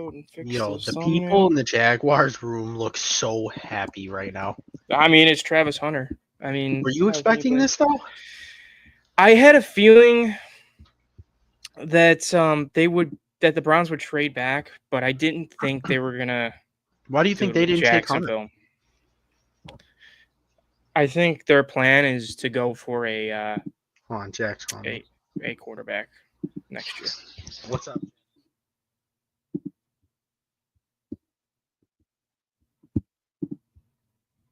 out and fix Yo, this the thumbnail. people in the Jaguars room look so happy right now. I mean, it's Travis Hunter. I mean, Were you expecting this though? I had a feeling that that the Browns would trade back, but I didn't think they were gonna. Why do you think they didn't take Hunter? I think their plan is to go for a Hold on, Jack's calling a quarterback next year. What's up?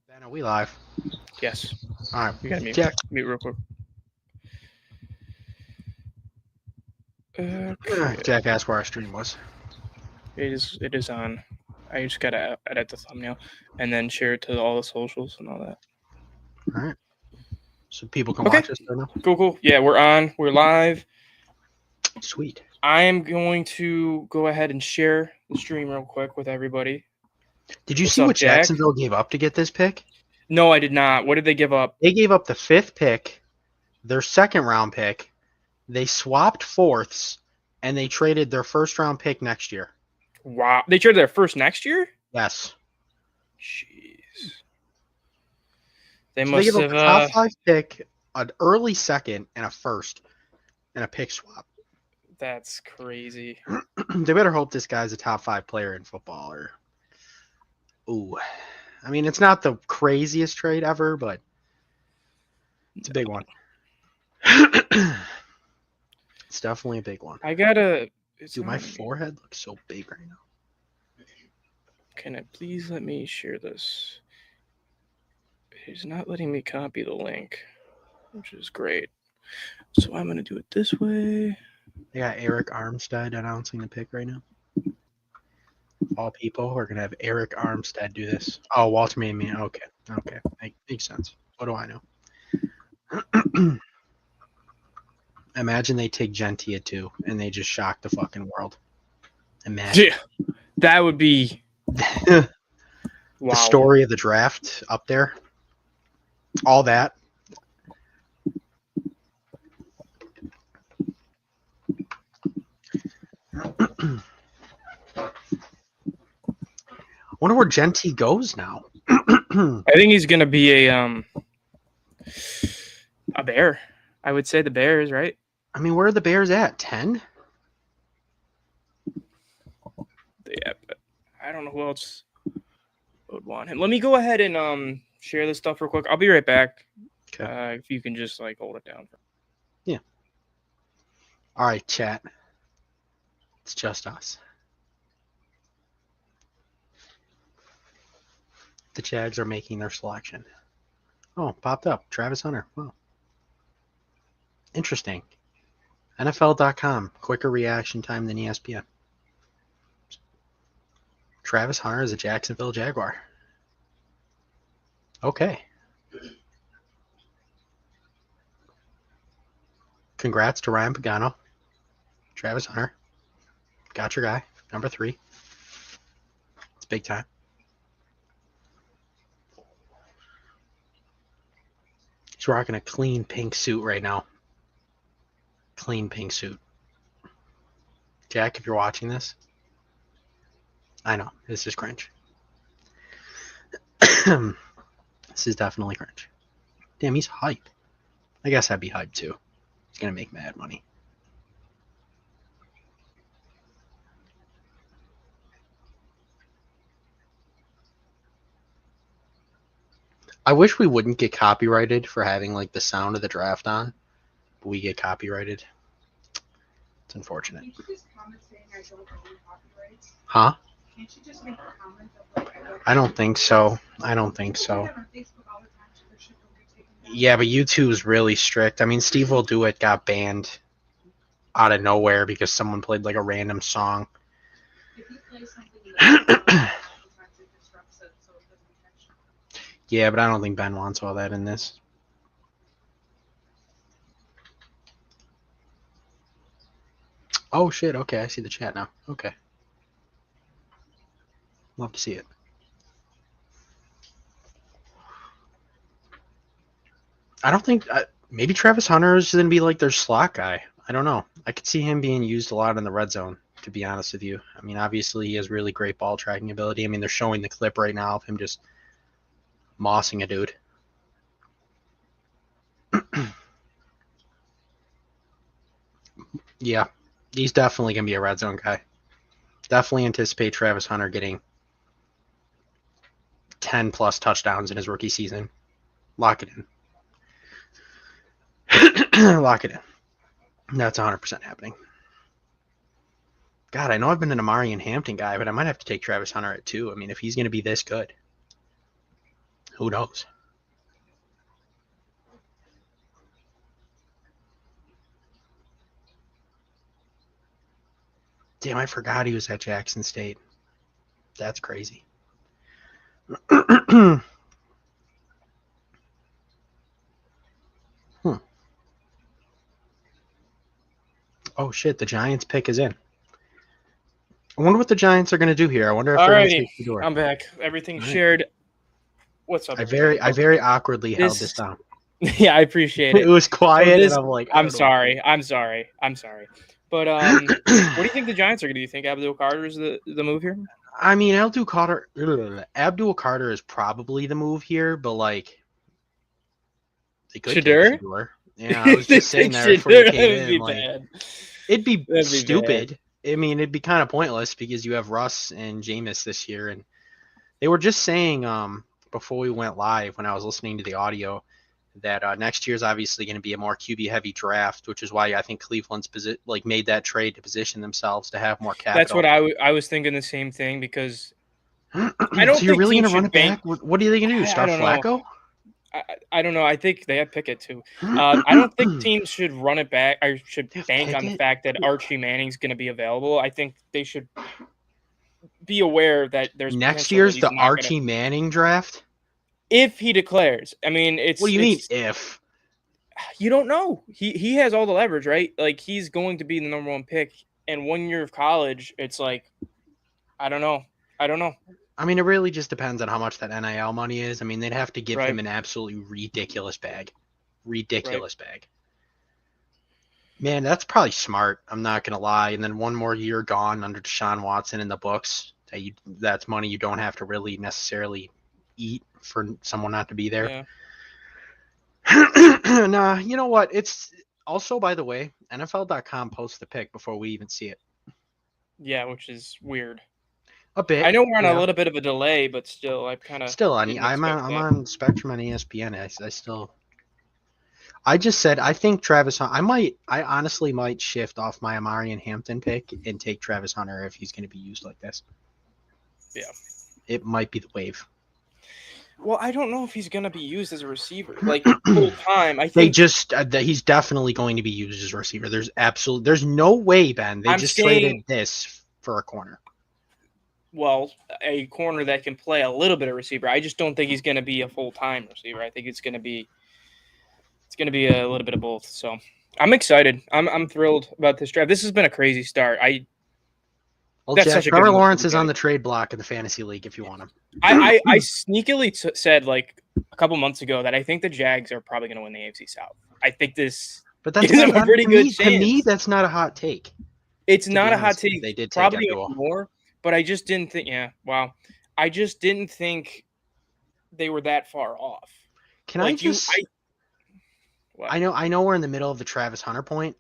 Ben, are we live? Yes. All right, we gotta mute. Jack. Mute real quick. Jack asked where our stream was. It is on. I just gotta edit the thumbnail and then share it to all the socials and all that. All right. So people can watch us now. Cool. Yeah, we're on. We're live. Sweet. I am going to go ahead and share the stream real quick with everybody. Did you see what Jacksonville gave up to get this pick? No, I did not. What did they give up? They gave up the 5th pick, their 2nd round pick. They swapped 4ths, and they traded their 1st round pick next year. Wow. They traded their first next year? Yes. Jeez. They must have have a top 5 pick, an early 2nd, and a 1st, and a pick swap. That's crazy. They better hope this guy's a top 5 player in football. Ooh. I mean, it's not the craziest trade ever, but it's a big one. It's definitely a big one. I gotta... Dude, my forehead looks so big right now. Can it please let me share this? It's not letting me copy the link, which is great. So I'm going to do it this way. They got Eric Armstead announcing the pick right now. All people are going to have Eric Armstead do this. Oh, Walter made me. Okay. Makes sense. What do I know? Imagine they take Gentia too, and they just shock the fucking world. Imagine. Yeah, that would be the story of the draft up there. All that. I wonder where Genty goes now. I think he's going to be a Bear. I would say the Bears, right? I mean, where are the Bears at? 10? Yeah, but I don't know who else would want him. Let me go ahead and share this stuff real quick. I'll be right back. Okay. If you can just hold it down. Yeah. All right, chat. It's just us. The Jags are making their selection. Oh, popped up. Travis Hunter. Wow. Interesting. NFL.com. Quicker reaction time than ESPN. Travis Hunter is a Jacksonville Jaguar. Okay. Congrats to Ryan Pagano. Travis Hunter. Got your guy. Number 3. It's big time. He's rocking a clean pink suit right now. Clean pink suit. Jack, if you're watching this, I know, this is cringe. This is definitely cringe. Damn, he's hype. I guess I'd be hyped too. He's going to make mad money. I wish we wouldn't get copyrighted for having the sound of the draft on, but we get copyrighted. It's unfortunate. Can't you just comment saying I don't own copyrights? Huh? Can't you just make a comment of I don't think so. Yeah, but YouTube's really strict. I mean, Steve Will Do It got banned out of nowhere because someone played a random song. If you play something Yeah, but I don't think Ben wants all that in this. Oh, shit. Okay, I see the chat now. Okay. Love to see it. I don't think... maybe Travis Hunter is going to be their slot guy. I don't know. I could see him being used a lot in the red zone to be honest with you. I mean, obviously he has really great ball tracking ability. I mean, they're showing the clip right now of him just mossing a dude. Yeah, he's definitely going to be a red zone guy. Definitely anticipate Travis Hunter getting 10 plus touchdowns in his rookie season. Lock it in. Lock it in. That's 100% happening. God, I know I've been an Amari and Hampton guy, but I might have to take Travis Hunter at 2. I mean, if he's going to be this good, who knows? Damn, I forgot he was at Jackson State. That's crazy. Oh, shit, the Giants pick is in. I wonder what the Giants are going to do here. I wonder if they're going to Alrighty, take the door. I'm back. Everything's All right. shared. What's up? I very awkwardly held this This- down. Yeah, I appreciate It it. was quiet, this- and I'm like, I I'm don't know. sorry. I'm sorry. But what do you think the Giants are going to do? You think Abdul Carter is the move here? I mean, Abdul Carter is probably the move here, but like, they could take Shedeur? Shedeur. Yeah, I was just saying that before you came in. Like, it'd be That'd be stupid. I mean, it'd be kind of pointless because you have Russ and Jameis this year, and they were just saying before we went live when I was listening to the audio that next year is obviously going to be a more QB heavy draft, which is why I think Cleveland's made that trade to position themselves to have more capital. That's what I was thinking the same thing because I don't So you're think really going teams to run should it back? What are they going to do? I Start don't know. Flacco? I don't know. I think they have Pickett too. I don't think teams should run it back. I should They have bank on the Pickett? fact that Archie Manning's going to be available. I think they should be aware that there's Next potential year's that he's the not gonna- Archie Manning draft? if he declares. I mean, it's What do you mean it's- if? You don't know. He has all the leverage, right? Like he's going to be the number one pick. And 1 year of college, it's like, I don't know. I mean, it really just depends on how much that NIL money is. I mean, they'd have to give Right. him an absolutely ridiculous bag. Ridiculous bag. Man, that's probably smart. I'm not going to lie. And then 1 more year gone under Deshaun Watson in the books. That's money you don't have to really necessarily eat for someone not to be there. Yeah. Nah, you know what? It's also, by the way, NFL.com posts the pick before we even see it. Yeah, which is weird. A bit. I know we're on yeah. a little bit of a delay, but still, I've kind of Still on. didn't I'm expect that. on Spectrum on ESPN. I still. I just said I think Travis. I honestly might shift off my Amari and Hampton pick and take Travis Hunter if he's going to be used like this. Yeah. It might be the wave. Well, I don't know if he's going to be used as a receiver like full time. I They think just he's definitely going to be used as a receiver. There's no way, Ben. They I'm just saying- traded this for a corner. well, a corner that can play a little bit of receiver. I just don't think he's going to be a full time receiver. I think it's going to be a little bit of both. So I'm excited. I'm thrilled about this draft. This has been a crazy start. Well, That's Jack, such a good Trevor move for Lawrence the is on guy. the trade block in the fantasy league if you want him. I sneakily said like a couple months ago that I think the Jags are probably going to win the AFC South. I think this. But that's Gives him a not, pretty to good me, to me, chance. that's not a hot take. It's To not be a hot honest with you, take. they did take Probably Abdul. more, but I just didn't think. Yeah, wow. I just didn't think they were that far off. Can Like I just? What? I know we're in the middle of the Travis Hunter point.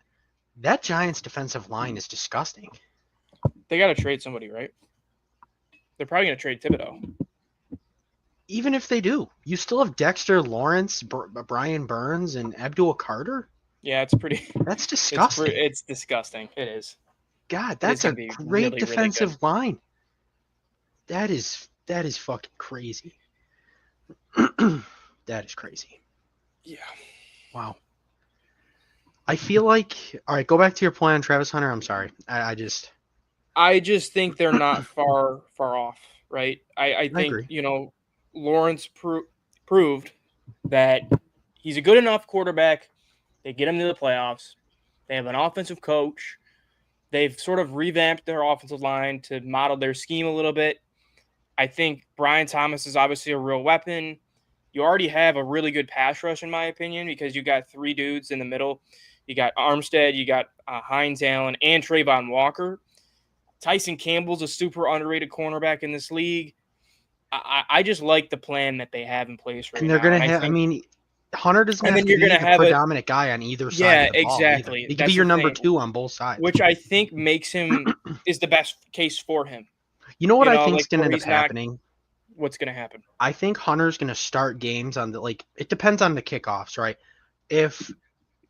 That Giants defensive line is disgusting. They got to trade somebody, right? They're probably going to trade Thibodeau. Even if they do, you still have Dexter Lawrence, Brian Burns, and Abdul Carter. Yeah, it's pretty. That's disgusting. It's disgusting. It is. God, that's a gonna be great really, really defensive line. That is fucking crazy. That is crazy. Yeah. Wow. I feel like, all right, go back to your point on Travis Hunter. I'm sorry. I just think they're not far off, right? I think agree. Lawrence proved that he's a good enough quarterback. They get him to the playoffs. They have an offensive coach. They've sort of revamped their offensive line to model their scheme a little bit. I think Brian Thomas is obviously a real weapon. You already have a really good pass rush, in my opinion, because you got 3 dudes in the middle. You got Armstead, you got Hines Allen, and Trayvon Walker. Tyson Campbell's a super underrated cornerback in this league. I just like the plan that they have in place right And they're now. going And to I have, I think, mean, Hunter doesn't and have then to you're be gonna the have a predominant guy on either side yeah, of the ball either. exactly. He could be That's your the number thing, 2 on both sides. which I think makes him is the best case for him. You know what You I know, think's like going to where end up he's not. happening? What's gonna happen? I think Hunter's going to start games on the it depends on the kickoffs, right? If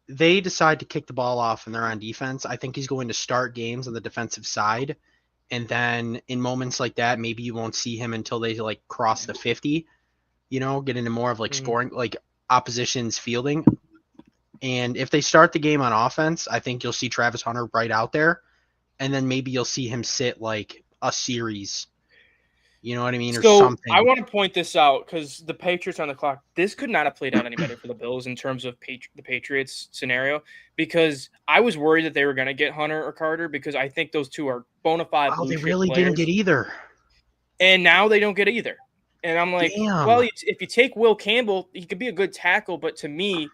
they decide to kick the ball off and they're on defense, I think he's going to start games on the defensive side. And then in moments like that, maybe you won't see him until they like cross the 50, get into more of like scoring, like opposition's fielding. And if they start the game on offense, I think you'll see Travis Hunter right out there. And then maybe you'll see him sit like a series. You know what I mean? Or So something. I want to point this out because the Patriots on the clock. This could not have played out any better for the Bills in terms of the Patriots scenario, because I was worried that they were going to get Hunter or Carter because I think those two are bona fide Oh, blue they chip really players. didn't get either. And now they don't get either. And I'm like, Damn. well, if you take Will Campbell, he could be a good tackle, but to me,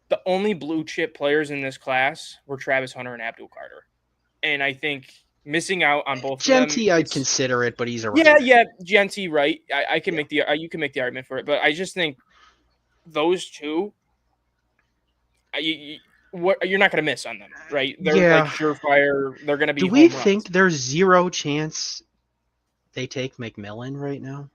the only blue chip players in this class were Travis Hunter and Abdul Carter. And I think missing out on both of them. Genty, I'd consider it, but he's a yeah, Genty, right? I can make you can make the argument for it, but I just think those two, you're not going to miss on them, right? They're like surefire. They're going to be. Do we home think runs. there's zero chance they take McMillan right now?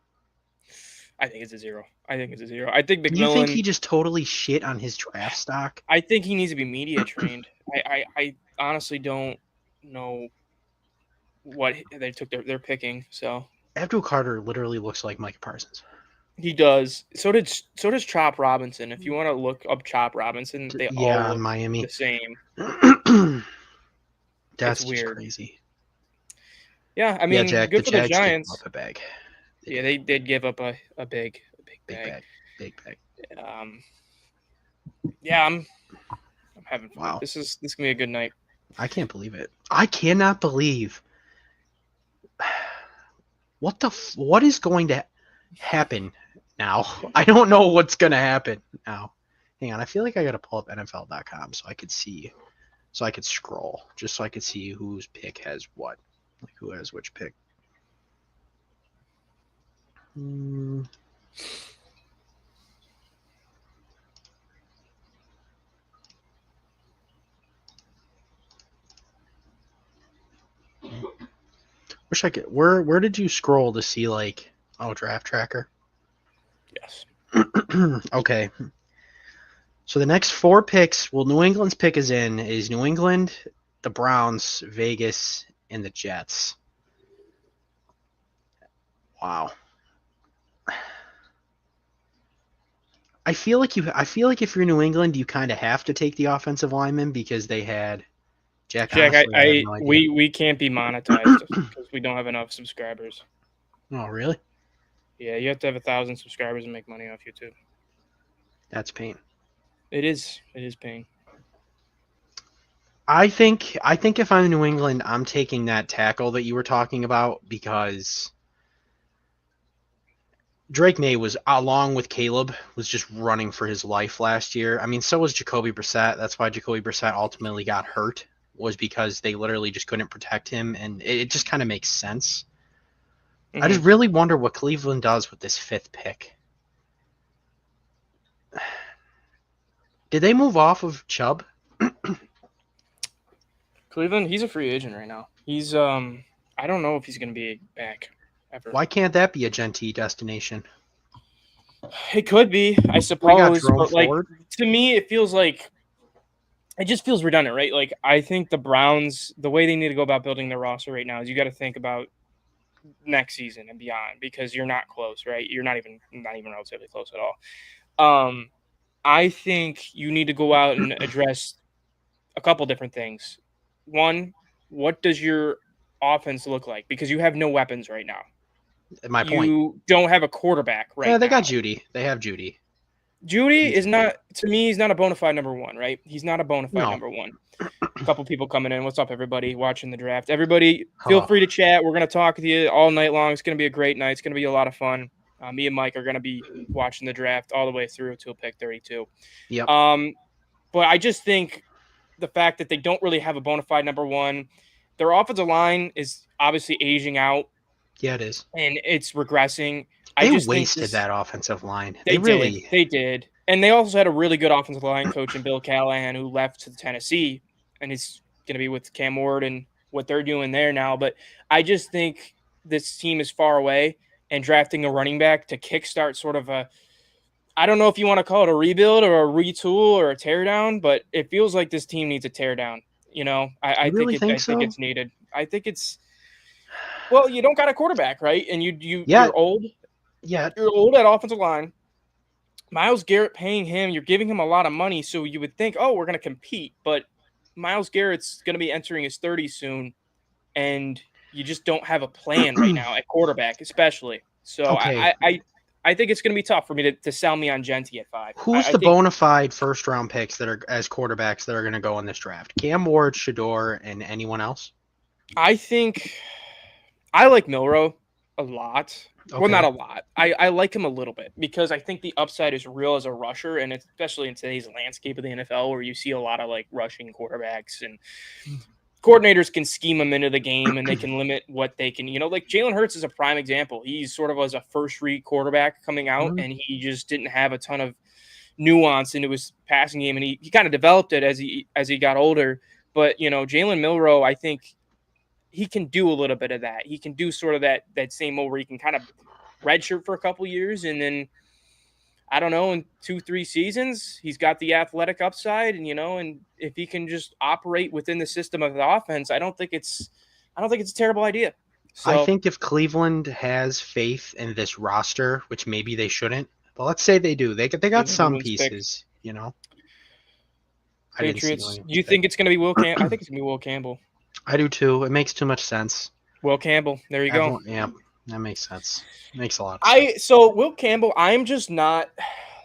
I think it's a zero. I think McMillan. You think he just totally shit on his draft stock? I think he needs to be media trained. I honestly don't know what they took their picking. So Abdul Carter literally looks like Micah Parsons. he does. So does Chop Robinson. If you want to look up Chop Robinson, they all look Miami the same. That's weird. just crazy. Yeah, I mean, Jack, good for the Giants. Up a bag. Yeah, they did give up a big bag. Big bag. Yeah, I'm having fun. Wow. This is gonna be a good night. I can't believe it. I cannot believe what is going to happen now. I don't know what's going to happen now. Hang on, I feel like I got to pull up NFL.com so I could see, so I could scroll, just so I could see whose pick has what, like who has which pick. Wish I could. Where did you scroll to see like draft tracker? Yes. Okay. So the next 4 picks, New England's pick is New England, the Browns, Vegas, and the Jets. Wow. I feel like if you're New England, you kind of have to take the offensive lineman because they had Jack. Honestly, we can't be monetized because we don't have enough subscribers. Oh, really? Yeah, you have to have 1,000 subscribers and make money off YouTube. That's pain. It is pain. I think if I'm in New England, I'm taking that tackle that you were talking about because Drake May was, along with Caleb, was just running for his life last year. I mean, so was Jacoby Brissett. That's why Jacoby Brissett ultimately got hurt, was because they literally just couldn't protect him, and it just kind of makes sense. Mm-hmm. I just really wonder what Cleveland does with this 5th pick. Did they move off of Chubb? Cleveland, he's a free agent right now. He's I don't know if he's going to be back ever. Why can't that be a Genty destination? It could be, I suppose. But like, to me, it just feels redundant, right? Like, I think the Browns, the way they need to go about building their roster right now is you got to think about next season and beyond, because you're not close, right? You're not even relatively close at all. I think you need to go out and address a couple different things. One, what does your offense look like? Because you have no weapons right now. My point. You don't have a quarterback right now. Yeah, they got Judy. They have Judy. Judy is not, to me, he's not a bona fide number 1, right? He's not a bona fide number 1. A couple people coming in. What's up, everybody watching the draft? Everybody, feel free to chat. We're going to talk with you all night long. It's going to be a great night. It's going to be a lot of fun. Me and Mike are going to be watching the draft all the way through until pick 32. Yep. But I just think the fact that they don't really have a bona fide number 1, their offensive line is obviously aging out Yeah, it is. and it's regressing. I They just think wasted that offensive line. they really. did. And they also had a really good offensive line coach in Bill Callahan who left to Tennessee and is going to be with Cam Ward and what they're doing there now. But I just think this team is far away, and drafting a running back to kickstart sort of a, I don't know if you want to call it a rebuild or a retool or a teardown, but it feels like this team needs a teardown. You know, I You really think so? it's needed. I think it's, well, you don't got a quarterback, right? And Yeah. you're old. Yeah. You're old at offensive line. Myles Garrett paying him, you're giving him a lot of money, so you would think, oh, we're going to compete. But Myles Garrett's going to be entering his 30s soon, and you just don't have a plan right now at quarterback, especially. So Okay. I think it's going to be tough for me to sell me on Genty at 5. Who's I the think bona fide first round picks that are as quarterbacks that are going to go in this draft? Cam Ward, Shador, and anyone else? I think I like Milroe a lot. Okay. Well, not a lot. I like him a little bit because I think the upside is real as a rusher, and especially in today's landscape of the NFL where you see a lot of like rushing quarterbacks and coordinators can scheme them into the game and they can limit what they can, like Jalen Hurts is a prime example. He's sort of was a first read quarterback coming out Mhm. and he just didn't have a ton of nuance into his passing game. And he kind of developed it as he got older. But, Jalen Milroe, I think he can do a little bit of that. He can do sort of that same mode where he can kind of redshirt for a couple years and then I don't know, in 2-3 seasons, he's got the athletic upside, and and if he can just operate within the system of the offense, I don't think it's a terrible idea. So I think if Cleveland has faith in this roster, which maybe they shouldn't, but let's say they do, they got some Cleveland's pick. pieces, Patriots. Do you think it's going to be Will Campbell? I think it's going to be Will Campbell. I do too. It makes too much sense. Will Campbell. There you go. Yeah, that makes sense. Makes a lot of sense. So Will Campbell, I'm just not.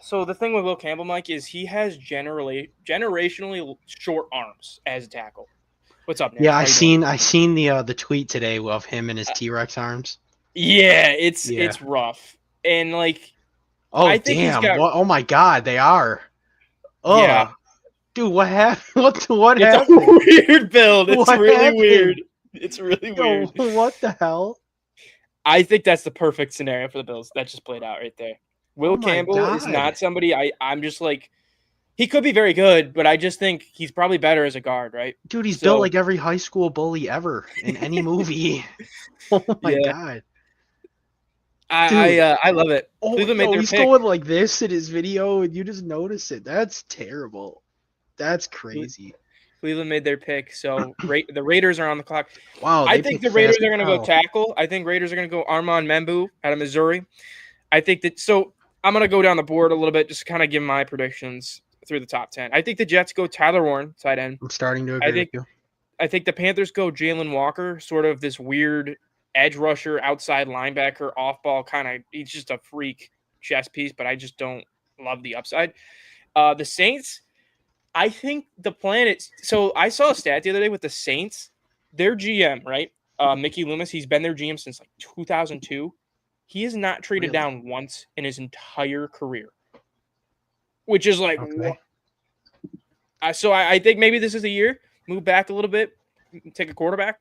So the thing with Will Campbell, Mike, is he has generationally short arms as a tackle. What's up, Nick? Yeah, How I you doing? seen the tweet today of him and his T-Rex arms. Yeah, it's rough, and like. Oh I think damn! he's got, oh my god, they are. Oh, yeah. Dude, what happened? What It's happened? a weird build. It's What really happened? weird. It's really weird. What the hell? I think that's the perfect scenario for the Bills. That just played out right there. Will Oh my Campbell is God. not somebody I'm just like, he could be very good, but I just think he's probably better as a guard, right? Dude, he's So- built like every high school bully ever in any movie. Oh my Yeah. god. I love it. Oh, Cleveland made their he's pick. going like this in his video, and you just notice it. That's terrible. That's crazy. Cleveland made their pick, so the Raiders are on the clock. Wow. I they think picked the Raiders fast are going to as go hell. tackle. I think Raiders are going to go Armand Membu out of Missouri. I think that. So I'm going to go down the board a little bit, just kind of give my predictions through the top 10. I think the Jets go Tyler Warren, tight end. I'm starting to agree think- with you. I think the Panthers go Jalen Walker, sort of this weird edge rusher, outside linebacker, off ball kind of. He's just a freak chess piece, but I just don't love the upside. The Saints, I think the plan is. So I saw a stat the other day with the Saints. Their GM, right? Mickey Loomis, he's been their GM since like 2002. He has not traded Really? down once in his entire career, which is like. Okay. So I think maybe this is a year. Move back a little bit, take a quarterback.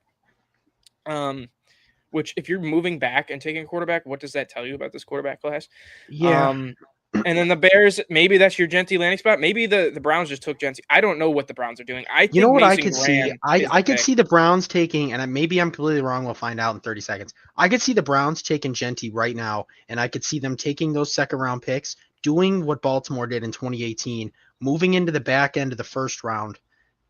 Which if you're moving back and taking a quarterback, what does that tell you about this quarterback class? Yeah. And then the Bears, maybe that's your Genty landing spot. Maybe the Browns just took Genty. I don't know what the Browns are doing. I think You know what I Mason could see? Graham is I the could pick. see the Browns taking, and maybe I'm completely wrong. We'll find out in 30 seconds. I could see the Browns taking Genty right now, and I could see them taking those second round picks, doing what Baltimore did in 2018, moving into the back end of the first round,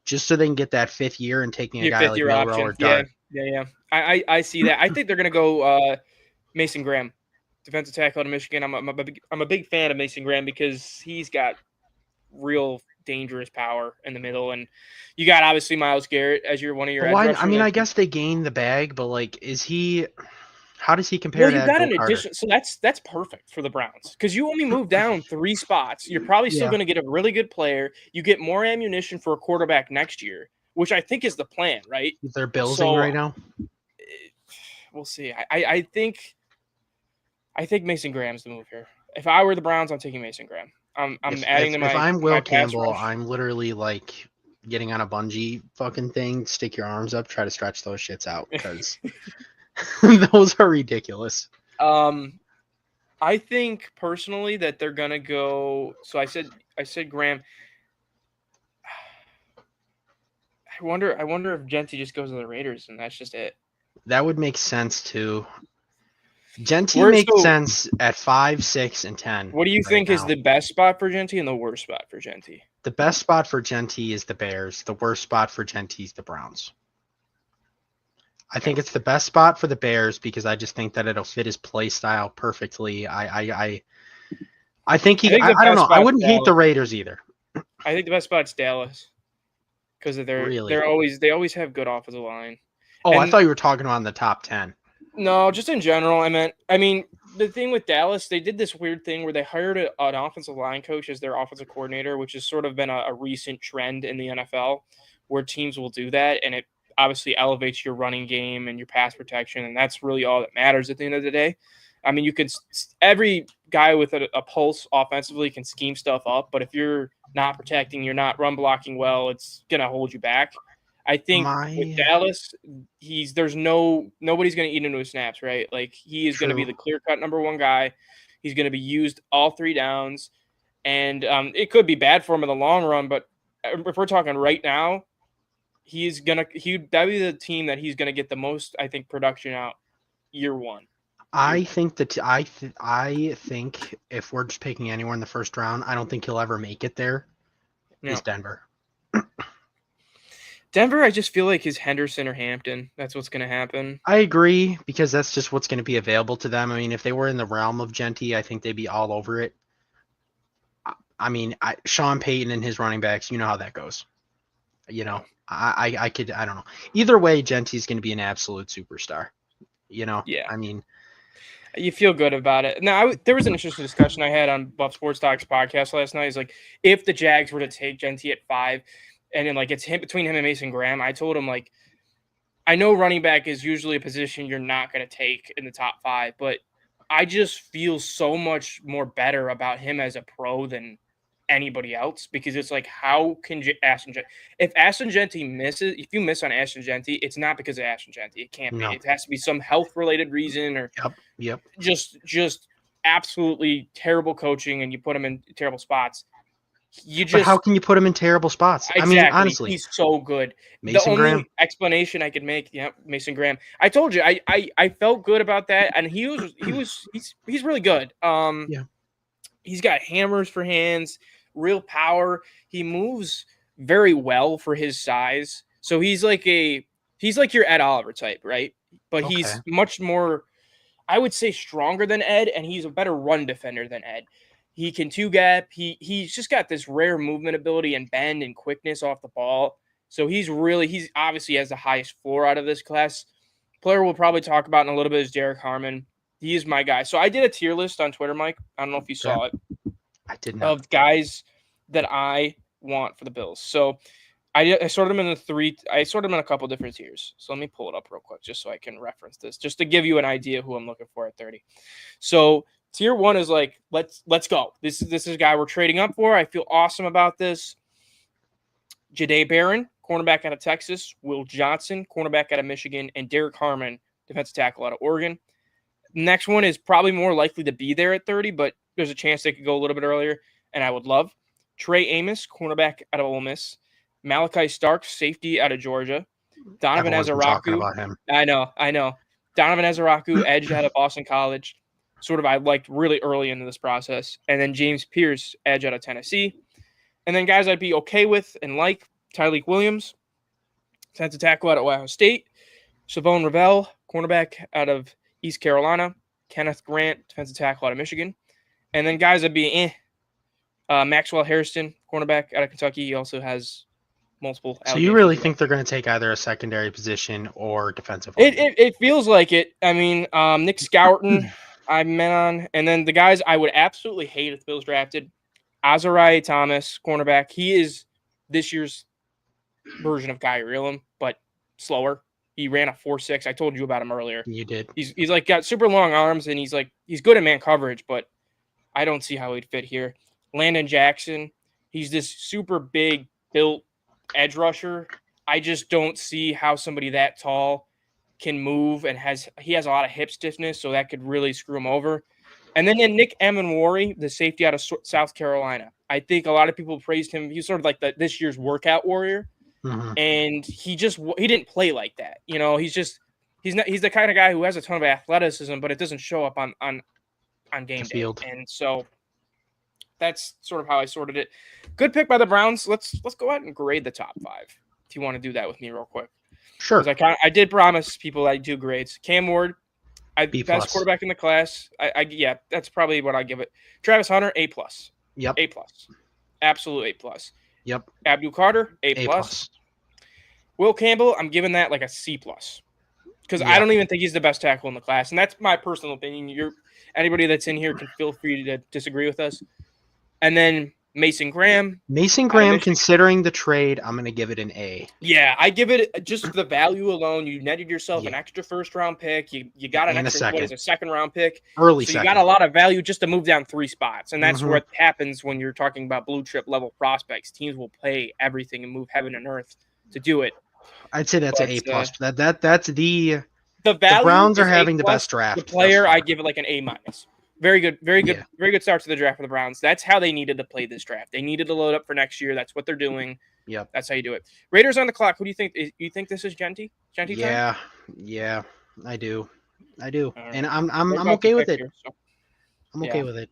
just so they can get that fifth year and taking a Your guy fifth like year Milroe option. or Dart. Yeah. I see that. I think they're gonna go Mason Graham, defensive tackle out of Michigan. I'm a big fan of Mason Graham because he's got real dangerous power in the middle, and you got obviously Myles Garrett as one of your. But edge why? rushers. I mean, I guess they gained the bag, but like, is he? How does he compare Well, to you got Edward an Carter? addition, so that's perfect for the Browns because you only move down 3 spots. You're probably still Yeah. going to get a really good player. You get more ammunition for a quarterback next year, which I think is the plan, right? They're building So- right now. We'll see. I think Mason Graham's the move here. If I were the Browns, I'm taking Mason Graham. I'm adding to my. If I'm my Will pass Campbell, rush. I'm literally like getting on a bungee fucking thing, stick your arms up, try to stretch those shits out because those are ridiculous. I think personally that they're gonna go. So I said Graham. I wonder if Genty just goes to the Raiders and that's just it. That would make sense too. Genty Where's makes the- sense at 5, 6, and 10. What do you right think is now. the best spot for Genty and the worst spot for Genty? The best spot for Genty is the Bears. The worst spot for Genty is the Browns. I think it's the best spot for the Bears because I just think that it'll fit his play style perfectly. I think he. I think the I don't best know. I spot's wouldn't hate the Dallas. Raiders either. I think the best spot's Dallas because Really? they always have good offensive line. Oh, I And- thought you were talking about in the top 10. No, just in general. I mean, the thing with Dallas, they did this weird thing where they hired an offensive line coach as their offensive coordinator, which has sort of been a recent trend in the NFL where teams will do that. And it obviously elevates your running game and your pass protection. And that's really all that matters at the end of the day. I mean, you can every guy with a pulse offensively can scheme stuff up. But if you're not protecting, you're not run blocking well, it's going to hold you back. I think with Dallas, nobody's going to eat into his snaps, right? Like he is going to be True. the clear-cut number one guy. He's going to be used all 3 downs, and it could be bad for him in the long run. But if we're talking right now, that'd be the team that he's going to get the most, I think, production out year one. I think that I think if we're just picking anywhere in the first round, I don't think he'll ever make it there. No. Is Denver. Denver, I just feel like is Henderson or Hampton. That's what's going to happen. I agree because that's just what's going to be available to them. I mean, if they were in the realm of Genty, I think they'd be all over it. I mean, Sean Payton and his running backs, you know how that goes. You know, I don't know. Either way, Genty's going to be an absolute superstar. You know, Yeah. I mean, You feel good about it. Now, there was an interesting discussion I had on Buff Sports Talks podcast last night. Is like if the Jags were to take Genty at 5, and then like it's between him and Mason Graham, I told him like, I know running back is usually a position you're not going to take in the top 5, but I just feel so much more better about him as a pro than anybody else because it's like how can if Ashton Genty misses, if you miss on Ashton Genty, it's not because of Ashton Genty. It can't No. be. It has to be some health related reason or yep. just absolutely terrible coaching and you put him in terrible spots. But how can you put him in terrible spots? Exactly. I mean, honestly, he's so good. Mason the only Graham. explanation I could make, Mason Graham. I told you, I felt good about that, and he's really good. Yeah. He's got hammers for hands, real power. He moves very well for his size. So he's like your Ed Oliver type, right? But he's Okay. much more, I would say, stronger than Ed, and he's a better run defender than Ed. He can 2-gap. He's just got this rare movement ability and bend and quickness off the ball. So he's obviously has the highest floor out of this class. Player we'll probably talk about in a little bit is Derek Harmon. He is my guy. So I did a tier list on Twitter, Mike. I don't know if you saw it. I did not. Of guys that I want for the Bills. So I sorted them in a couple different tiers. So let me pull it up real quick just so I can reference this, just to give you an idea who I'm looking for at 30. So tier 1 is like, let's go. This is a guy we're trading up for. I feel awesome about this. Jahdae Barron, cornerback out of Texas. Will Johnson, cornerback out of Michigan. And Derek Harmon, defensive tackle out of Oregon. Next one is probably more likely to be there at 30, but there's a chance they could go a little bit earlier, and I would love. Trey Amos, cornerback out of Ole Miss. Malachi Starks, safety out of Georgia. Donovan Everyone's been talking Ezeraku. about him. I know. Donovan Ezeraku, edge out of Boston College. Sort of I liked really early into this process. And then James Pierce, edge out of Tennessee. And then guys I'd be okay with and like, Tyreek Williams, defensive tackle out of Ohio State. Savone Ravel, cornerback out of East Carolina. Kenneth Grant, defensive tackle out of Michigan. And then guys I'd be Maxwell Harrison, cornerback out of Kentucky. He also has multiple. So you really think they're going to take either a secondary position or defensive line? It feels like it. I mean, Nick Scouton, I'm in on. And then the guys I would absolutely hate if the Bills drafted, Azariah Thomas, cornerback. He is this year's version of Guy Elam, but slower. He ran a 4.6. I told you about him earlier. You did. He's like got super long arms, and he's good at man coverage, but I don't see how he'd fit here. Landon Jackson, he's this super big built edge rusher. I just don't see how somebody that tall can move and he has a lot of hip stiffness, so that could really screw him over. And then Nick Amenwari, the safety out of South Carolina. I think a lot of people praised him. He's sort of like this year's workout warrior, and he didn't play like that. You know, he's the kind of guy who has a ton of athleticism, but it doesn't show up on game day. And so that's sort of how I sorted it. Good pick by the Browns. Let's go ahead and grade the top 5. If you want to do that with me real quick. Sure. Because I did promise people I do grades. Cam Ward, B+. best quarterback in the class. Yeah, that's probably what I give it. Travis Hunter, A+. Yep. A+. Absolute A+. Yep. Abdul Carter, A+. Will Campbell, I'm giving that like a C+. Because I don't even think he's the best tackle in the class. And that's my personal opinion. Anybody that's in here can feel free to disagree with us. And then Mason Graham. Considering the trade, I'm going to give it an A. Yeah, I give it just the value alone. You netted yourself an extra first-round pick. You got an extra second-round pick. Early second. You got a lot of value just to move down 3 spots. And that's what happens when you're talking about blue-chip level prospects. Teams will pay everything and move heaven and earth to do it. I'd say that's an A+. That's the value. The Browns are having the best draft. The player, I give it like an A-. Very good, very good start to the draft for the Browns. That's how they needed to play this draft. They needed to load up for next year. That's what they're doing. Yep. That's how you do it. Raiders on the clock. Who do you think? You think this is Genty? Genty time? Yeah, I do. Right. And I'm okay with it. Here, so. I'm okay with it.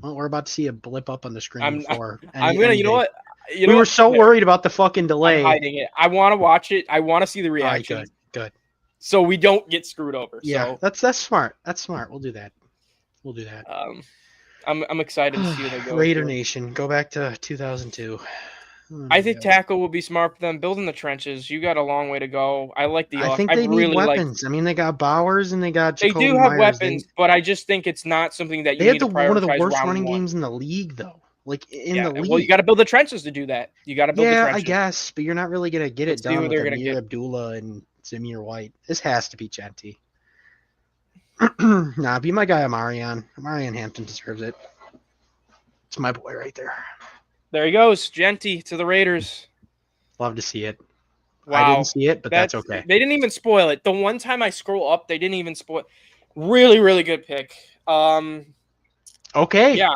Well, we're about to see a blip up on the screen before. You know what? We were so worried about the fucking delay. I'm hiding it. I want to watch it. I want to see the reaction. Right, good. So we don't get screwed over. Yeah, so. that's smart. That's smart. We'll do that. I'm excited to see where they go. Raider Nation, go back to 2002. I think tackle will be smart for them. Building the trenches, you got a long way to go. I like the. I think they need weapons. I mean, they got Bowers and they got. They do have weapons, but I just think it's not something that you need to prioritize. One of the worst running games in the league, though. Like in the league. Well, you got to build the trenches to do that. You got to build the trenches. I guess, but you're not really gonna get it done with Amir Abdullah and Zamir White. This has to be Genty. Nah, be my guy, Amarian. Amarian Hampton deserves it. It's my boy right there. There he goes, Genty to the Raiders. Love to see it. Wow. I didn't see it, but that's okay. They didn't even spoil it. The one time I scroll up, they didn't even spoil. Really, really good pick. Okay. Yeah.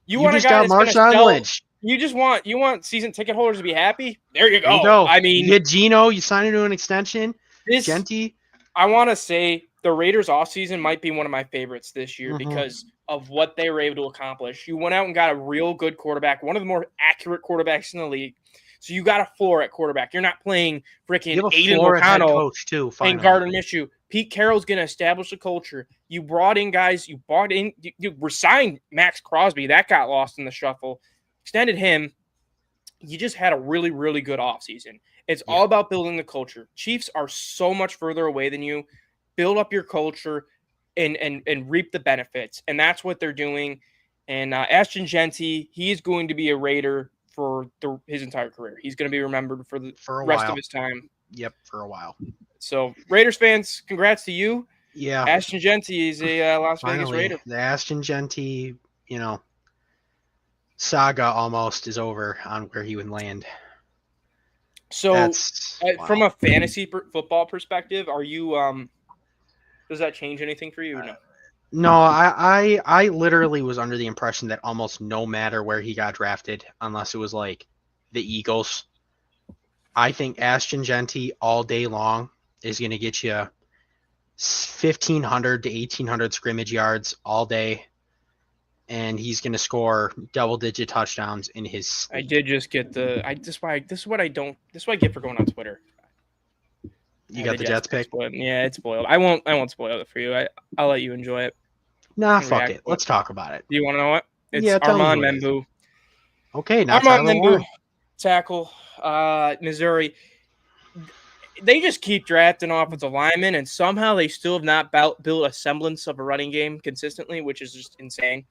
You want a guy that's Marshawn Lynch. You want season ticket holders to be happy? There you go. I mean, you get Geno, you sign into an extension. Genty. I want to say the Raiders offseason might be one of my favorites this year because of what they were able to accomplish. You went out and got a real good quarterback, one of the more accurate quarterbacks in the league. So you got a floor at quarterback. You're not playing freaking Aiden O'Connell and Gardner Minshew. Pete Carroll's going to establish a culture. You brought in guys. You resigned Max Crosby. That got lost in the shuffle. Extended him. You just had a really, really good offseason. It's all about building the culture. Chiefs are so much further away than you. Build up your culture and reap the benefits. And that's what they're doing. And Ashton Genty, he's going to be a Raider for his entire career. He's going to be remembered for the rest of his time. Yep, for a while. So, Raiders fans, congrats to you. Yeah. Ashton Genty is a Las Vegas Raider. The Ashton Genty, saga almost is over on where he would land. So, from a fantasy football perspective, are you does that change anything for you? Or no? No, I literally was under the impression that almost no matter where he got drafted, unless it was like the Eagles, I think Ashton Genty all day long is going to get you 1,500 to 1,800 scrimmage yards all day, and he's going to score double-digit touchdowns in his sleep. I did just get this is what I get for going on Twitter. You got the Jets pick? Yeah, it's spoiled. I won't spoil it for you. I'll let you enjoy it. Nah, fuck it. Let's talk about it. Do you want to know what? It's Armand Membu. Okay, now Armand Membu, tackle, Missouri. They just keep drafting offensive linemen, and somehow they still have not built a semblance of a running game consistently, which is just insane.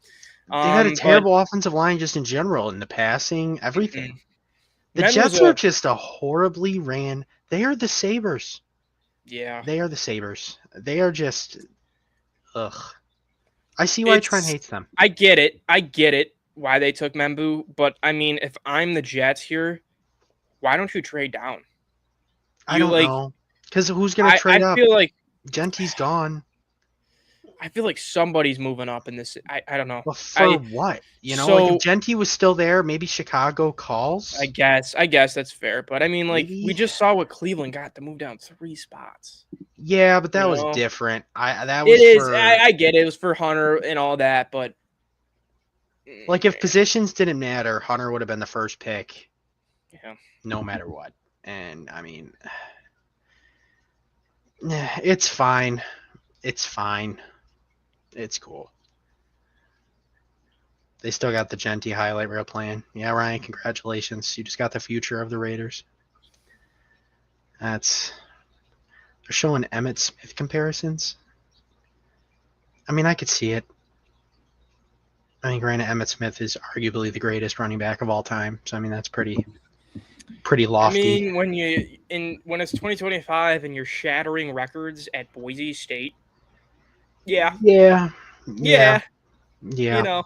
They had a terrible offensive line just in general, in the passing, everything. The Jets are just a horribly ran. They are the Sabres. Yeah. They are the Sabres. They are just, ugh. I see why Trent hates them. I get it. Why they took Membu, but I mean, if I'm the Jets here, why don't you trade down? I You, don't like- know. Because who's going to trade I up? feel like Genty's gone. somebody's moving up in this. I don't know. Well, for what? You know, like if Genty was still there, maybe Chicago calls. I guess that's fair. But I mean, like, we Maybe. just saw what Cleveland got to move down 3 spots. Yeah, but that You was know? different. That was It is. for I get it. It was for Hunter and all that, but like if positions didn't matter, Hunter would have been the first pick, yeah. no matter what. And I mean, it's fine. It's fine. It's cool. They still got the Genty highlight reel playing. Yeah, Ryan, congratulations. You just got the future of the Raiders. They're showing Emmitt Smith comparisons. I mean, I could see it. I mean, granted, Emmitt Smith is arguably the greatest running back of all time. So I mean, that's pretty lofty. I mean, when it's 2025 and you're shattering records at Boise State, yeah. Yeah. You know,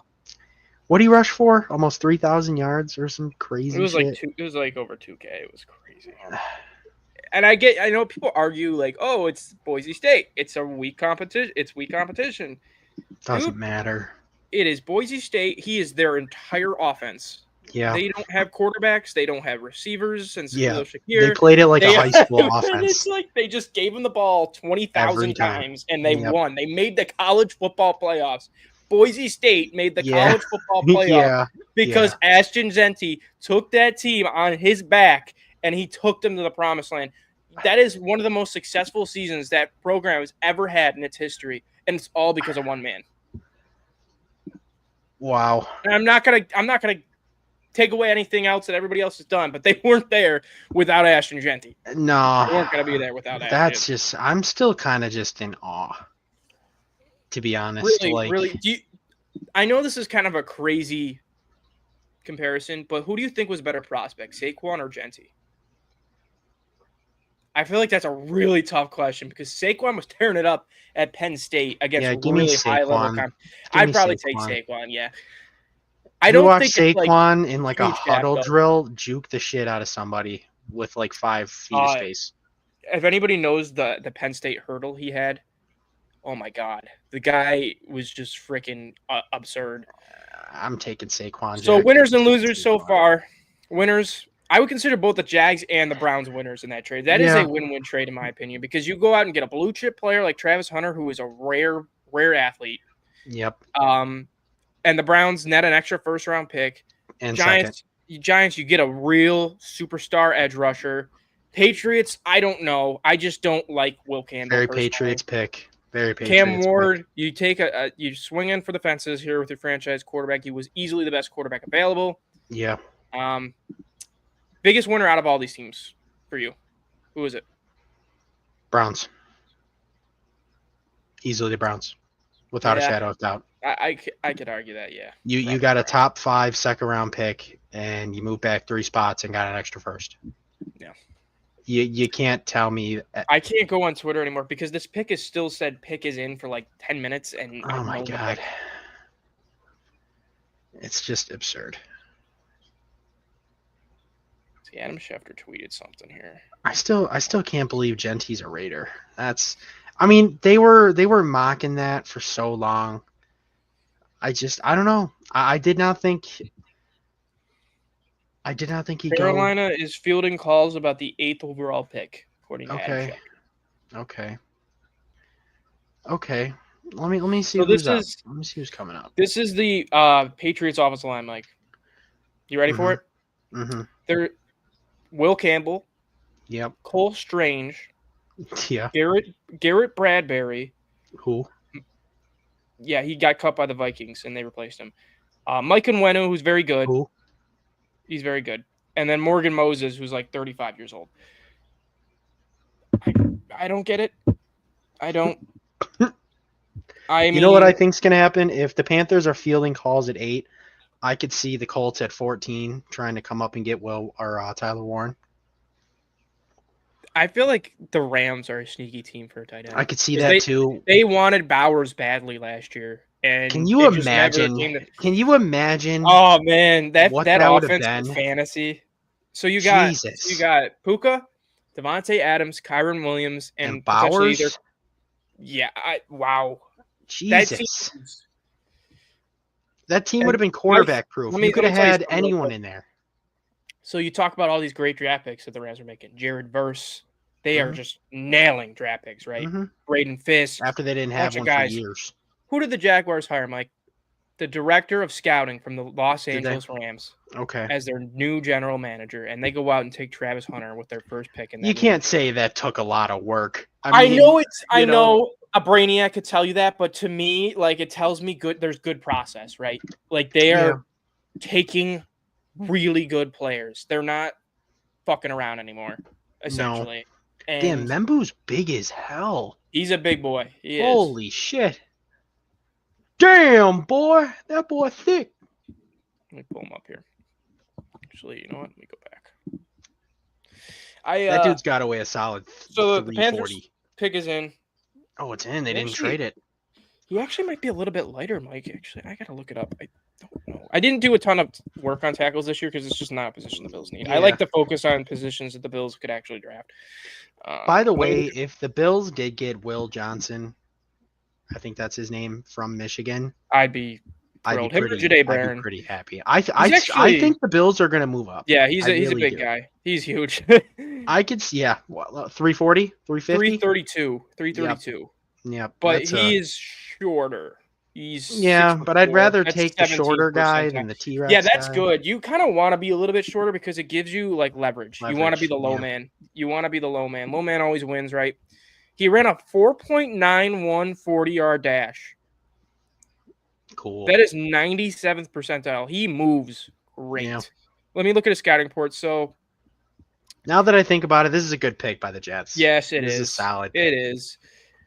What did he rush for? Almost 3,000 yards or some crazy it was shit. it was like over 2K. It was crazy. And I know people argue like, oh, it's Boise State. It's a weak competition. It's weak competition. Doesn't Dude, matter. It is Boise State. He is their entire offense. Yeah. They don't have quarterbacks. They don't have receivers. And Yeah. Shakir, They played it like a high school and offense. it's like they just gave him the ball 20,000 Every time. times and they Yep. won. They made the college football playoffs. Boise State made the Yeah. college football playoff Yeah. because Ashton Genty took that team on his back and he took them to the promised land. That is one of the most successful seasons that program has ever had in its history, and it's all because of one man. Wow. And I'm not gonna take away anything else that everybody else has done, but they weren't there without Ashton Genty. No. They weren't gonna be there without Ashton. That's just, I'm still kind of just in awe, to be honest. Really. I know this is kind of a crazy comparison, but who do you think was a better prospect, Saquon or Genty? I feel like that's a really tough question because Saquon was tearing it up at Penn State against give me really high level. Saquon. I'd probably take Saquon. Yeah, I don't don't watch think it's Saquon like in like a huge huddle gap, though. drill juke the shit out of somebody with like 5 feet of space. If anybody knows the Penn State hurdle he had, oh my god, the guy was just freaking absurd. I'm taking Saquon. So Jack. winners and losers Saquon. so far. Winners, I would consider both the Jags and the Browns winners in that trade. That is Yeah. a win-win trade in my opinion because you go out and get a blue chip player like Travis Hunter, who is a rare athlete. Yep. And the Browns net an extra first-round pick. And Giants, you get a real superstar edge rusher. Patriots, I don't know. I just don't like Will Campbell. very personally. Patriots pick. Very Patriots Cam pick. Ward, you take you swing in for the fences here with your franchise quarterback. He was easily the best quarterback available. Yeah. Biggest winner out of all these teams for you? Who is it? Browns. Easily the Browns. Without a Yeah. shadow of doubt. I could argue that, yeah. You got a top 5 second round pick and you move back 3 spots and got an extra first. Yeah. You can't tell me. I can't go on Twitter anymore because this pick is still said pick is in for like 10 minutes. And Oh my god. It's just absurd. See, Adam Schefter tweeted something here. I still can't believe Genty's a Raider. I mean, they were mocking that for so long. I don't know. I did not think he'd Carolina is fielding calls about the 8th overall pick, according to Adam Okay. Schefter. Okay. Let me see So who's this up. is- Let me see who's coming up. This is the Patriots offensive line, Mike. You ready for it? Mm-hmm. They're Will Campbell, Yep. Cole Strange, Yeah. Garrett Bradbury. Who? Yeah, he got cut by the Vikings and they replaced him. Mike Onwenu, who's very good. Who? He's very good. And then Morgan Moses, who's like 35 years old. I don't get it. I don't. I mean, You know what I think's gonna happen? If the Panthers are fielding calls at 8, I could see the Colts at 14 trying to come up and get Tyler Warren. I feel like the Rams are a sneaky team for a tight end. I could see 'Cause that too. They wanted Bowers badly last year, and Can you it just never imagine? came to- Can you imagine? Oh man, that what that would've offense for been? fantasy. So you got Jesus. Puka, Devontae Adams, Kyron Williams, And potentially Bowers. wow. Jesus. team's- That team and would have been Mike, quarterback proof. let me You could have tell you had something real anyone quick. in there. So you talk about all these great draft picks that the Rams are making. Jared Verse, they are Mhm. just nailing draft picks, right? hmm Braden Fisk. After they didn't bunch have of one guys. for years. Who did the Jaguars hire, Mike? The director of scouting from the Los Did they? Angeles Rams Okay. as their new general manager, and they go out and take Travis Hunter with their first pick. You can't say that took a lot of work. I mean, know it's. I you know a brainiac could tell you that, but to me, like it tells me there's good process, right? Like they are taking really good players. They're not fucking around anymore, essentially. Damn, And Membu's big as hell. he's a big boy. He is. Holy shit. Damn, boy. That boy thick. Let me pull him up here. Actually, you know what? Let me go back. That dude's got to weigh a solid so the 340. Panthers pick is in. Oh, it's in. They didn't Actually- trade it. He actually might be a little bit lighter, Mike. Actually, I gotta look it up. I don't know. I didn't do a ton of work on tackles this year because it's just not a position the Bills need. I like to focus on positions that the Bills could actually draft. By the way, if the Bills did get Will Johnson, I think that's his name, from Michigan, I'd be I'd thrilled. be Him or pretty, Jahdae I'd be Barron. pretty happy. I actually- think the Bills are going to move up. Yeah, he's I a really big do. guy. He's huge. I could see, 340, 350? 332. Yeah, But that's he is shorter. He's but I'd 6'4". rather That's take the shorter 17% guy tackle. than the T-Rex Yeah, that's guy. good. You kind of want to be a little bit shorter because it gives you like leverage. You want to be the low yeah. man. You want to be the low man. Low man always wins, right? He ran a 4.91 40-yard dash. Cool. That is 97th percentile. He moves great. Yeah. Let me look at his scouting report. So, Now that I think about it, this is a good pick by the Jets. yes, it This is. is a solid It pick. is.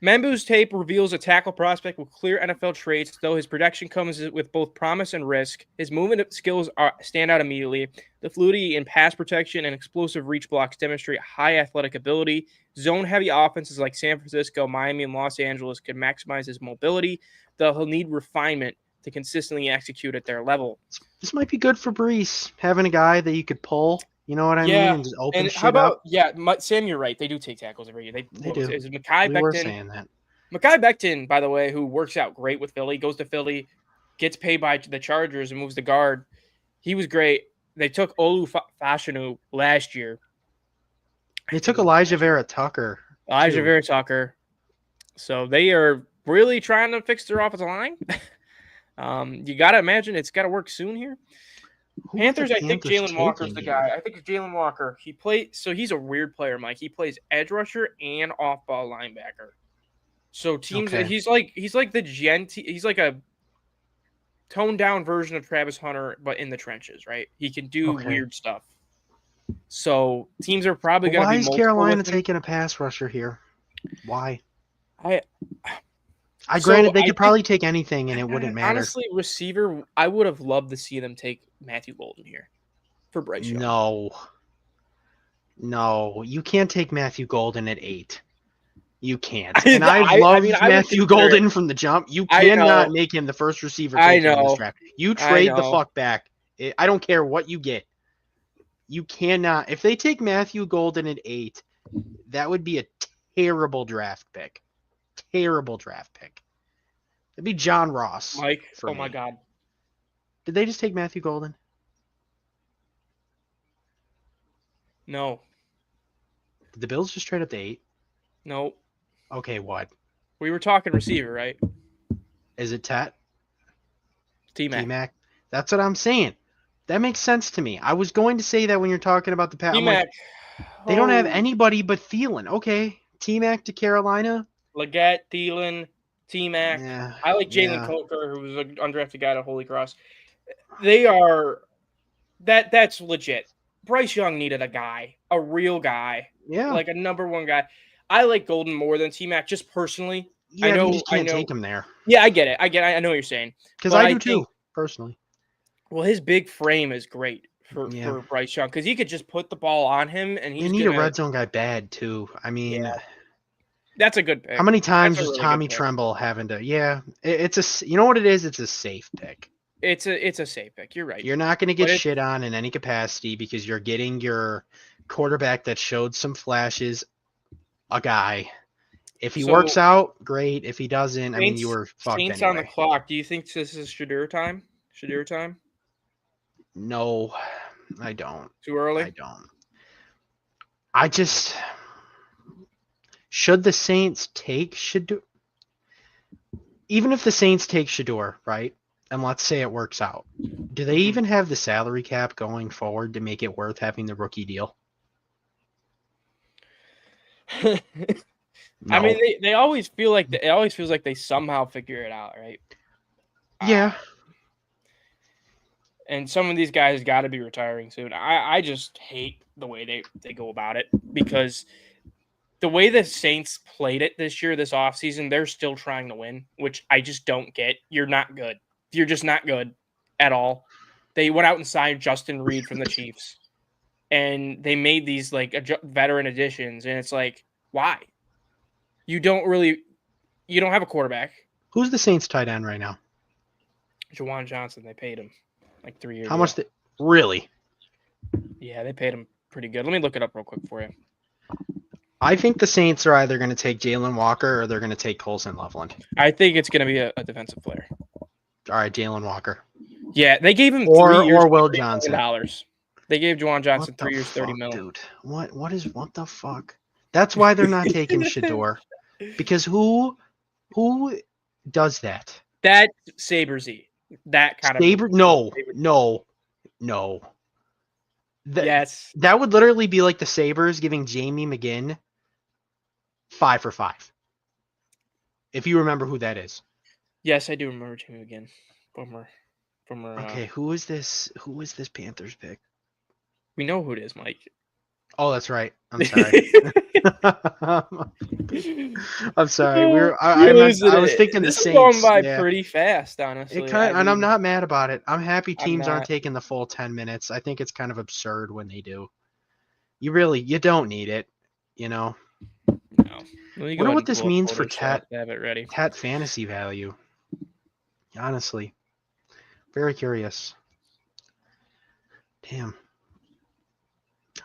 Membu's tape reveals a tackle prospect with clear NFL traits, though his production comes with both promise and risk. His movement skills stand out immediately. The fluidity in pass protection and explosive reach blocks demonstrate high athletic ability. Zone-heavy offenses like San Francisco, Miami, and Los Angeles could maximize his mobility, though he'll need refinement to consistently execute at their level. This might be good for Brees, having a guy that you could pull. You know what I Yeah, mean? And just open And shit how about, up. Sam, you're right. They do take tackles every year. They do. Is Mekhi We were Becton? saying that. Mekhi Becton, by the way, who works out great with Philly, goes to Philly, gets paid by the Chargers and moves to guard. He was great. They took Olu Fashanu last year. They took Elijah Vera Tucker. Elijah too. Vera Tucker. So they are really trying to fix their offensive line. You got to imagine it's got to work soon here. Who Panthers, the I think Panthers Jalen Walker's taking the here? guy. I think it's Jalen Walker. He's a weird player, Mike. He plays edge rusher and off-ball linebacker. So teams, Okay. he's like he's like a toned down version of Travis Hunter, but in the trenches, right? He can do Okay. weird stuff. So teams are probably going to Why be is multiple Carolina with him. taking a pass rusher here? Why? I Granted, they I could think- probably take anything and it wouldn't matter. Honestly, receiver, I would have loved to see them take Matthew Golden here for Bryce Young. No, you can't take Matthew Golden at 8. You can't. I- And I've I loved mean, I would Matthew consider Golden from the jump. You I cannot know. make him the first receiver I taken in this know. draft. You I trade the know. fuck back. I don't care what you get. You cannot. If they take Matthew Golden at 8, that would be a terrible draft pick. Terrible draft pick. It'd be John Ross. Mike, for oh my me. God. Did they just take Matthew Golden? No, Did the Bills just trade up to 8? no. Okay, what? We were talking receiver, right? Is it Tet? T-Mac. T-Mac? That's what I'm saying. That makes sense to me. I was going to say that when you're talking about the Pat. I'm like, T-Mac. they don't have Oh, anybody but Thielen. Okay. T-Mac to Carolina? Leggett, Thielen, T-Mac. Yeah. I like Jalen yeah. Coker, who was an undrafted guy to Holy Cross. They are that's legit. Bryce Young needed a guy, a real guy, Yeah. like a number one guy. I like Golden more than T-Mac, just personally. yeah, I know- you just can't I know- take him there. Yeah, I get it. I know what you're saying. Because But I I do too, think- personally. Well, his big frame is great for Yeah. Bryce Young because he could just put the ball on him and he's You need gonna, a red zone guy bad too. I mean, Yeah. That's a good pick. how many times That's a is really good Tommy pick. Tremble having to? Yeah, it's a. You know what it is? It's a safe pick. it's a safe pick. You're right. You're not going to get But shit on in any capacity because you're getting your quarterback that showed some flashes, a guy. If he So, works out, great. If he doesn't, I mean, you Saints were fucked Saints on the anyway. clock. Do you think this is Shadur time? Shadur time? No, I don't. Too early? I don't. I just should the Saints take Shador? Even if the Saints take Shador, right? And let's say it works out, do they Mhm. even have the salary cap going forward to make it worth having the rookie deal? I No. mean, they always feel like it always feels like they somehow figure it out, right? Yeah. And some of these guys got to be retiring soon. I just hate the way they go about it because the way the Saints played it this year, this offseason, they're still trying to win, which I just don't get. You're not good. You're just not good at all. They went out and signed Justin Reed from the Chiefs, and they made these like veteran additions, and it's like, why? You don't have a quarterback. Who's the Saints tight end right now? Juwan Johnson, they paid him like 3 years How ago. much? Really? Yeah, they paid him pretty good. Let me look it up real quick for you. I think the Saints are either going to take Jalen Walker or they're going to take Colson Loveland. I think it's going to be a defensive player. All right, Jalen Walker. Yeah, they gave him Or 3 years, Will $30 Johnson. million. They gave Juwan Johnson What the 3 years, $30 fuck, million. dude? What the fuck? That's why they're not taking Shador. Because who does that? That Sabersy. That kind Saber? of No. Yes. That would literally be like the Sabres giving Jamie McGinn 5 for 5. If you remember who that is. Yes, I do remember Jimmy again. Former Okay, who is this? Who is this Panthers pick? we know who it is, Mike. Oh, that's right. I'm sorry. I'm sorry. I was thinking the this Saints. is going by yeah. pretty fast, honestly. And I'm not mad about it. I'm happy I'm teams aren't not. taking the full 10 minutes. I think it's kind of absurd when they do. You don't need it, you know. No. Wonder what this means for Tat. Have it ready. Tat fantasy value. Honestly. Very curious. Damn.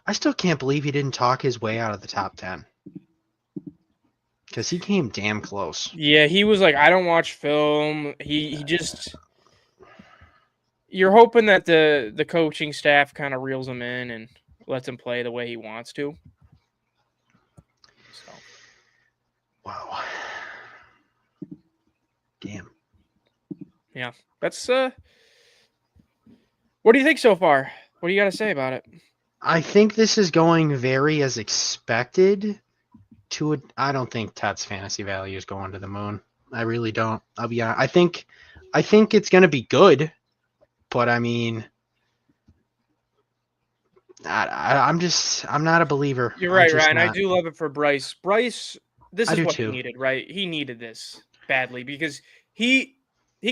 I still can't believe he didn't talk his way out of the top 10. Because he came damn close. Yeah, he was like, I don't watch film. He just you're hoping that the coaching staff kind of reels him in and lets him play the way he wants to. So. Wow. Damn. Yeah. That's what do you think so far? What do you got to say about it? I think this is going very as expected. I don't think Tat's fantasy value is going to the moon. I really don't. I'll be honest. I think it's going to be good, but I mean, I'm not a believer. You're right, Ryan. I do love it for Bryce. Bryce, this is what too. he needed, right? He needed this badly because he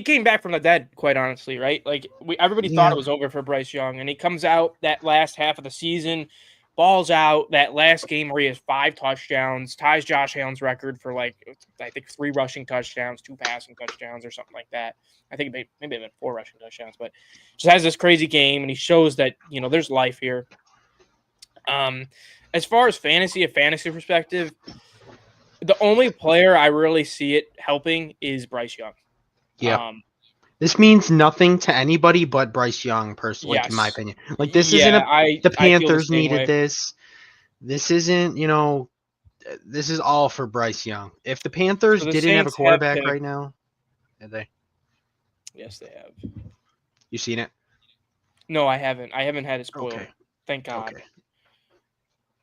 came back from the dead, quite honestly, right? Like everybody thought it was over for Bryce Young, and he comes out that last half of the season, balls out that last game where he has 5 touchdowns, ties Josh Allen's record for I think 3 rushing touchdowns, 2 passing touchdowns, or something like that. I think maybe even 4 rushing touchdowns, but just has this crazy game, and he shows that there's life here. As far as a fantasy perspective, the only player I really see it helping is Bryce Young. Yeah. This means nothing to anybody but Bryce Young, personally, in my opinion. Like, this isn't the Panthers needed this. This isn't, this is all for Bryce Young. If the Panthers didn't have a quarterback right now, did they? Yes, they have. You seen it? No, I haven't. I haven't had it spoiled. Okay. Thank God.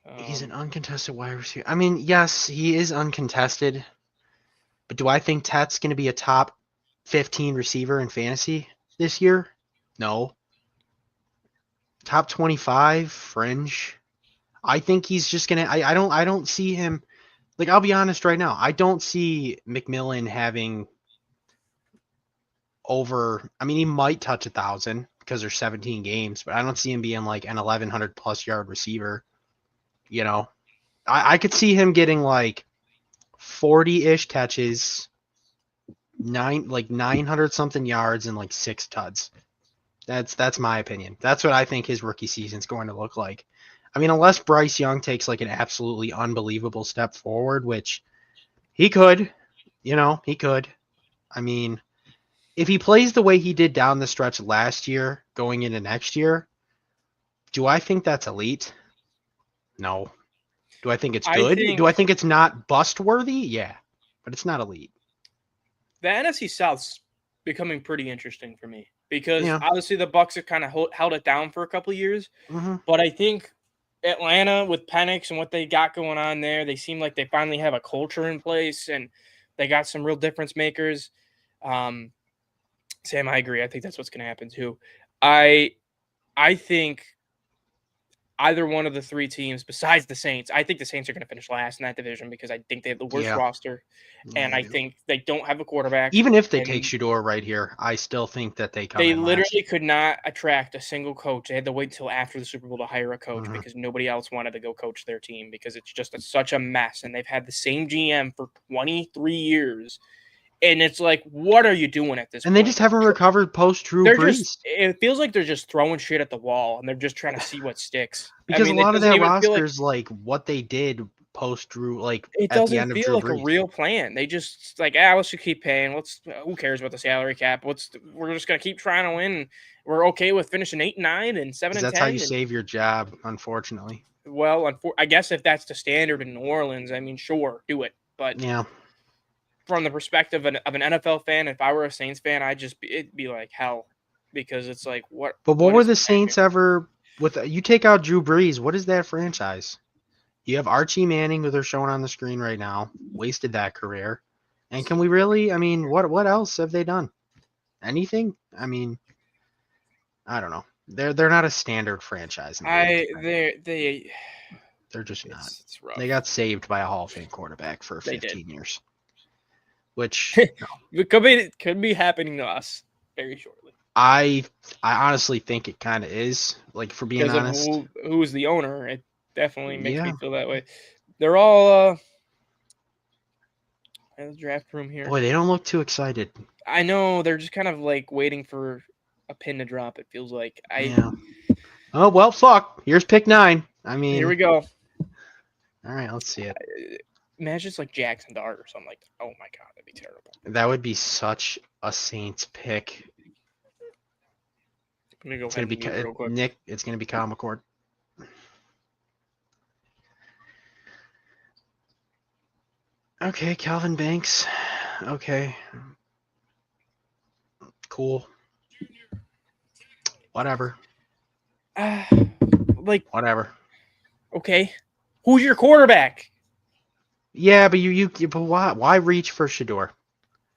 Okay. He's an uncontested wide receiver. I mean, yes, he is uncontested. But do I think Tat's going to be a top 15 receiver in fantasy this year? No. Top 25 fringe. I think he's just gonna. I don't see him. Like, I'll be honest right now. I don't see McMillan having over. I mean, he might touch 1,000 because there's 17 games, but I don't see him being like an 1,100 plus yard receiver. I could see him getting like 40-ish catches, like 900 something yards and like 6 tuds. That's my opinion. That's what I think his rookie season's going to look like. I mean, unless Bryce Young takes like an absolutely unbelievable step forward, which he could, he could. I mean, if he plays the way he did down the stretch last year going into next year, do I think that's elite? No. Do I think it's good? Do I think it's not bust worthy? Yeah, but it's not elite. The NFC South's becoming pretty interesting for me because Yeah. obviously the Bucks have kind of held it down for a couple of years, Mhm. but I think Atlanta with Penix and what they got going on there, they seem like they finally have a culture in place and they got some real difference makers. Sam, I agree. I think that's what's going to happen too. I think either one of the three teams besides the Saints, I think the Saints are going to finish last in that division because I think they have the worst Yeah. roster, and I think they don't have a quarterback. Even if they and take Shador right here, I still think that they come They in literally last. could not attract a single coach. They had to wait until after the Super Bowl to hire a coach Mhm. because nobody else wanted to go coach their team because it's just such a mess. And they've had the same GM for 23 years. And it's like, what are you doing at this And point? they just haven't recovered post Drew They're Brees. just, it feels like they're just throwing shit at the wall and they're just trying to see what sticks. Because I mean, a lot it of doesn't that even feel roster like is like what they did post Drew, like it at the doesn't end of feel Drew like a Brees. real plan. They just like, let's just keep paying. Who cares about the salary cap? We're just gonna keep trying to win. We're okay with finishing 8-9 and 7-10. That's how you save your job, unfortunately. Well, I guess if that's the standard in New Orleans, I mean, sure, do it. But Yeah. from the perspective of an NFL fan, if I were a Saints fan, it'd be like hell because it's like what. But what what were is the the plan Saints here? ever with? You take out Drew Brees, what is that franchise? You have Archie Manning, who they're showing on the screen right now, wasted that career. And can we really? I mean, what else have they done? Anything? I mean, I don't know. They're not a standard franchise in the league. They're just not. It's rough. They got saved by a Hall of Fame quarterback for They 15 years. Which It could be happening to us very shortly. I honestly think it kind of is. Like, for being Because honest, of who's the owner, it definitely makes me Yeah. feel that way. They're all in the draft room here. boy, they don't look too excited. I know they're just kind of like waiting for a pin to drop. It feels like Yeah. Oh well, fuck. Here's pick 9. I mean, Here we go. All right, let's see it. Imagine it's like Jackson Dart or something like that. Oh my god, that'd be terrible. That would be such a Saints pick. Let me go It's ahead gonna and be mute real quick. Nick. It's gonna be Kyle McCord. Okay, Calvin Banks. Okay. Cool. Whatever. Like, Whatever. okay, who's your quarterback? Yeah, but but why reach for Shador?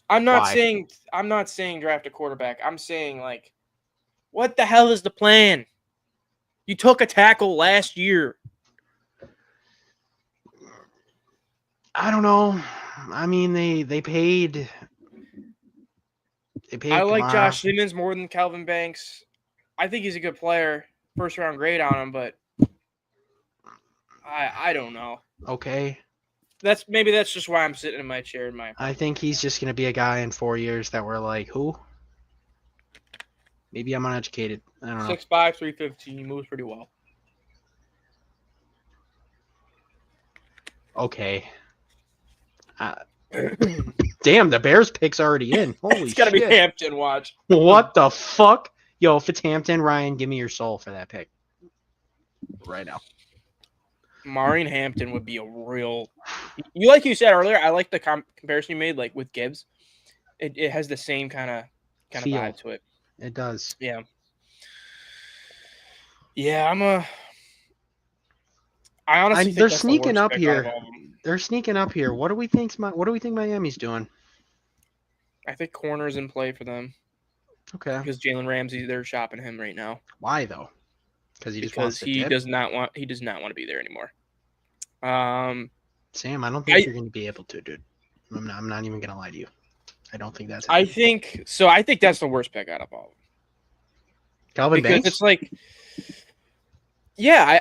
I'm not Why? saying draft a quarterback. I'm saying like, what the hell is the plan? You took a tackle last year. I don't know. I mean, they paid. I like Kamara. Josh Simmons more than Calvin Banks. I think he's a good player. First round grade on him, but I don't know. Okay. That's just why I'm sitting in my chair. I think he's just gonna be a guy in 4 years that we're like, who? Maybe I'm uneducated. I don't know. 6'5", 315. He moves pretty well. Okay. Damn, the Bears pick's already in. Holy It's gotta shit. be Hampton. Watch. What the fuck? Yo, if it's Hampton, Ryan, give me your soul for that pick. Right now. Marion Hampton would be a real. You like you said earlier. I like the comparison you made, like with Gibbs. It has the same kind of Feel. vibe to it. It does. Yeah. Yeah, I honestly think they're that's the sneaking worst up pick here. out of all of them. They're sneaking up here. What do we think Miami's doing? I think corner's in play for them Okay. because Jalen Ramsey, they're shopping him right now Why though? Because he just wants to he dip? does not want to be there anymore. Sam, I don't think you're going to be able to, dude. I'm not even going to lie to you. I don't think that's I happening. think that's the worst pick out of all of them. Calvin Because Banks? it's like, yeah,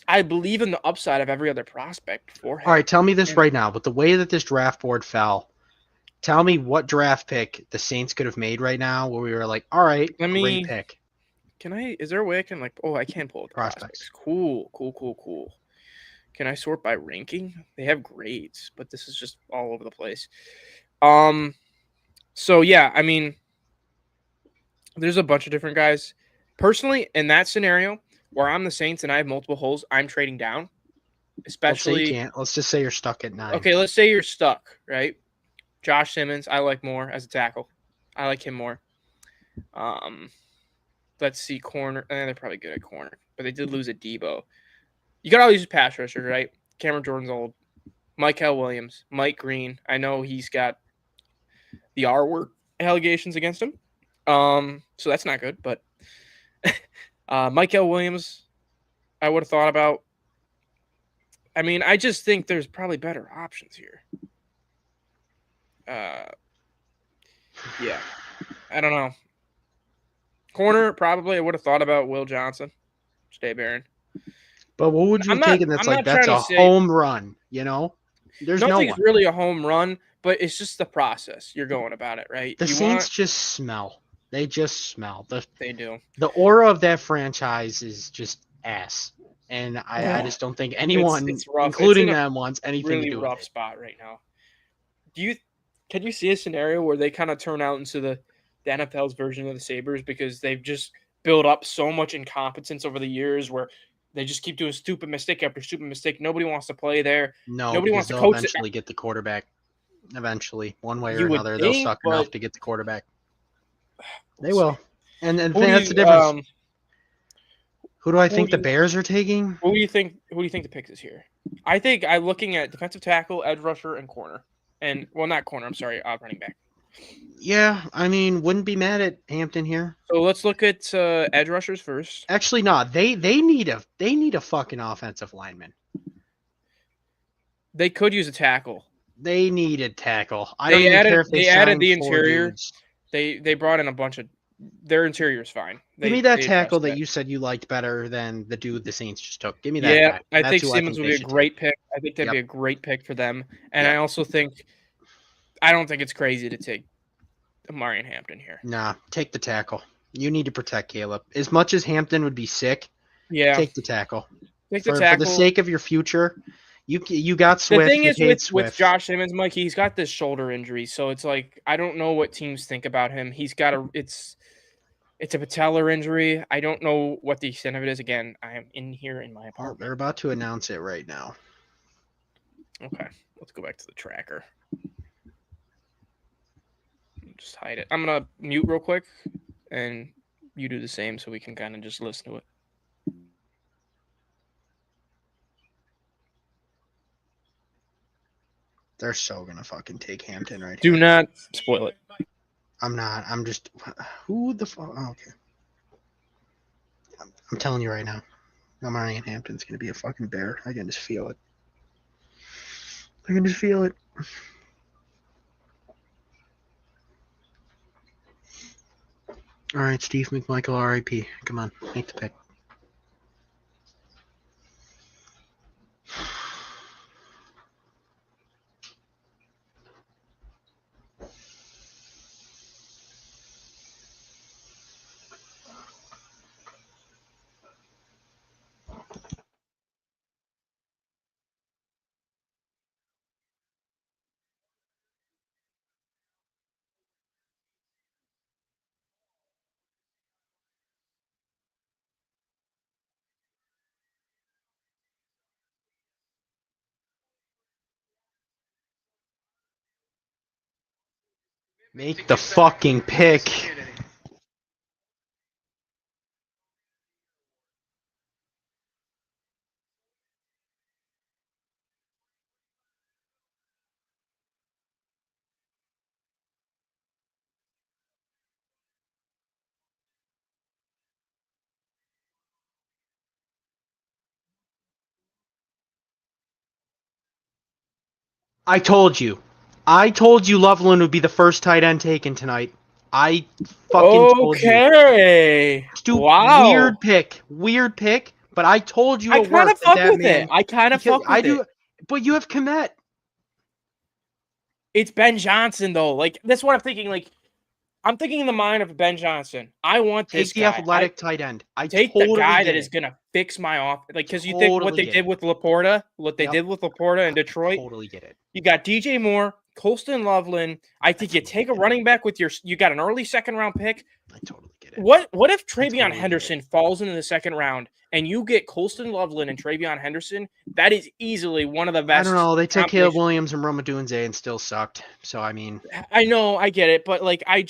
I believe in the upside of every other prospect beforehand. All right, tell me this right now. With the way that this draft board fell, Tell me what draft pick the Saints could have made right now where we were like, all right, Let great me- pick. Can I? Is there a way I can like? Oh, I can pull up the Prospects. prospects. Cool. Can I sort by ranking? They have grades, but this is just all over the place. So yeah, I mean, there's a bunch of different guys. Personally, in that scenario where I'm the Saints and I have multiple holes, I'm trading down. Let's say you Especially can't. Let's just say you're stuck at 9. okay, let's say you're stuck, right? Josh Simmons, I like more as a tackle. I like him more. Let's see, corner. They're probably good at corner, but they did lose a Debo. You got all these pass rushers, right? Cameron Jordan's old. Michael Williams, Mike Green. I know he's got the R word allegations against him. So that's not good, but Michael Williams, I would have thought about. I mean, I just think there's probably better options here. Yeah. I don't know. Corner, probably I would have thought about Will Johnson. Stay Barron. But what would you I'm have not- taken that's I'm like not that's trying a to say- home run, you know? There's no Nothing's one. really a home run, but it's just the process you're going about it, right? The You Saints want- just smell. They just smell. They do. The aura of that franchise is just ass. And I just don't think anyone, it's rough. including It's in a them, wants anything Really to do rough with it. spot right now. Can you see a scenario where they kind of turn out into the NFL's version of the Sabres because they've just built up so much incompetence over the years where they just keep doing stupid mistake after stupid mistake. Nobody wants to play there. No, Nobody because wants to they'll coach it. eventually get the quarterback. Eventually, one way or You would another, they'll think, suck enough but- to get the quarterback. They We'll will. And Who do that's the you, difference. Who do I who think do the you- Bears are taking? Who do you think the pick is here? I think I'm looking at defensive tackle, edge rusher, and corner. And well, not corner. I'm sorry, running back. Yeah, I mean, wouldn't be mad at Hampton here. So let's look at edge rushers first. Actually, no. They need a fucking offensive lineman. They could use a tackle. They need a tackle. I They don't even added- care if they they added signed the 4 interior. dudes. They brought in a bunch of their interior is fine. Give me that they tackle addressed that you said you liked better than the dude the Saints just took. Give me that Yeah, guy. I That's think who Simmons would they be a should great pick. I think that'd Yep. be a great pick for them. And Yep. I also think I don't think it's crazy to take Amari and Hampton here. take. Nah, take the tackle. You need to protect Caleb. As much as Hampton would be sick, Yeah, take the tackle. take For the tackle. the sake of your future, you got The Swift. thing you is paid with Swift. Josh Simmons, Mike, he's got this shoulder injury, so it's like I don't know what teams think about him. He's got it's a patellar injury. I don't know what the extent of it is. Again, I am in here in my Oh, apartment. they're about to announce it right now. Okay, let's go back to the tracker. Just hide it. I'm gonna mute real quick, and you do the same so we can kind of just listen to it. They're so gonna fucking take Hampton right Do here. not spoil it. I'm not. I'm just. Who the fuck? Oh, okay. I'm telling you right now. Amari and Hampton's gonna be a fucking bear. I can just feel it. I can just feel it. All right, Steve McMichael, R.I.P. Come on, make the pick. Make the fucking pick. I told you. I told you Loveland would be the first tight end taken tonight. I fucking told you. Okay. Stupid, Wow. Weird pick. But I told you I at kind work of fuck that with man. it. I kind of because fuck with I do. it. But you have Komet. It's Ben Johnson though. Like that's what I'm thinking. Like I'm thinking in the mind of Ben Johnson. I want this Take the guy. athletic tight end. I Take totally the guy get that is it. gonna fix my off. Like because you think what Totally they get did it. with Laporta, what they Yep. did with Laporta in Detroit. Totally get it. You got DJ Moore, Colston Loveland. I think you take a running back with you got an early second round pick. I totally get it. What if I Travion totally get Henderson falls into the second round and you get Colston Loveland and Travion Henderson? That is easily one of the I best. don't know. They took Caleb combinations. Williams and Roma Dunze and still sucked. So I mean, I know, I get it, but like I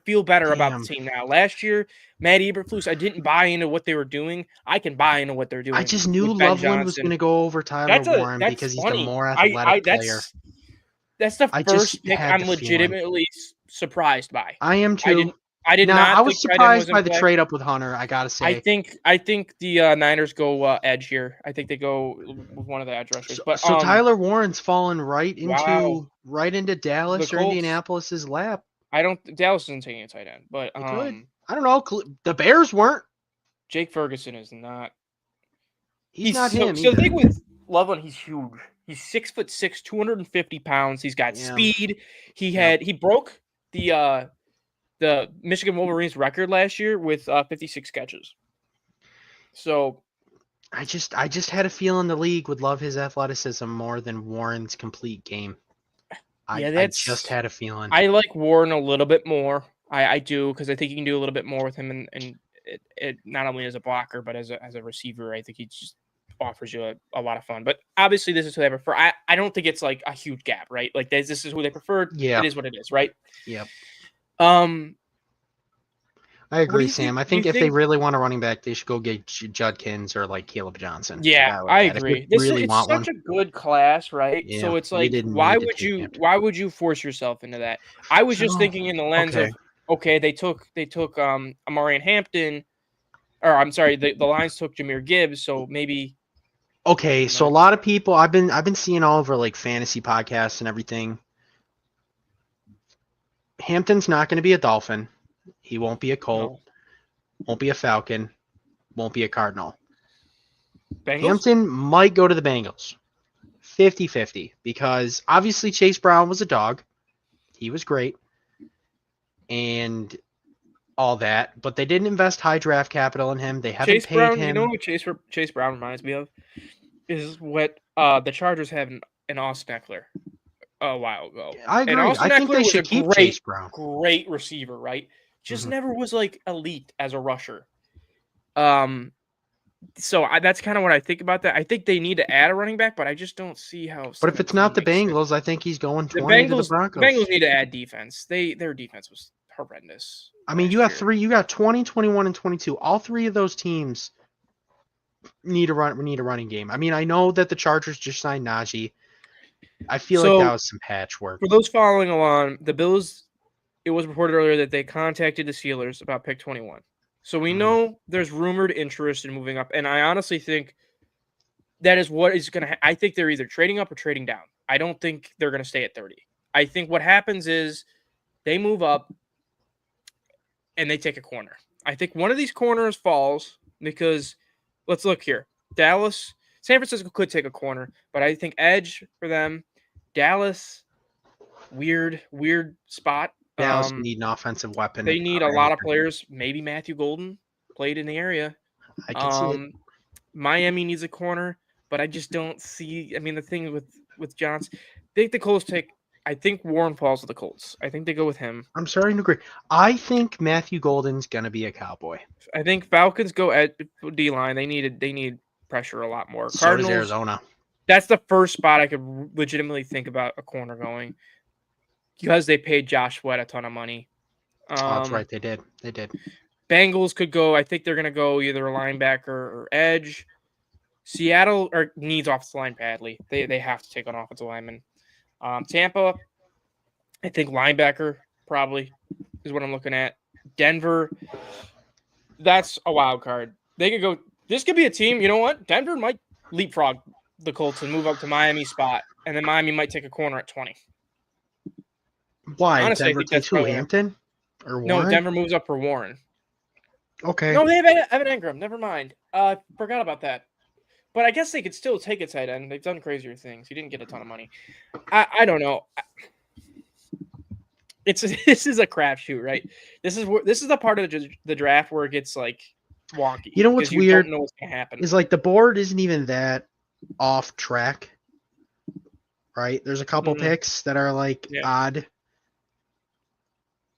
feel better about Damn. the team now. Last year, Matt Eberflus, I didn't buy into what they were doing. I can buy into what they're doing. I just knew with Ben Loveland was Johnson. going to go over Tyler Warren That's because he's funny. the more athletic player. That's the I first just pick had I'm the feeling. legitimately surped by. I am too. I did Now, not. I was think tight end surprised in by the play. trade up with Hunter. I gotta say. I think the Niners go edge here. I think they go with one of the edge rushers. But So Tyler Warren's fallen right wow. into Dallas The or Colts- Indianapolis's lap. Dallas isn't taking a tight end, but They could. I don't know. The Bears weren't. Jake Ferguson is not. He's not so, him. So the either. thing with Loveland, he's huge. He's 6'6", 250 pounds. He's got Yeah. speed. He broke the Michigan Wolverines record last year with 56 catches. So I just had a feeling the league would love his athleticism more than Warren's complete game. I just had a feeling. I like Warren a little bit more. I do because I think you can do a little bit more with him, and it not only as a blocker but as a receiver. I think he just offers you a lot of fun. But obviously, this is who they prefer. I don't think it's like a huge gap, right? Like this is who they preferred. Yeah, it is what it is, right? Yep. What I do agree, you Sam. think- I do you think if they think- really want a running back, they should go get Judkins or like Caleb Johnson. Yeah, Like I that. If agree. they It's such a good class, right? Yeah, So it's we like, didn't why need to would take you Hampton. why would you force yourself into that? I was just So, thinking in the lens okay. of okay, they took Amari and Hampton, or I'm sorry, the Lions took Jahmyr Gibbs, so maybe Okay, so a lot of people I've been seeing all over like fantasy podcasts and everything. Hampton's not going to be a Dolphin. He won't be a Colt. no. Won't be a Falcon. Won't be a Cardinal. Bengals. Hampton might go to the Bengals. 50-50 because obviously Chase Brown was a dog. He was great. And all that, but they didn't invest high draft capital in him. They haven't Chase paid Brown, him. you know what Chase Brown reminds me of is what the Chargers have in Austin Eckler a while ago. I And agree. Austin I think Eckler they was should a keep great- Chase Brown. Great receiver, right? Just Mhm. never was like elite as a rusher. So that's kind of what I think about that. I think they need to add a running back, but I just don't see how. But if it's not the 17 makes Bengals, I think he's going sense. 20 to the Broncos. Bengals need to add defense. Their defense was horrendous. I mean, last you have year. three. You got 20, 21, and 22. All three of those teams need a running game. I mean, I know that the Chargers just signed Najee. I feel So- like that was some patchwork. For those following along, the Bills. It was reported earlier that they contacted the Steelers about pick 21. So we know there's rumored interest in moving up, and I honestly think that is what is going to. I think they're either trading up or trading down. I don't think they're going to stay at 30. I think what happens is they move up and they take a corner. I think one of these corners falls because let's look here. Dallas, San Francisco could take a corner, but I think edge for them. Dallas, weird spot. Dallas need an offensive weapon. They need a lot of players. Maybe Matthew Golden played in the area. I can see it. Miami needs a corner, but I just don't see. I mean, the thing with Johnson, I think the Colts take. I think Warren falls to the Colts. I think they go with him. I'm starting to agree. I think Matthew Golden's gonna be a Cowboy. I think Falcons go at D line. They need pressure a lot more. So does Cardinals. Arizona. That's the first spot I could legitimately think about a corner going because they paid Josh Sweat a ton of money. Oh, that's right. They did. Bengals could go. I think they're going to go either a linebacker or edge. Seattle needs offensive line badly. They have to take an offensive lineman. Tampa, I think linebacker probably is what I'm looking at. Denver, that's a wild card. They could go. This could be a team. You know what? Denver might leapfrog the Colts and move up to Miami's spot, and then Miami might take a corner at 20. Why? Honestly, I Denver think that's takes who? probably- Hampton or No, Warren? Denver moves up for Warren. Okay. No, they have Evan Engram. Never mind. Forgot about that. But I guess they could still take a tight end. They've done crazier things. He didn't get a ton of money. I don't know. this is a crapshoot, right? This is the part of the draft where it gets like wonky. You know what's because you weird don't know what's gonna happen. is like the board isn't even that off track, right? There's a couple Mhm. picks that are like Yeah. odd.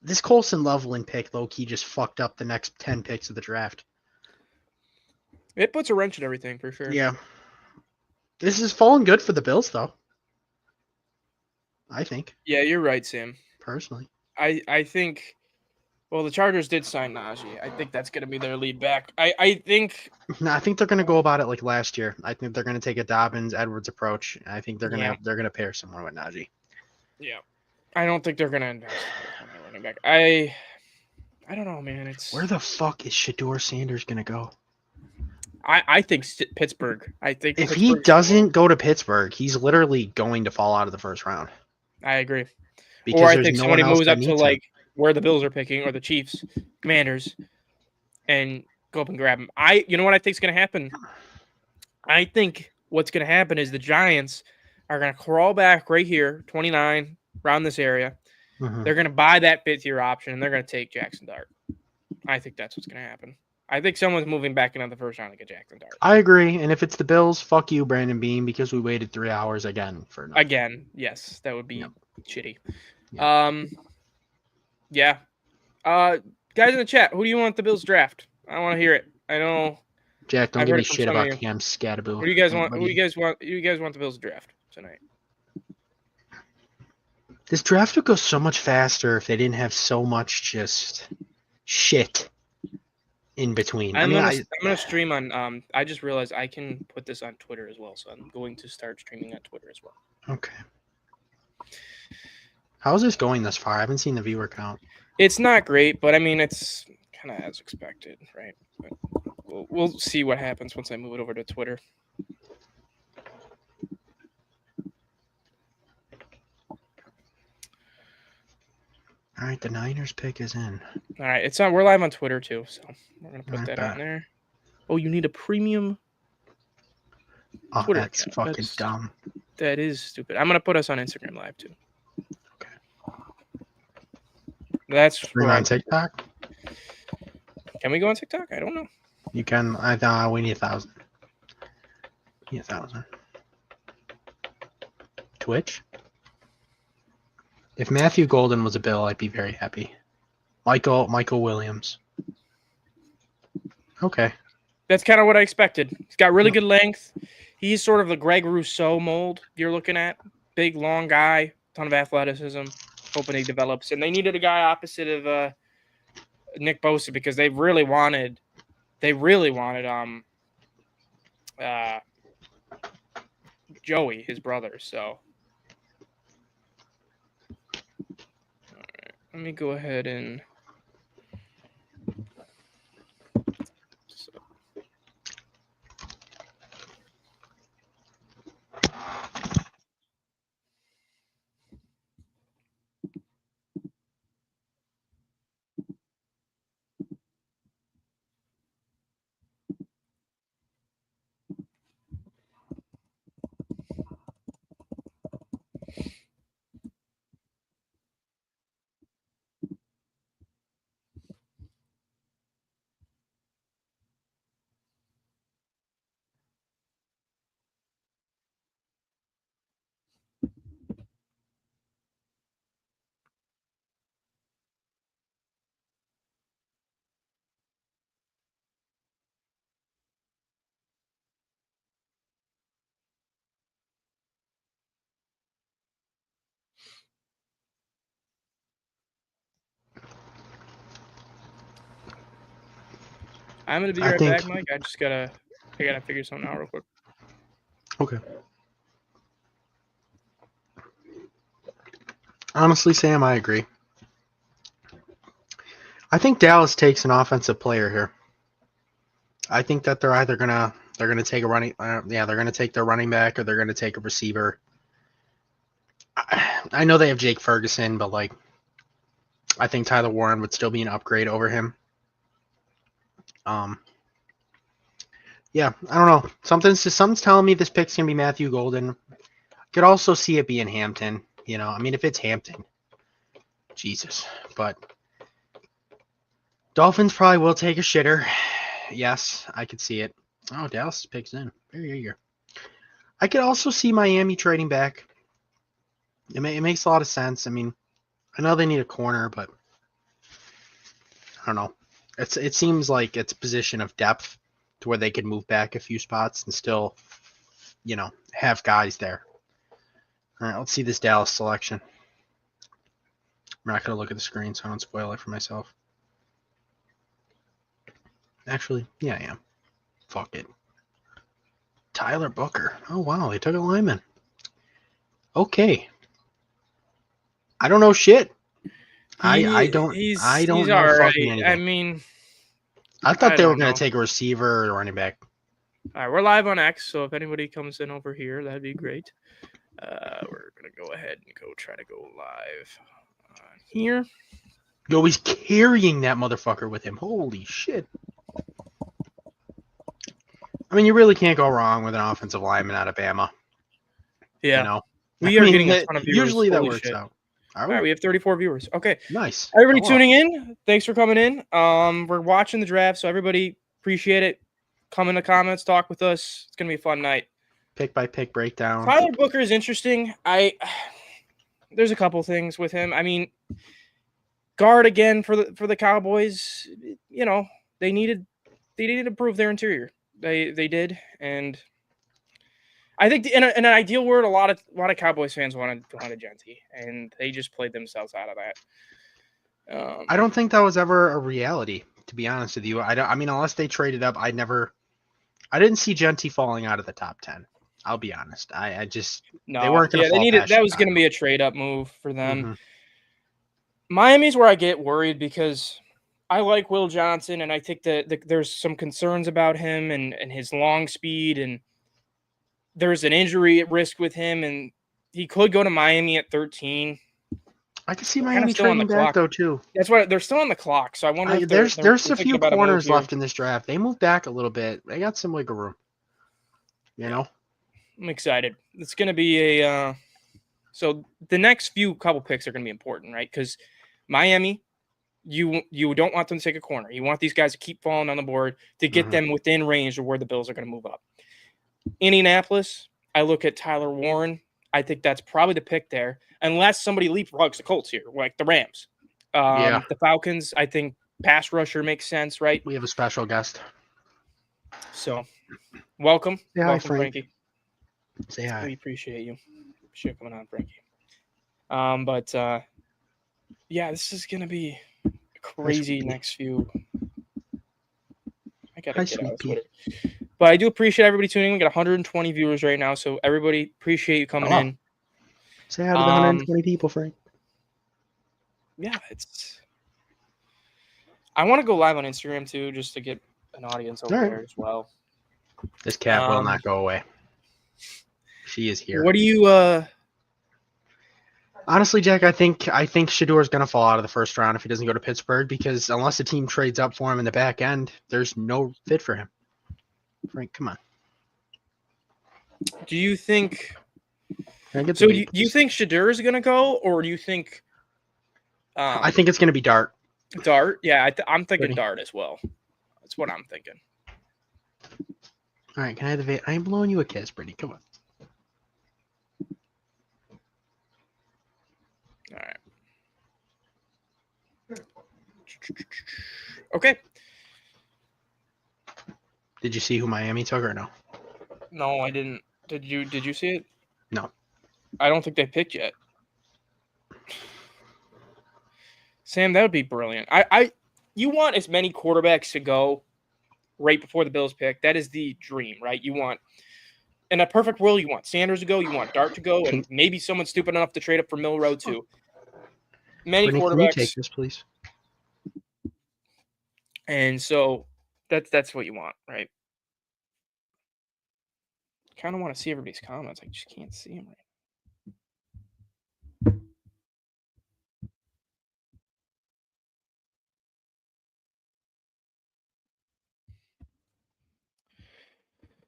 This Colson Loveland pick, low key, just fucked up the next 10 picks of the draft. It puts a wrench in everything for sure. Yeah. This is falling good for the Bills, though. I think, Yeah, you're right, Sam. personally. I think. Well, the Chargers did sign Najee. I think that's going to be their lead back. I think. No, I think they're going to go about it like last year. I think they're going to take a Dobbins Edwards approach. I think they're going to pair someone with Najee. Yeah, I don't think they're going to invest on their running back. I don't know, man. It's Where the fuck is Shador Sanders going to go? I think Pittsburgh. I think if he doesn't go to Pittsburgh, he's literally going to fall out of the first round. I agree. Because or I there's think no somebody one else moves that up to needs like him. where the Bills are picking or the Chiefs, Commanders, and go up and grab him. You know what I think is going to happen? I think what's going to happen is the Giants are going to crawl back right here, 29, around this area. Mhm. They're going to buy that fifth-year option, and they're going to take Jackson Dart. I think that's what's going to happen. I think someone's moving back into the first round to get Jackson Dart. I agree. And if it's the Bills, fuck you, Brandon Beam, because we waited 3 hours again for nothing. Again, yes, that would be shitty. Yeah. Yeah. Guys in the chat, who do you want the Bills draft? I want to hear it. I know. Jack, don't I've give heard me it from shit some of about you. Cam Scattaboo. Who do you guys want? Who do you guys want? You guys want the Bills draft tonight? This draft would go so much faster if they didn't have so much just shit in between. I'm gonna stream on. I just realized I can put this on Twitter as well, so I'm going to start streaming on Twitter as well. Okay. How's this going thus far? I haven't seen the viewer count. It's not great, but I mean it's kind of as expected, right? But we'll see what happens once I move it over to Twitter. All right, the Niners pick is in. All right, it's on. We're live on Twitter too, so we're gonna put Not that bad. on there. Oh, you need a premium. Oh, Twitter that's account. fucking dumb. That is stupid. I'm gonna put us on Instagram Live too. Okay. That's We're where on TikTok. Can we go on TikTok? I don't know. You can. I thought we need 1,000. Need 1,000. Twitch. If Matthew Golden was a Bill, I'd be very happy. Michael Williams. Okay. That's kind of what I expected. He's got really good length. He's sort of the Greg Rousseau mold you're looking at. Big, long guy, ton of athleticism. Hoping he develops. And they needed a guy opposite of Nick Bosa because they really wanted Joey, his brother. So all right, let me go ahead and I'm gonna be right back, Mike. I gotta figure something out real quick. Okay. Honestly, Sam, I agree. I think Dallas takes an offensive player here. I think that they're either gonna take a running, they're gonna take their running back or they're gonna take a receiver. I know they have Jake Ferguson, but like, I think Tyler Warren would still be an upgrade over him. Yeah, I don't know. Something's telling me this pick's gonna be Matthew Golden. Could also see it being Hampton. You know, I mean, if it's Hampton, Jesus. But Dolphins probably will take a shitter. Yes, I could see it. Oh, Dallas picks in. Very eager. I could also see Miami trading back. It makes a lot of sense. I mean, I know they need a corner, but I don't know. It seems like it's a position of depth to where they could move back a few spots and still, have guys there. All right, let's see this Dallas selection. I'm not going to look at the screen so I don't spoil it for myself. Actually, yeah, I am. Fuck it. Tyler Booker. Oh, wow, they took a lineman. Okay. I don't know shit. I don't He's know all right. fucking anything. I mean, I thought they were don't going know. to take a receiver or a running back. All right, we're live on X, so if anybody comes in over here, that'd be great. We're gonna go ahead and try to go live on here. Yo, he's carrying that motherfucker with him. Holy shit. I mean, you really can't go wrong with an offensive lineman out of Bama. Yeah, You know? we are getting a ton of viewers. Usually that Holy works shit. out. All right, we have 34 viewers. Okay, Nice. everybody Go tuning in, thanks for coming in. We're watching the draft, so everybody appreciate it. Come in the comments, talk with us. It's gonna be a fun night. Pick by pick breakdown. Tyler Booker is interesting. There's a couple things with him. I mean, guard again for the Cowboys. You know, they needed to improve their interior. They did, and I think in an ideal world, a lot of Cowboys fans wanted Genty, and they just played themselves out of that. I don't think that was ever a reality, to be honest with you. I mean, unless they traded up, I didn't see Genty falling out of the top 10. I'll be honest. I just no, they weren't going to fall. That was going to be a trade up move for them. Mm-hmm. Miami's where I get worried because I like Will Johnson, and I think that there's some concerns about him and his long speed, and there's an injury at risk with him, and he could go to Miami at 13. I can see Miami trading back though too. That's why they're still on the clock. So I wonder if there's a few corners left in this draft. They moved back a little bit. They got some wiggle room. You know. I'm excited. It's going to be so the next couple picks are going to be important, right? Because Miami, you don't want them to take a corner. You want these guys to keep falling on the board to get them within range of where the Bills are going to move up. Indianapolis, I look at Tyler Warren. I think that's probably the pick there, unless somebody leapfrogs the Colts here, like the Rams. The Falcons, I think pass rusher makes sense, right? We have a special guest. So, welcome. Yeah, welcome, Frankie. Say hi. We appreciate you. Appreciate coming on, Frankie. Yeah, this is gonna be a crazy next few. I gotta get out of Twitter. But I do appreciate everybody tuning in. We got 120 viewers right now, so everybody appreciate you coming in. Say hi to the 120 people, Frank. Yeah, I want to go live on Instagram too, just to get an audience over there as well. This cat will not go away. She is here. What do you Honestly, Jack, I think Shedeur is going to fall out of the first round if he doesn't go to Pittsburgh, because unless the team trades up for him in the back end, there's no fit for him. Frank, come on. Do you think do you think Shedeur is going to go, or do you think I think it's going to be Dart. Dart? Yeah, I'm thinking Dart as well. That's what I'm thinking. All right, can I have the I'm blowing you a kiss, Brittany. Come on. All right. Okay. Did you see who Miami took or no? No, I didn't. Did you see it? No. I don't think they picked yet. Sam, that would be brilliant. You want as many quarterbacks to go right before the Bills pick. That is the dream, right? You want, in a perfect world, you want Sanders to go, you want Dart to go, and maybe someone stupid enough to trade up for Milroe too. Many Brittany, quarterbacks. can you take this, please? And so that's what you want, right? Kind of want to see everybody's comments. I just can't see them right.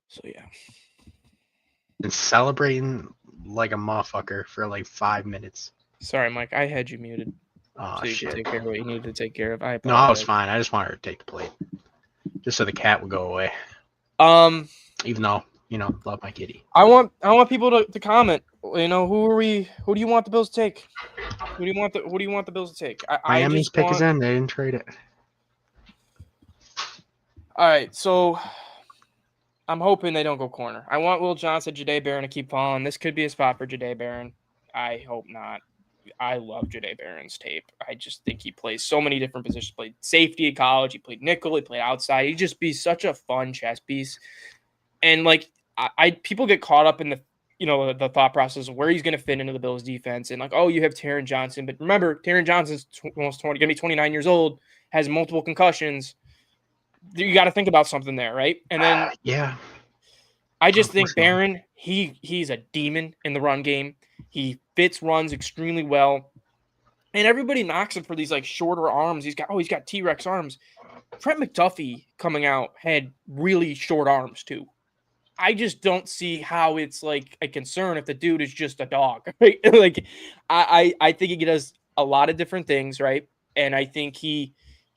So yeah. And celebrating like a motherfucker for like 5 minutes. Sorry, Mike. I had you muted. Oh, so you could shit. take care of what you needed to take care of. I No, I was apologize. fine. I just wanted her to take the plate. Just so the cat would go away. Even though, love my kitty. I want people to comment. Who do you want the Bills to take? Who do you want the Bills to take? I Miami's just pick want. is in. They didn't trade it. All right, so I'm hoping they don't go corner. I want Will Johnson, Jahdae Barron to keep falling. This could be a spot for Jahdae Barron. I hope not. I love Jahdae Barron's tape. I just think he plays so many different positions. He played safety in college. He played nickel. He played outside. He'd just be such a fun chess piece. And like people get caught up in the thought process of where he's going to fit into the Bills defense. And like, oh, you have Taron Johnson. But remember, Taron Johnson's almost going to be 29 years old, has multiple concussions. You got to think about something there, right? And then yeah, I just think unfortunately. Barron, he's a demon in the run game. He fits runs extremely well. And everybody knocks him for these like shorter arms. He's got T-Rex arms. Trent McDuffie coming out had really short arms too. I just don't see how it's like a concern if the dude is just a dog. Right? Like I think he does a lot of different things, right? And I think he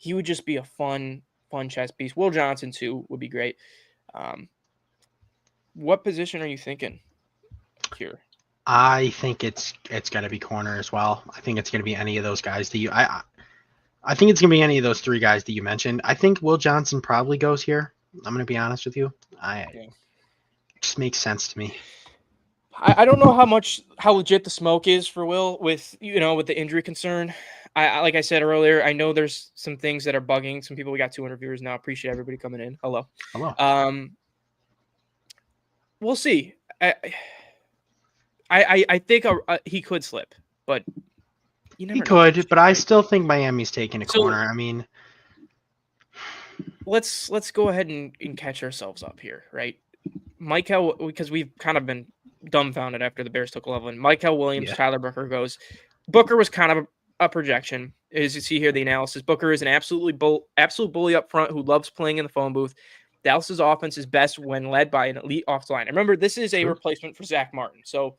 would just be a fun chess piece. Will Johnson too would be great. What position are you thinking here? I think it's gonna be corner as well. I think it's gonna be any of those guys that I think it's gonna be any of those three guys that you mentioned. I think Will Johnson probably goes here. I'm gonna be honest with you. It just makes sense to me. I don't know how legit the smoke is for Will with the injury concern. I like I said earlier, I know there's some things that are bugging some people. We got 200 viewers now. Appreciate everybody coming in. Hello. We'll see. I think he could slip, but you never know. He could, but I still think Miami's taking a So- corner. I mean, Let's go ahead and catch ourselves up here, right? Michael, because we've kind of been dumbfounded after the Bears took Loveland. Michael Williams, Yeah. Tyler Booker goes. Booker was kind of a projection. As you see here, the analysis. Booker is an absolute bully up front who loves playing in the phone booth. Dallas's offense is best when led by an elite offensive line. And remember, this is a True. replacement for Zach Martin. So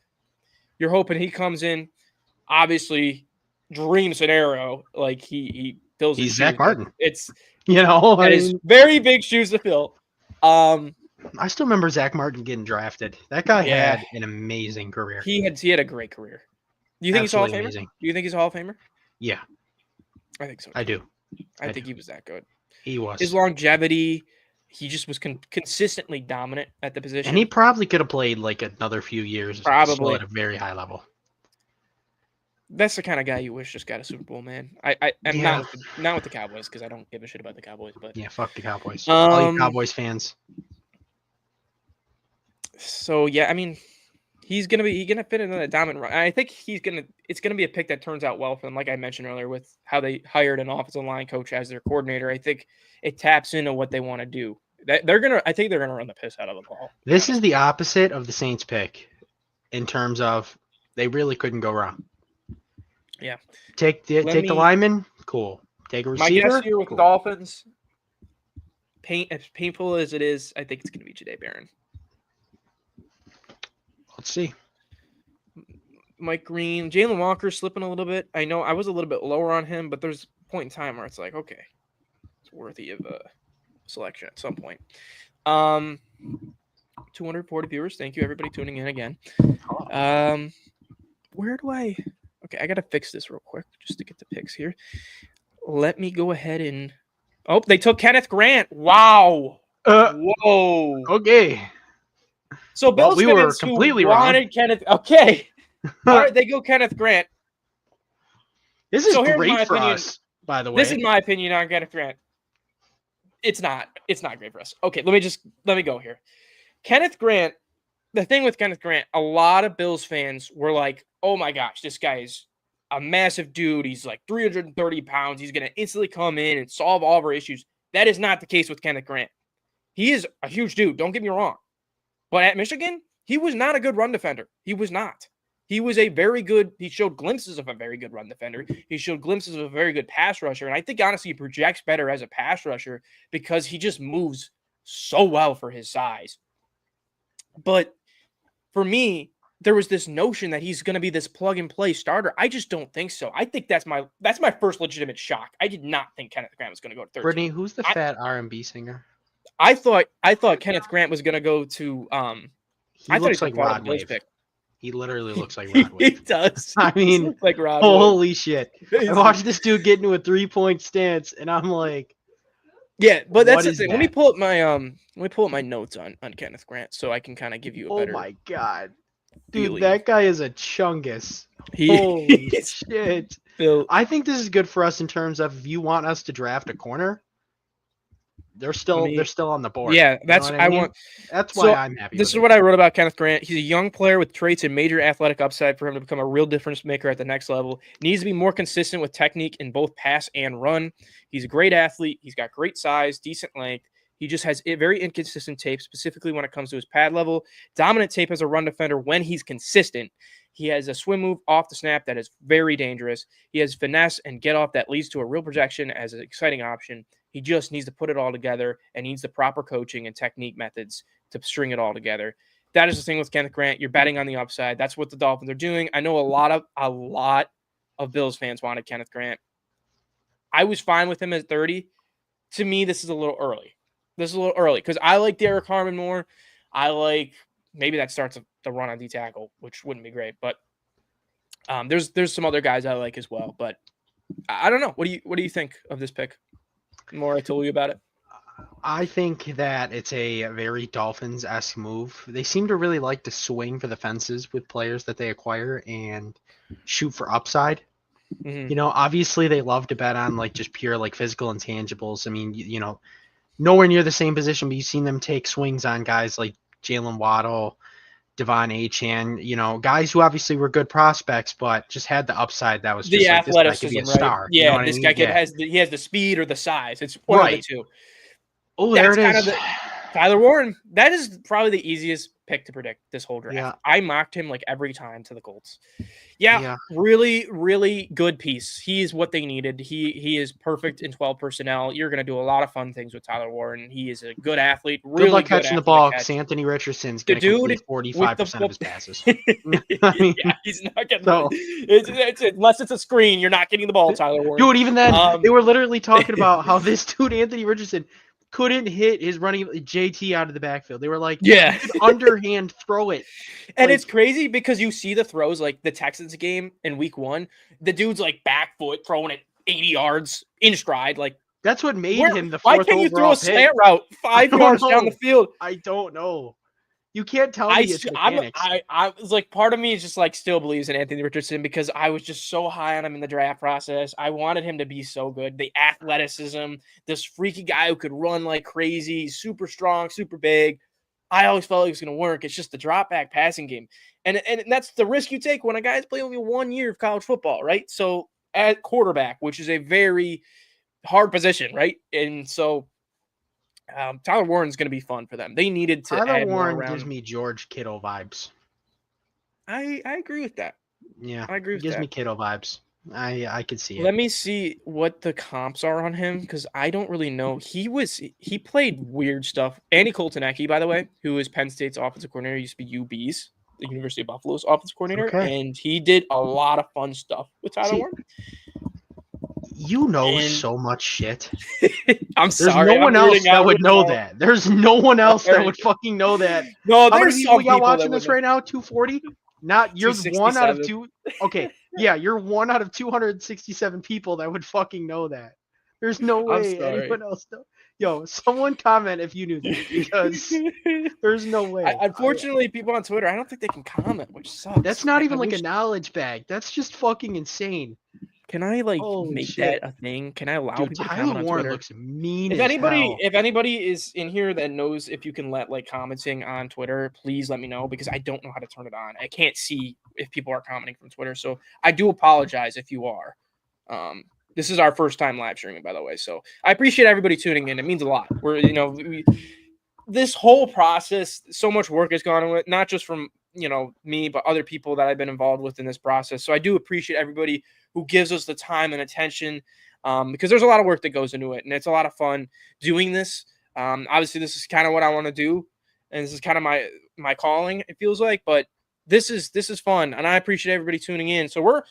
you're hoping he comes in, obviously, dream scenario, like he fills his he's Zach shoes. Martin. It's That is very big shoes to fill. I still remember Zach Martin getting drafted. That guy Yeah. had an amazing career. He had a great career. Do you think he's a Hall of Absolutely Famer? amazing. Do you think he's a Hall of Famer? Yeah, I think so. I do. I think he was that good. He was. His longevity, he just was consistently dominant at the position. And he probably could have played like another few years Probably. still at a very high level. That's the kind of guy you wish just got a Super Bowl, man. I'm Yeah. not with the Cowboys because I don't give a shit about the Cowboys, but Yeah, fuck the Cowboys. All you Um, Cowboys fans. so yeah, I mean, he's gonna fit into that dominant run. I think it's gonna be a pick that turns out well for them. Like I mentioned earlier, with how they hired an offensive line coach as their coordinator, I think it taps into what they want to do. I think they're gonna run the piss out of the ball. This is the opposite of the Saints pick in terms of they really couldn't go wrong. Yeah. Take the lineman, cool. Take a My receiver. guess here with cool. the Dolphins, as painful as it is, I think it's gonna be Jahdae Barron. Let's see. Mike Green, Jalen Walker slipping a little bit. I know I was a little bit lower on him, but there's a point in time where it's like, okay, it's worthy of a selection at some point. 240 viewers. Thank you, everybody tuning in again. Where do I? Okay, I gotta fix this real quick just to get the picks here. Let me go ahead and. Oh, they took Kenneth Grant. Wow. Whoa. Okay. So Well, Bills we were fans who completely wrong. wanted Kenneth. Okay. All right, they go Kenneth Grant. This is So here's my great for opinion. us, by the way. This is my opinion on Kenneth Grant. It's not great for us. Okay, let me go here. Kenneth Grant, the thing with Kenneth Grant, a lot of Bills fans were like, oh my gosh, this guy is a massive dude. He's like 330 pounds. He's going to instantly come in and solve all of our issues. That is not the case with Kenneth Grant. He is a huge dude. Don't get me wrong. But at Michigan, he was not a good run defender. He was not. He was he showed glimpses of a very good run defender. He showed glimpses of a very good pass rusher. And I think, honestly, he projects better as a pass rusher because he just moves so well for his size. But for me, there was this notion that he's going to be this plug and play starter. I just don't think so. I think that's my first legitimate shock. I did not think Kenneth Grant was going to go to 13. Brittany, who's the fat R&B singer? I thought Kenneth Grant was going to go to He I thought looks he like took part of Rod the Bills Wave. pick. He literally looks like He Rod Wave. does. I He mean, looks like Rod Wave. Holy shit. I watched this dude get into a 3-point stance, and I'm like, Yeah, but that's What the is thing. Let me that? pull up my notes on Kenneth Grant so I can kind of give you a oh better my God. Dude, feeling. that guy is a chungus. He- Holy he's shit. built. I think this is good for us in terms of if you want us to draft a corner, they're still on the board. Yeah, You know that's what I mean? want. That's So, why I'm happy. This with is it. what I wrote about Kenneth Grant. He's a young player with traits and major athletic upside for him to become a real difference maker at the next level. Needs to be more consistent with technique in both pass and run. He's a great athlete. He's got great size, decent length. He just has a very inconsistent tape, specifically when it comes to his pad level. Dominant tape as a run defender when he's consistent. He has a swim move off the snap that is very dangerous. He has finesse and get off that leads to a real projection as an exciting option. He just needs to put it all together and needs the proper coaching and technique methods to string it all together. That is the thing with Kenneth Grant. You're betting on the upside. That's what the Dolphins are doing. I know a lot of Bills fans wanted Kenneth Grant. I was fine with him at 30. To me, this is a little early. Because I like Derek Harmon more. I like maybe that starts the run on D tackle, which wouldn't be great. But there's some other guys I like as well. But I don't know. What do you think of this pick? The more I told you about it. I think that it's a very Dolphins-esque move. They seem to really like to swing for the fences with players that they acquire and shoot for upside. Mhm. You know, obviously they love to bet on like just pure like physical intangibles. I mean, you know, nowhere near the same position, but you've seen them take swings on guys like Jalen Waddle, Devon Achane, you know, guys who obviously were good prospects, but just had the upside that was just The like this guy could be athleticism, a right? star. Yeah, You know what this I guy mean? could Yeah. he has the speed or the size. It's one of the Right. two. Oh, there That's it kind is. of Tyler Warren. That is probably the easiest pick to predict this whole draft. Yeah. I mocked him like every time to the Colts. Yeah, Yeah. really, really good piece. He is what they needed. He is perfect in 12 personnel. You're going to do a lot of fun things with Tyler Warren. He is a good athlete. Really Good luck good catching the athlete ball to because catch. Anthony Richardson's The going to dude complete with the 45% of his passes. yeah, he's not getting So- unless it's a screen, you're not getting the ball, Tyler Warren. Dude, even then, they Um, were literally talking about how this dude, Anthony Richardson, couldn't hit his running JT out of the backfield. They were like, Yeah. you could underhand throw it. And Like- it's crazy because you see the throws like the Texans game in week 1. The dude's like back foot throwing it 80 yards in stride. Like, That's what made him the why fourth can't you throw overall a pick. slant route 5 don't yards down the know. field? I don't know. You can't tell me I it's mechanics. was like, part of me is just like still believes in Anthony Richardson because I was just so high on him in the draft process. I wanted him to be so good. The athleticism, this freaky guy who could run like crazy, super strong, super big. I always felt like it was going to work. It's just the drop back passing game. And that's the risk you take when a guy's playing only 1 year of college football, right? So at quarterback, which is a very hard position, right? And so Tyler Warren's going to be fun for them. They needed to Tyler add more Warren around. gives me George Kittle vibes. I agree with that. Yeah, I agree he with gives that. me Kittle vibes. I could see it. Let me see what the comps are on him because I don't really know. He played weird stuff. Andy Koltanecki, by the way, who is Penn State's offensive coordinator, used to be UB's, the University of Buffalo's offensive coordinator, Okay. and he did a lot of fun stuff with Tyler See, Warren. You know And- so much shit. I'm There's sorry. no one I'm else reading that out would know now. that. There's no one else that Sorry. would fucking know that. No, How many there's people some we got people that watching would this know. right now? 240? Not you're one out of 267. two. Okay, yeah, you're one out of 267 people that would fucking know that. There's no way sorry. anyone else know. Yo, someone comment if you knew that because there's no way. Unfortunately, people on Twitter, I don't think they can comment, which sucks. That's not I even like wish- a knowledge bag. That's just fucking insane. Can I like Holy make shit. that a thing? Can I allow Dude, people to Tyler comment on Warren Twitter? looks mean If as anybody, hell. if anybody is in here that knows if you can let like commenting on Twitter, please let me know because I don't know how to turn it on. I can't see if people are commenting from Twitter, so I do apologize if you are. This is our first time live streaming, by the way, so I appreciate everybody tuning in. It means a lot. This whole process, so much work has gone into it, not just from me, but other people that I've been involved with in this process. So I do appreciate everybody who gives us the time and attention because there's a lot of work that goes into it, and it's a lot of fun doing this. Obviously, this is kind of what I want to do, and this is kind of my calling, it feels like, but this is fun, and I appreciate everybody tuning in. So we're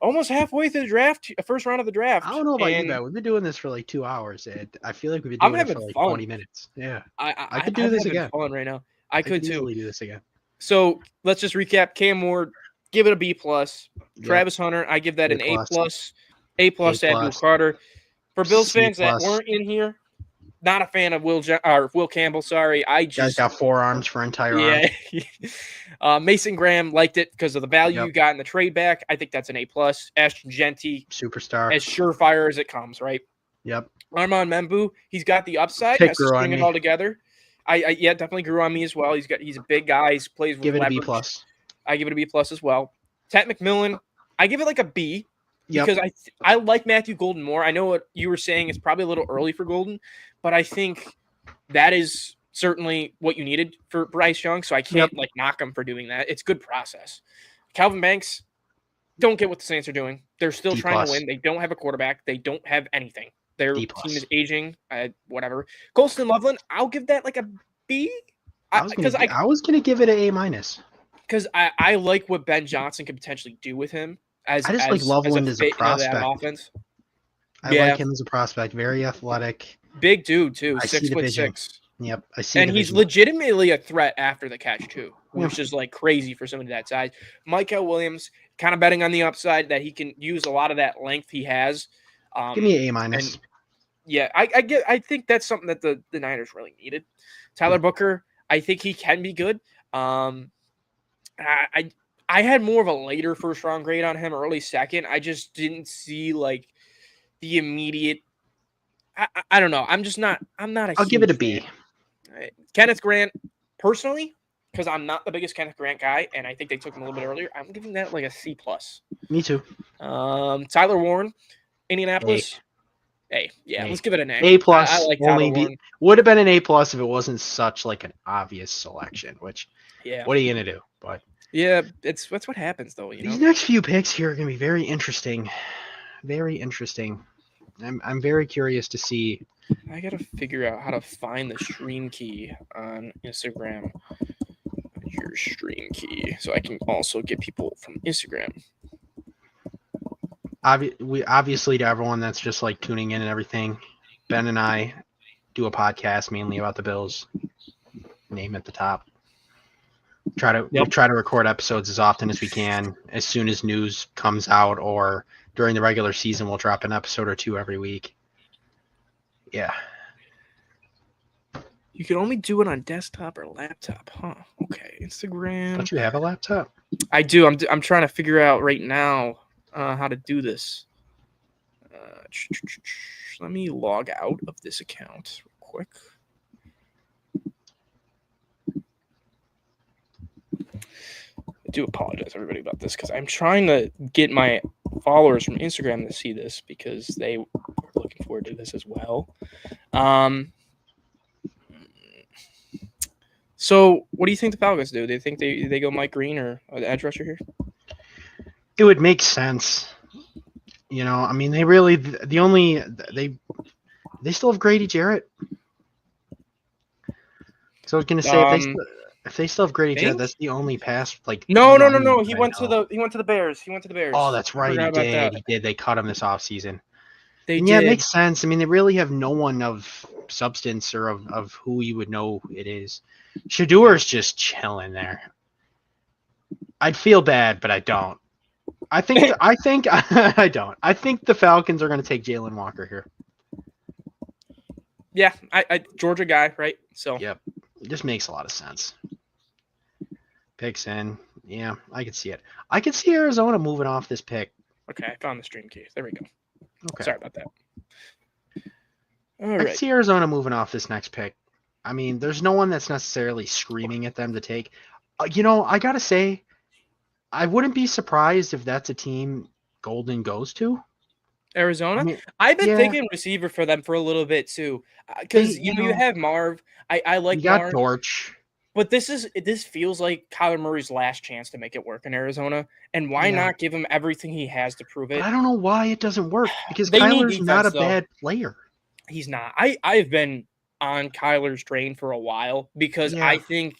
almost halfway through the draft, first round of the draft. I don't know about you, and man. We've been doing this for like 2 hours, and I feel like we've been I'm doing it for having like fun. 20 minutes. Yeah, I could do I'm this having again. fun right now. I could too. easily do this again. So let's just recap. Cam Ward, give it a B plus. Yep. Travis Hunter, I give that an A A+. plus. A plus to Abdul A+. Carter. For Bills C+. fans that weren't in here, not a fan of Will Campbell. Sorry, I Guys just got forearms for entire yeah. arms. Mason Graham liked it because of the value Yep. you got in the trade back. I think that's an A plus. Ashton Genty, Superstar. as surefire as it comes, right? Yep. Armand Membu, he's got the upside. Pick Has to grew on string it me. all together. I definitely grew on me as well. He's a big guy. He plays with Give it a B leverage. plus. I give it a B plus as well. Tat McMillan, I give it like a B Yep. because I like Matthew Golden more. I know what you were saying is probably a little early for Golden, but I think that is certainly what you needed for Bryce Young. So I can't like knock him for doing that. It's good process. Calvin Banks, don't get what the Saints are doing. They're still D+. trying to win. They don't have a quarterback. They don't have anything. Their D+. team is aging. Whatever. Colston Loveland, I'll give that like a B. I was gonna give it an A minus. Because I like what Ben Johnson could potentially do with him. I just like Loveland as a prospect. Offense. I like him as a prospect. Very athletic. Big dude too. I see the vision. 6'6". Yep, I see. And the he's vision. legitimately a threat after the catch too, Yeah. which is like crazy for somebody that size. Michael Williams, kind of betting on the upside that he can use a lot of that length he has. Give me an A minus. Yeah, I think that's something that the Niners really needed. Tyler Booker, I think he can be good. I had more of a later first round grade on him, early second. I just didn't see like the immediate. I don't know. I'm not a. I'll give it a huge B. fan. Right. Kenneth Grant, personally, because I'm not the biggest Kenneth Grant guy, and I think they took him a little bit earlier. I'm giving that like a C plus. Me too. Tyler Warren, Indianapolis. A. Yeah, A. let's give it an A. A plus. I like Tyler Warren. Would have been an A plus if it wasn't such like an obvious selection. Which, Yeah. what are you gonna do? But yeah, that's what happens though. These next few picks here are gonna be very interesting. Very interesting. I'm very curious to see. I gotta figure out how to find the stream key on Instagram. Your stream key, so I can also get people from Instagram. Obviously, to everyone that's just like tuning in and everything, Ben and I do a podcast mainly about the Bills. Name at the top. We try to record episodes as often as we can. As soon as news comes out, or during the regular season, we'll drop an episode or two every week. Yeah. You can only do it on desktop or laptop, huh? Okay, Instagram. Don't you have a laptop? I do. I'm trying to figure out right now how to do this. Let me log out of this account real quick. I do apologize, everybody, about this because I'm trying to get my followers from Instagram to see this because they were looking forward to this as well. So, what do you think the Falcons do? Do you think they go Mike Green or the edge rusher here? It would make sense. You know, I mean, they still have Grady Jarrett. So I was gonna say if they still have Grady Jarrett, that's the only pass. Like no. He went to the Bears. Oh, that's right. He did. He did. They cut him this offseason. Yeah, it makes sense. I mean, they really have no one of substance or of who you would know it is. Shadour's just chilling there. I'd feel bad, but I don't. I think I don't. I think the Falcons are going to take Jalen Walker here. Yeah, I Georgia guy, right? So yep, it just makes a lot of sense. Picks in, yeah, I could see it. I could see Arizona moving off this pick. Okay, I found the stream key. There we go. Okay, sorry about that. All I right. could see Arizona moving off this next pick. I mean, there's no one that's necessarily screaming at them to take. I gotta say, I wouldn't be surprised if that's a team Golden goes to. Arizona? I mean, I've been thinking receiver for them for a little bit too. Because you have Marv. I like you got Marv. Dortch. But this feels like Kyler Murray's last chance to make it work in Arizona. And why not give him everything he has to prove it? But I don't know why it doesn't work. Because They need Kyler's not a defense, though. bad player. He's not. I've been on Kyler's train for a while because I think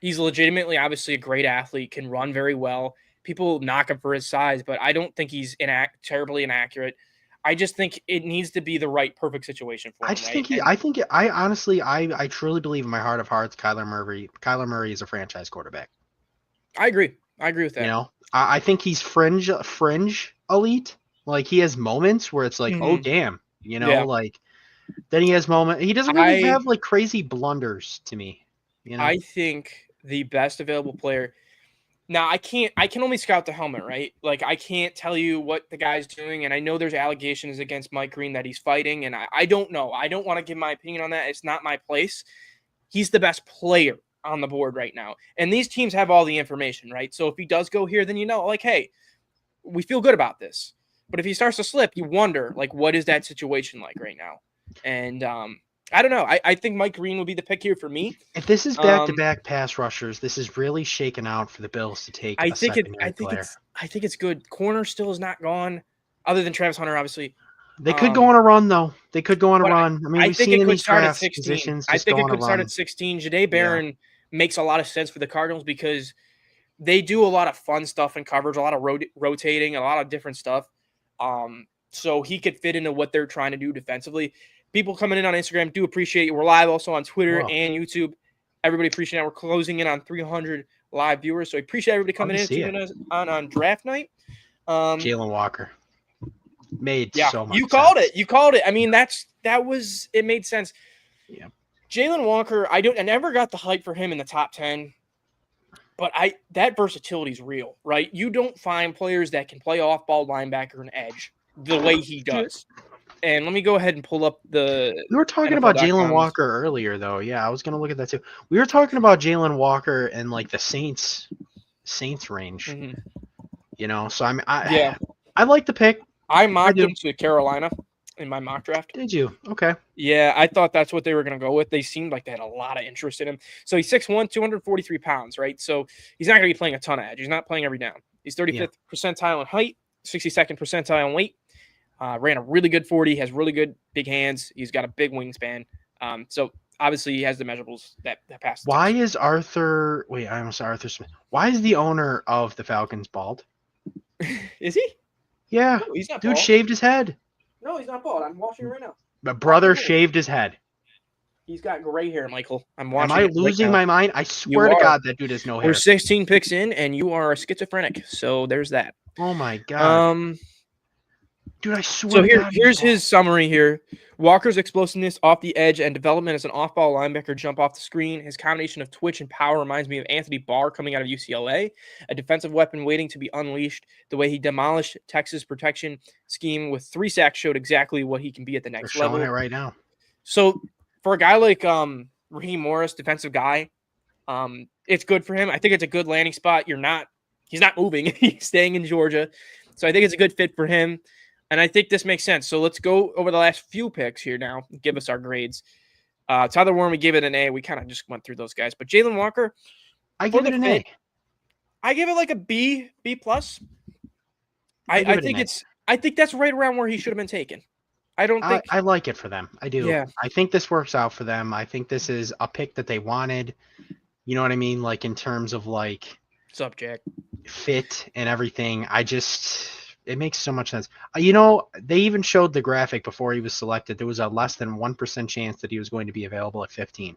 He's legitimately, obviously, a great athlete, can run very well. People knock him for his size, but I don't think he's terribly inaccurate. I just think it needs to be the right, perfect situation for him. I just right? think I honestly, I truly believe in my heart of hearts, Kyler Murray is a franchise quarterback. I agree. I agree with that. You know, I think he's fringe elite. Like he has moments where it's like, oh damn, you know, Yeah. like then he has moments. He doesn't really have like crazy blunders to me. You know, I think the best available player. Now I can only scout the helmet, right? Like I can't tell you what the guy's doing, and I know there's allegations against Mike Green that he's fighting, and I don't know. I don't want to give my opinion on that. It's not my place. He's the best player on the board right now, and these teams have all the information, right? So if he does go here, then you know, like, hey, we feel good about this. But if he starts to slip, you wonder, like, what is that situation like right now? And I don't know. I think Mike Green will be the pick here for me. if this is back-to-back pass rushers, this is really shaken out for the Bills to take a secondary player. I think it's good. Corner still is not gone, other than Travis Hunter, obviously. They could go on a run, though. They could go on a run. I mean, I we've think seen it in could these start at drafts 16. positions I just think go it on a could start run. at 16. Jahdae Barron makes a lot of sense for the Cardinals because they do a lot of fun stuff in coverage, a lot of rotating, a lot of different stuff. So he could fit into what they're trying to do defensively. People coming in on Instagram do appreciate you. We're live also on Twitter and YouTube. Everybody appreciate it. We're closing in on 300 live viewers. So I appreciate everybody coming in and tuning us on draft night. Jalen Walker made so much you called sense. it. You called it. I mean, it made sense. Yeah. Jalen Walker, I never got the hype for him in the top 10, but that versatility is real, right? You don't find players that can play off-ball linebacker and edge the way he does. And let me go ahead and pull up the. We were talking about Jalen Walker earlier, though. Yeah, I was going to look at that too. We were talking about Jalen Walker and like the Saints range. Mm-hmm. You know, so I like the pick. I mocked him to Carolina in my mock draft. Did you? Okay. Yeah, I thought that's what they were going to go with. They seemed like they had a lot of interest in him. So he's 6'1", 243 pounds, right? So he's not going to be playing a ton of edge. He's not playing every down. He's 35th percentile in height, 62nd percentile in weight. Ran a really good 40, has really good big hands. He's got a big wingspan. So obviously he has the measurables that pass. Why is Arthur? Wait, I almost said Arthur Smith. Why is the owner of the Falcons bald? Is he? Yeah, no, he's not. Dude bald. Shaved his head. No, he's not bald. I'm watching it right now. My brother shaved his head. He's got gray hair, Michael. I'm watching. Am I losing my mind? I swear to God, that dude has no hair. We're 16 picks in, and you are a schizophrenic. So there's that. Oh my God. Dude, I swear. So here's his summary here. Walker's explosiveness off the edge and development as an off-ball linebacker jump off the screen. His combination of twitch and power reminds me of Anthony Barr coming out of UCLA, a defensive weapon waiting to be unleashed. The way he demolished Texas protection scheme with 3 sacks showed exactly what he can be at the next level. Showing it right now. So for a guy like Raheem Morris, defensive guy, it's good for him. I think it's a good landing spot. He's not moving. He's staying in Georgia. So I think it's a good fit for him. And I think this makes sense. So let's go over the last few picks here now. Give us our grades. Tyler Warren, we gave it an A. We kind of just went through those guys. But Jalen Walker, I give it an A. I give it like a B plus. I think that's right around where he should have been taken. I don't think I like it for them. I do. Yeah. I think this works out for them. I think this is a pick that they wanted. You know what I mean? Like in terms of like what's up, Jack? Fit and everything. It makes so much sense. You know, they even showed the graphic before he was selected. There was a less than 1% chance that he was going to be available at 15.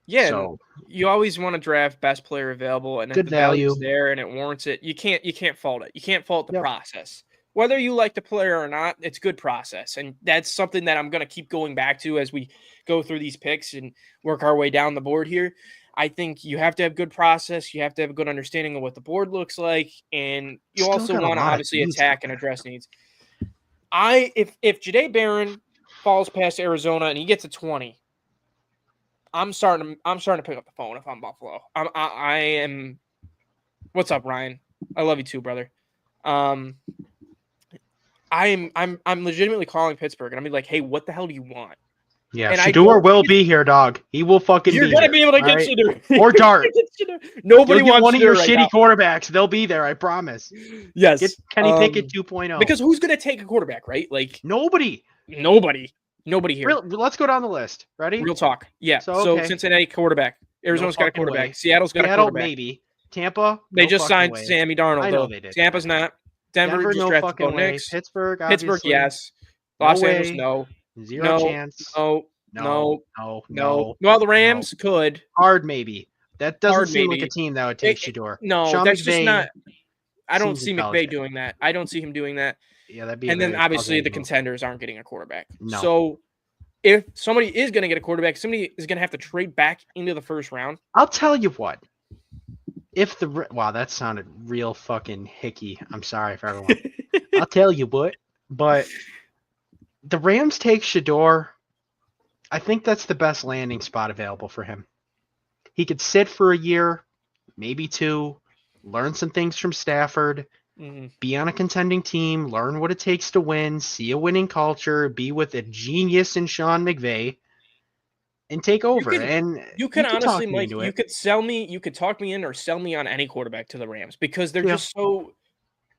Yeah, so, you always want to draft best player available, and if the value's there and it warrants it, you can't fault it. You can't fault the process. Whether you like the player or not, it's good process, and that's something that I'm going to keep going back to as we go through these picks and work our way down the board here. I think you have to have good process. You have to have a good understanding of what the board looks like, and you also want to obviously attack and address needs. If Jahdae Barron falls past Arizona and he gets a 20, I'm starting to pick up the phone if I'm Buffalo. I am. What's up, Ryan? I love you too, brother. I'm legitimately calling Pittsburgh and I'm like, hey, what the hell do you want? Yeah, Shedeur will be here, dog. He will fucking be here. You're going to be able to get Shedeur. Or Dart. Nobody wants one of your shitty quarterbacks. They'll be there, I promise. Yes. Get Kenny Pickett 2.0. Because who's going to take a quarterback, right? Like nobody here. Let's go down the list. Ready? Real talk. Yeah. So Cincinnati quarterback. Arizona's got a fucking quarterback. way. Seattle's got a Seattle, quarterback. maybe. Tampa, They no just fucking signed way. Sammy Darnold, I know though. they did. Tampa's not. Denver just no drafted fucking Bo way. Nix. Pittsburgh, Pittsburgh, obviously. yes. No Los Angeles, way. no. Zero No, chance. no, No. Well, the Rams could. Hard, maybe. That doesn't Hard, seem like a maybe. team that would take Shador. No, Sean that's just McVay not. I don't seems see intelligent. McVay doing that. I don't see him doing that. Yeah, that'd be. And then obviously the move. contenders aren't getting a quarterback. No. So if somebody is going to get a quarterback, somebody is going to have to trade back into the first round. I'll tell you what. If the wow, that sounded real fucking hicky. I'm sorry for everyone. I'll tell you what. But the Rams take Shador. I think that's the best landing spot available for him. He could sit for a year, maybe 2, learn some things from Stafford, be on a contending team, learn what it takes to win, see a winning culture, be with a genius in Sean McVay, and take over. You can honestly, talk me Mike, into you it. could sell me, you could talk me in or sell me on any quarterback to the Rams because they're Yeah. just so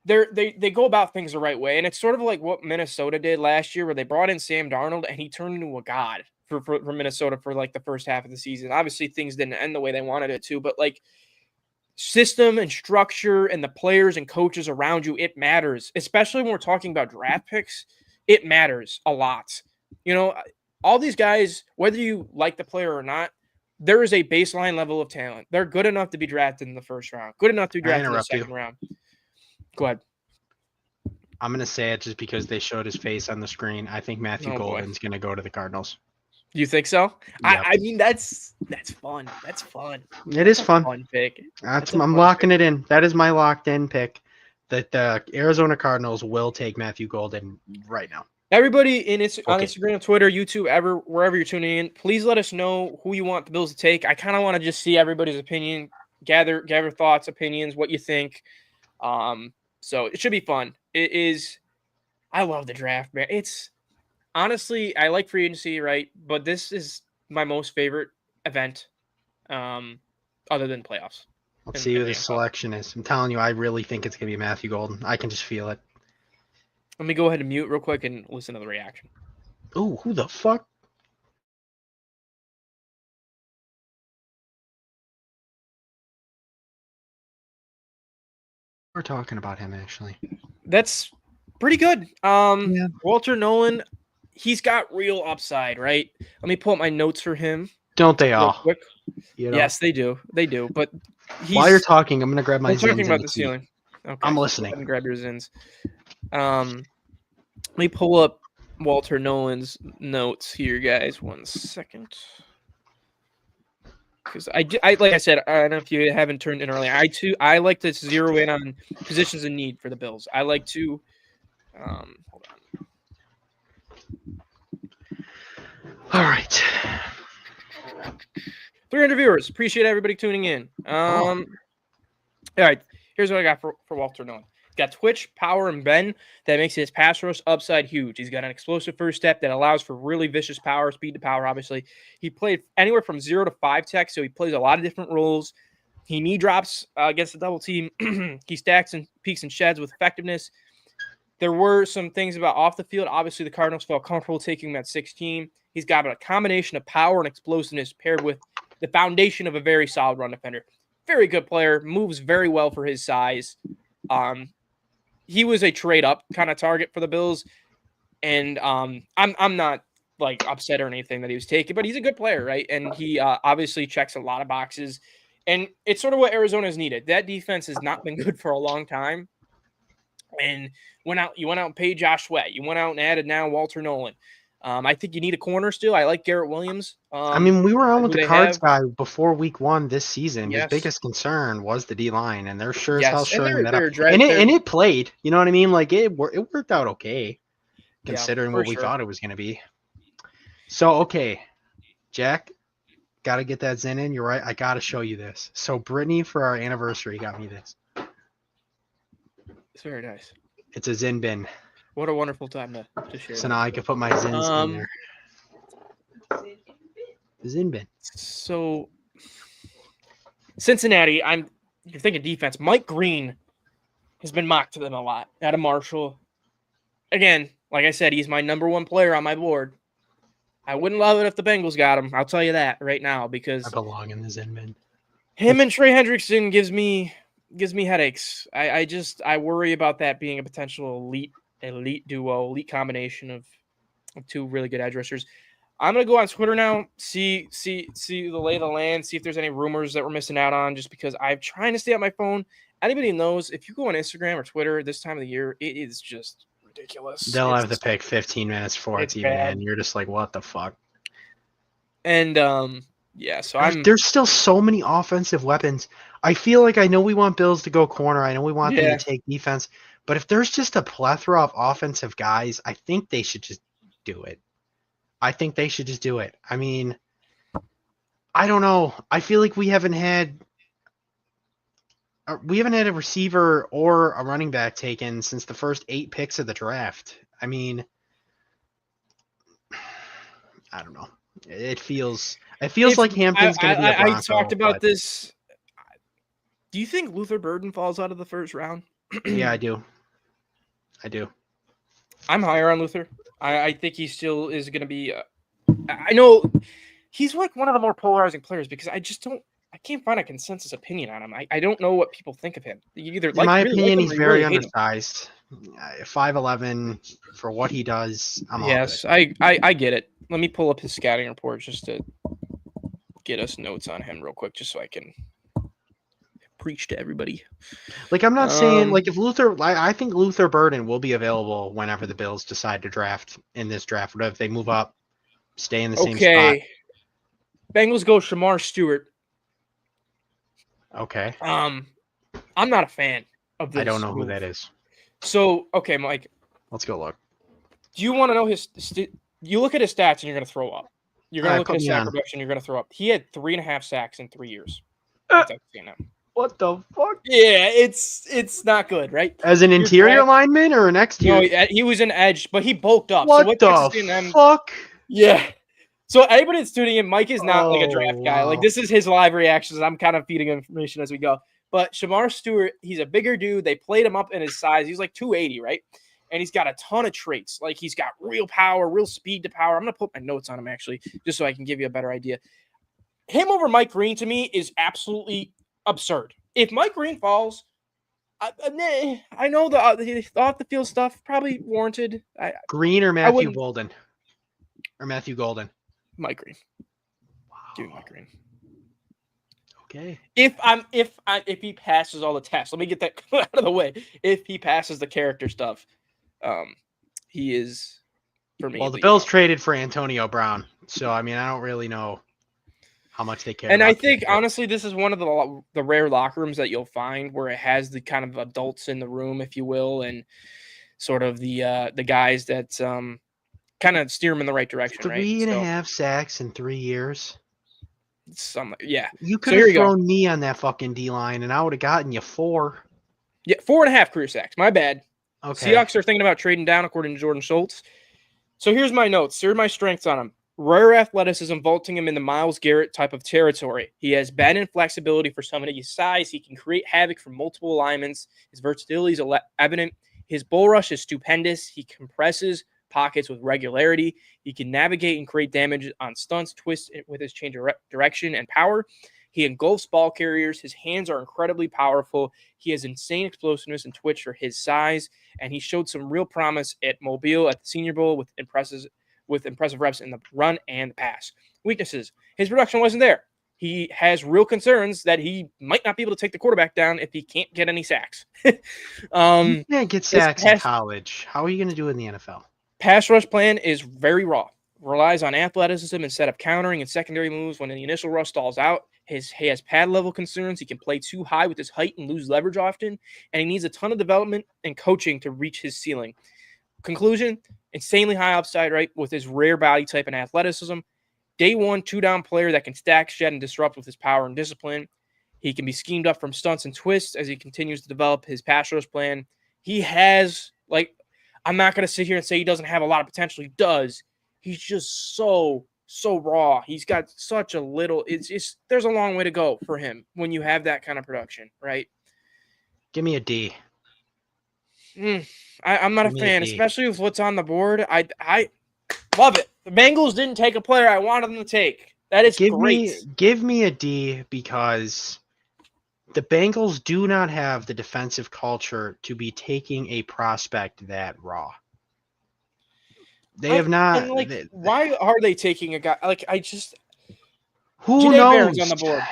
they go about things the right way. And it's sort of like what Minnesota did last year where they brought in Sam Darnold and he turned into a god for Minnesota for like the first half of the season. Obviously things didn't end the way they wanted it to, but like system and structure and the players and coaches around you, it matters, especially when we're talking about draft picks. It matters a lot. You know, all these guys, whether you like the player or not, there is a baseline level of talent. They're good enough to be drafted in the first round, good enough to be drafted in the second round. Go ahead. I'm going to say it just because they showed his face on the screen. I think Matthew boy. Golden's going to go to the Cardinals. You think so? Yep. I mean, that's fun. That's fun. It is fun. Fun pick. I'm locking it in. That is my locked in pick. That the Arizona Cardinals will take Matthew Golden right now. Everybody on Instagram, Twitter, YouTube, wherever you're tuning in, please let us know who you want the Bills to take. I kind of want to just see everybody's opinion, gather thoughts, opinions, what you think. So it should be fun. It is. I love the draft, man. It's honestly, I like free agency, right? But this is my most favorite event, other than playoffs. Let's see who the selection is. I'm telling you, I really think it's gonna be Matthew Golden. I can just feel it. Let me go ahead and mute real quick and listen to the reaction. Ooh, who the fuck? We're talking about him actually. That's pretty good. Walter Nolan, he's got real upside, right? Let me pull up my notes for him. Don't they all? Quick. You know? Yes, they do. They do. But while you're talking, I'm gonna grab my. I'm talking about the ceiling. Okay. I'm listening. Go ahead and grab your zins. Let me pull up Walter Nolan's notes here, guys. 1 second. Because I like I said, I don't know if you haven't turned in earlier. I like to zero in on positions in need for the Bills. I like to hold on. All right. 300 viewers. Appreciate everybody tuning in. All right. Here's what I got for Walter Nolan. Got twitch, power, and bend that makes his pass rush upside huge. He's got an explosive first step that allows for really vicious power, speed to power, obviously. He played anywhere from 0 to 5 tech, so he plays a lot of different roles. He knee drops against the double team. He stacks and peaks and sheds with effectiveness. There were some things about off the field. Obviously, the Cardinals felt comfortable taking him at 16. He's got a combination of power and explosiveness paired with the foundation of a very solid run defender. Very good player, moves very well for his size. He was a trade-up kind of target for the Bills, and I'm not like upset or anything that he was taken, but he's a good player, right? And he obviously checks a lot of boxes, and it's sort of what Arizona's needed. That defense has not been good for a long time, and you went out and paid Josh Sweat. You went out and added now Walter Nolan. I think you need a corner still. I like Garrett Williams. I mean, we were on with the Cards guy before week 1 this season. Yes. His biggest concern was the D-line, and they're sure as Yes. hell shoring that up. And it played. You know what I mean? Like, it worked out okay, considering what we thought it was going to be. So, okay, Jack, got to get that Zen in. You're right. I got to show you this. So, Brittany, for our anniversary, got me this. It's very nice. It's a Zen bin. What a wonderful time to share. So now I can put my Zins in there. The Zin bin. So Cincinnati, you're thinking defense. Mike Green has been mocked to them a lot. Out of Marshall. Again, like I said, he's my number 1 player on my board. I wouldn't love it if the Bengals got him. I'll tell you that right now I because belong in the Zen bin. him and Trey Hendrickson gives me headaches. I worry about that being a potential elite duo, elite combination of two really good edge rushers. I'm gonna go on Twitter now, see the lay of the land, see if there's any rumors that we're missing out on. Just because I'm trying to stay on my phone. Anybody knows if you go on Instagram or Twitter this time of the year, it is just ridiculous. They'll have to pick 15 minutes before it's even bad. in. You're just like, what the fuck? And yeah, so There's still so many offensive weapons. I feel like I know we want Bills to go corner. I know we want them Yeah. to take defense. But if there's just a plethora of offensive guys, I think they should just do it. I mean, I don't know. I feel like we haven't had a receiver or a running back taken since the first 8 picks of the draft. I mean, I don't know. It feels like Hampton's going to be a Bronco. I talked about this. Do you think Luther Burden falls out of the first round? Yeah, I do. I'm higher on Luther. I think he still is going to be. I know he's like one of the more polarizing players because I can't find a consensus opinion on him. I don't know what people think of him. You either In my opinion, he's very hate him. undersized. 5'11" for what he does. Yes, I get it. Let me pull up his scouting report just to get us notes on him real quick, just so I can preach to everybody. Like, I'm not saying like if Luther, I think Luther Burden will be available whenever the Bills decide to draft in this draft. Whatever, if they move up, stay in the same spot. Bengals go Shamar Stewart. Okay. I'm not a fan of this. I don't know move. who that is. So, okay, Mike. Let's go look. Do you want to know his? You look at his stats and you're going to throw up. You're going to look at his sack production. You're going to throw up. He had 3.5 sacks in 3 years. What the fuck? Yeah, it's not good, right? As an interior lineman or an exterior? No, he was an edge, but he bulked up. What so the fuck? Yeah. So anybody that's tuning in, Mike is not like a draft guy. Wow. Like, this is his live reactions. I'm kind of feeding information as we go. But Shamar Stewart, he's a bigger dude. They played him up in his size. He's like 280, right? And he's got a ton of traits. Like, he's got real power, real speed to power. I'm going to put my notes on him, actually, just so I can give you a better idea. Him over Mike Green, to me, is absolutely absurd. If Mike Green falls, I know the off-the-field stuff, probably warranted. Green or Matthew Golden? Or Matthew Golden? Mike Green. Wow. Give me Mike Green. Okay. If he passes all the tests, let me get that out of the way. If he passes the character stuff, he is, for me. Well, the Bills traded for Antonio Brown, so I mean, I don't really know how much they care. And I think honestly, this is one of the rare locker rooms that you'll find where it has the kind of adults in the room, if you will, and sort of the guys that kind of steer them in the right direction. 3.5 sacks in 3 years. Yeah. You could have thrown me on that fucking D line, and I would have gotten you 4. Yeah, 4.5 career sacks. My bad. Okay. Seahawks are thinking about trading down, according to Jordan Schultz. So here's my notes. Here are my strengths on him. Rare athleticism, vaulting him in the Myles Garrett type of territory. He has bend and flexibility for somebody his size. He can create havoc from multiple alignments. His versatility is evident. His bull rush is stupendous. He compresses pockets with regularity. He can navigate and create damage on stunts, twists with his change of direction and power. He engulfs ball carriers. His hands are incredibly powerful. He has insane explosiveness and twitch for his size, and he showed some real promise at Mobile at the Senior Bowl with impressive reps in the run and the pass. Weaknesses: his production wasn't there. He has real concerns that he might not be able to take the quarterback down if he can't get any sacks. You can't get sacks in college. How are you going to do it in the NFL? Pass rush plan is very raw. Relies on athleticism instead of countering and secondary moves when the initial rush stalls out. He has pad level concerns. He can play too high with his height and lose leverage often. And he needs a ton of development and coaching to reach his ceiling. Conclusion: insanely high upside, right? With his rare body type and athleticism. Day one, 2-down player that can stack, shed, and disrupt with his power and discipline. He can be schemed up from stunts and twists as he continues to develop his pass rush plan. He has, I'm not going to sit here and say he doesn't have a lot of potential. He does. He's just so raw. He's got such a little. There's a long way to go for him when you have that kind of production, right? Give me a D. I'm not a fan, especially with what's on the board. I love it. The Bengals didn't take a player I wanted them to take. That is great. Give me a D because the Bengals do not have the defensive culture to be taking a prospect that raw. They have not. And like, why are they taking a guy? Like, Who Janae knows? Barron's on the board.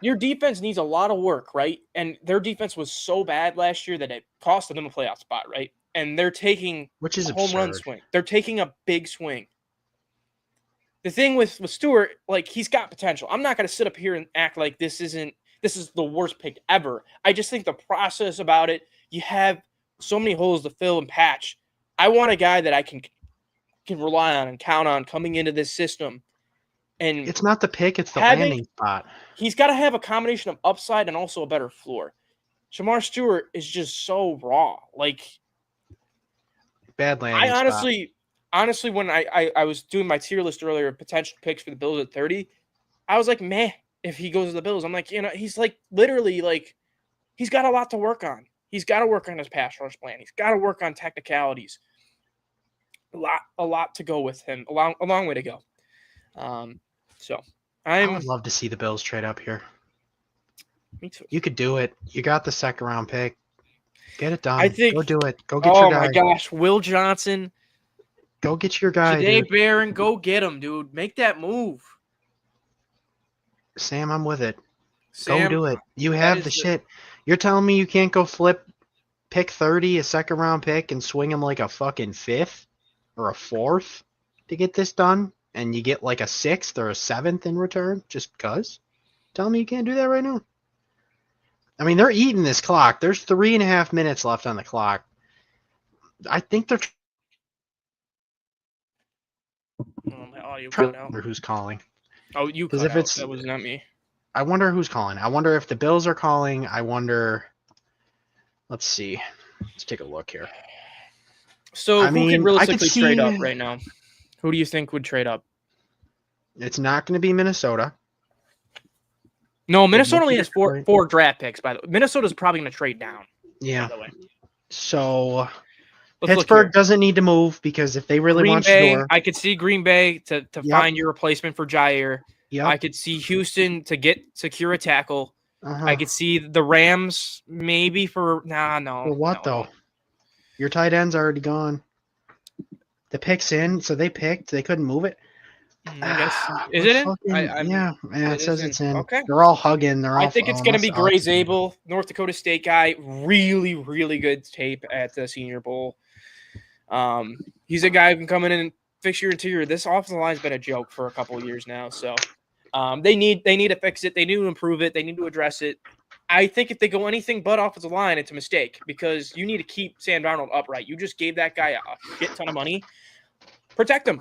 Your defense needs a lot of work, right? And their defense was so bad last year that it cost them a playoff spot, right? And they're taking Which is a home run absurd. swing. They're taking a big swing. The thing with Stewart, like, he's got potential. I'm not going to sit up here and act like this is the worst pick ever. I just think the process about it, you have so many holes to fill and patch. I want a guy that I can rely on and count on coming into this system. And It's not the pick, it's the landing spot. He's got to have a combination of upside and also a better floor. Shamar Stewart is just so raw. Like, bad landing spot. Honestly, when I was doing my tier list earlier of potential picks for the Bills at 30, I was like, meh, if he goes to the Bills. I'm like, he's like literally like, he's got a lot to work on. He's got to work on his pass rush plan. He's got to work on technicalities. A lot to go with him. A long way to go. So I would love to see the Bills trade up here. Me too. You could do it. You got the second round pick. Get it done. I think. Go do it. Go get your guy. Oh my gosh, Will Johnson. Go get your guy. Janae Barron, go get him, dude. Make that move. Sam, I'm with it. Sam, go do it. You have the shit. You're telling me you can't go flip pick 30, a second round pick, and swing him like a fucking fifth or a fourth to get this done? And you get like a sixth or a seventh in return just because? Tell me you can't do that right now. I mean, they're eating this clock. There's 3.5 minutes left on the clock. I think they're my audio cut out. Or who's calling. Oh, you cut if out. it's, That was not me. I wonder who's calling. I wonder if the Bills are calling. I wonder. Let's see. Let's take a look here. So who could realistically trade up right now? Who do you think would trade up? It's not going to be Minnesota. No, Minnesota only has four draft picks, by the way. Minnesota's probably going to trade down. Yeah. By the way. So Let's Pittsburgh doesn't need to move because if they really want Shador, I could see Green Bay to find your replacement for Jair. Yep. I could see Houston to secure a tackle. I could see the Rams maybe for no. For what though? Your tight end's already gone. The pick's in, so they picked. They couldn't move it. I guess is it in? Yeah, it says it's in. Okay. They're all hugging. I think it's going to be Gray Zabel, North Dakota State guy. Really, really good tape at the Senior Bowl. He's a guy who can come in and fix your interior. This offensive line's been a joke for a couple of years now, so they need to fix it. They need to improve it. They need to address it. I think if they go anything but offensive line, it's a mistake because you need to keep Sam Darnold upright. You just gave that guy a shit ton of money. Protect him.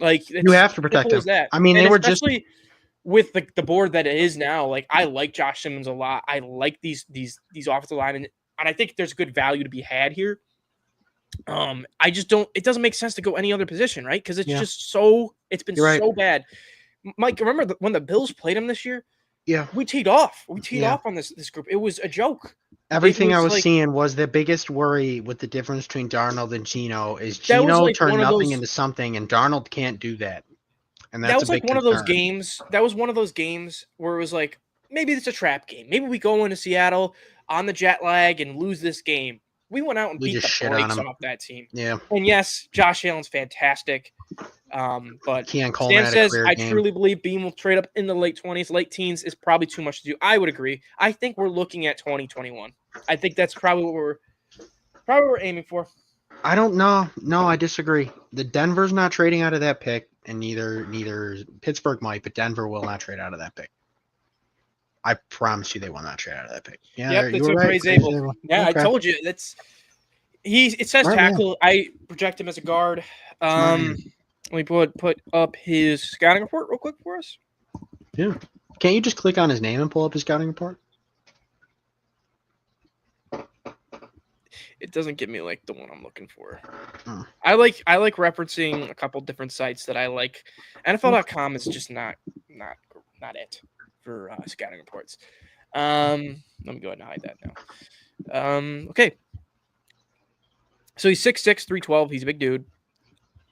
Like you have to protect him. I mean, they were just with the board that it is now. Like I like Josh Simmons a lot. I like these offensive linemen, and I think there's good value to be had here. I just don't. It doesn't make sense to go any other position, right? Because it's just so. It's been so bad. Mike, remember when the Bills played him this year? Yeah, we teed off. We teed off on this group. It was a joke. Everything I was seeing was the biggest worry with the difference between Darnold and Geno is Geno turned nothing into something, and Darnold can't do that. And that's that was like one of those games. That was one of those games where it was like, maybe it's a trap game. Maybe we go into Seattle on the jet lag and lose this game. We went out and beat the brakes off that team. Yeah. And yes, Josh Allen's fantastic. But Sam says, I truly believe Beam will trade up in the late 20s. Late teens is probably too much to do. I would agree. I think we're looking at 2021. I think that's probably what we're aiming for. I don't know. No, I disagree. The Denver's not trading out of that pick, and neither Pittsburgh might, but Denver will not trade out of that pick. I promise you they will not trade out of that pick. Yeah, yep, that's what Gray's able. Yeah, okay. I told you. It says tackle. Yeah. I project him as a guard. Let me put up his scouting report real quick for us. Yeah. Can't you just click on his name and pull up his scouting report? It doesn't give me like the one I'm looking for. I like referencing a couple different sites that I like. NFL.com is just not it for scouting reports. Let me go ahead and hide that now. Okay. So he's 6'6", 312. He's a big dude.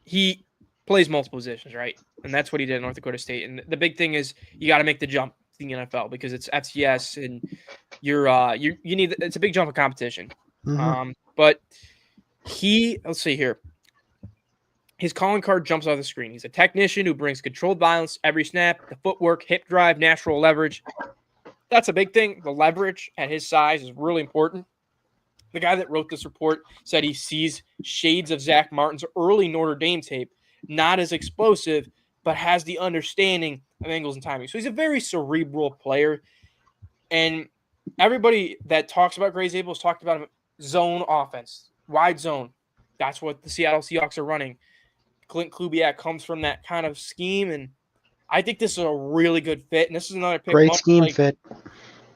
He plays multiple positions, right? And that's what he did at North Dakota State. And the big thing is you got to make the jump to the NFL because it's FCS and you need it's a big jump of competition. Mhm. But let's see here. His calling card jumps off the screen. He's a technician who brings controlled violence every snap, the footwork, hip drive, natural leverage. That's a big thing. The leverage at his size is really important. The guy that wrote this report said he sees shades of Zach Martin's early Notre Dame tape, not as explosive, but has the understanding of angles and timing. So he's a very cerebral player. And everybody that talks about Gray Zabel has talked about him zone offense, wide zone. That's what the Seattle Seahawks are running. Clint Kubiak comes from that kind of scheme, and I think this is a really good fit. And this is another pick. Great scheme fit.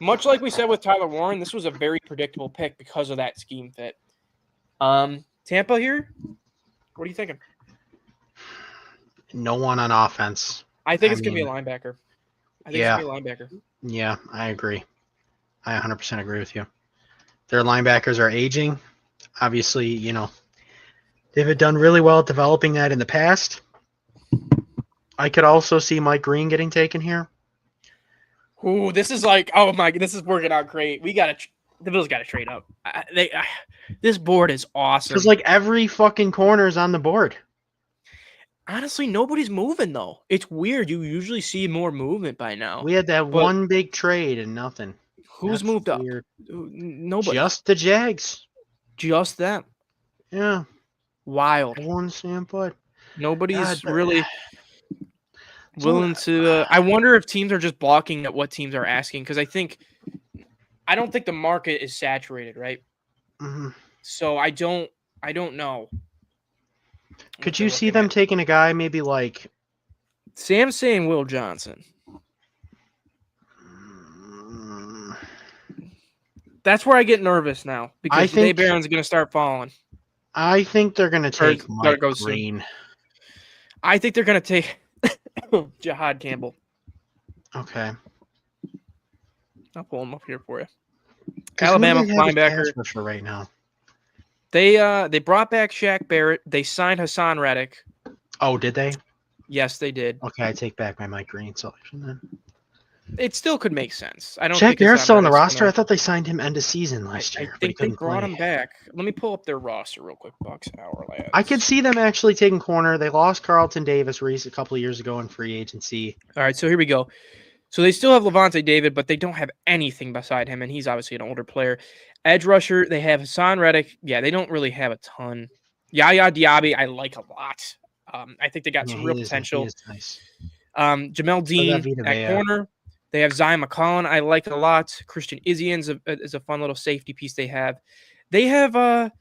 Much like we said with Tyler Warren, this was a very predictable pick because of that scheme fit. Tampa here, what are you thinking? No one on offense. I think it's going to be a linebacker. It's Yeah. going to be a linebacker. Yeah, I agree. I 100% agree with you. Their linebackers are aging. Obviously, you know, they've done really well at developing that in the past. I could also see Mike Green getting taken here. Ooh, this is like, oh my, this is working out great. The Bills got to trade up. This board is awesome. Because like every fucking corner is on the board. Honestly, nobody's moving though. It's weird. You usually see more movement by now. We had that one big trade and nothing. Who's That's moved up? weird. Nobody. Just the Jags. Just them. Yeah. Wild. One standpoint. Nobody's God, really willing to. I wonder if teams are just balking at what teams are asking because I don't think the market is saturated, right? Mm-hmm. So I don't know. Could you see them taking a guy maybe like Sam's saying Will Johnson? That's where I get nervous now because Jay Barron's going to start falling. I think they're going to take Mike Green. I think they're going to take Jahad Campbell. Okay. I'll pull him up here for you. Alabama linebacker for right now. They brought back Shaq Barrett. They signed Hassan Reddick. Oh, did they? Yes, they did. Okay, I take back my Mike Green selection then. It still could make sense. I don't. Shaq Barrett's still on the roster. I thought they signed him end of season last year. I think they brought him back. Let me pull up their roster real quick. Bucks Hour Lads. I could see them actually taking corner. They lost Carlton Davis a couple of years ago in free agency. All right, so here we go. So they still have Levante David, but they don't have anything beside him, and he's obviously an older player. Edge rusher, they have Hassan Reddick. Yeah, they don't really have a ton. Yaya Diaby, I like a lot. I think they got some real potential. He is nice. Jamel Dean at corner. They have Zion McCollum. I like a lot. Christian Izzian's is a fun little safety piece they have. They have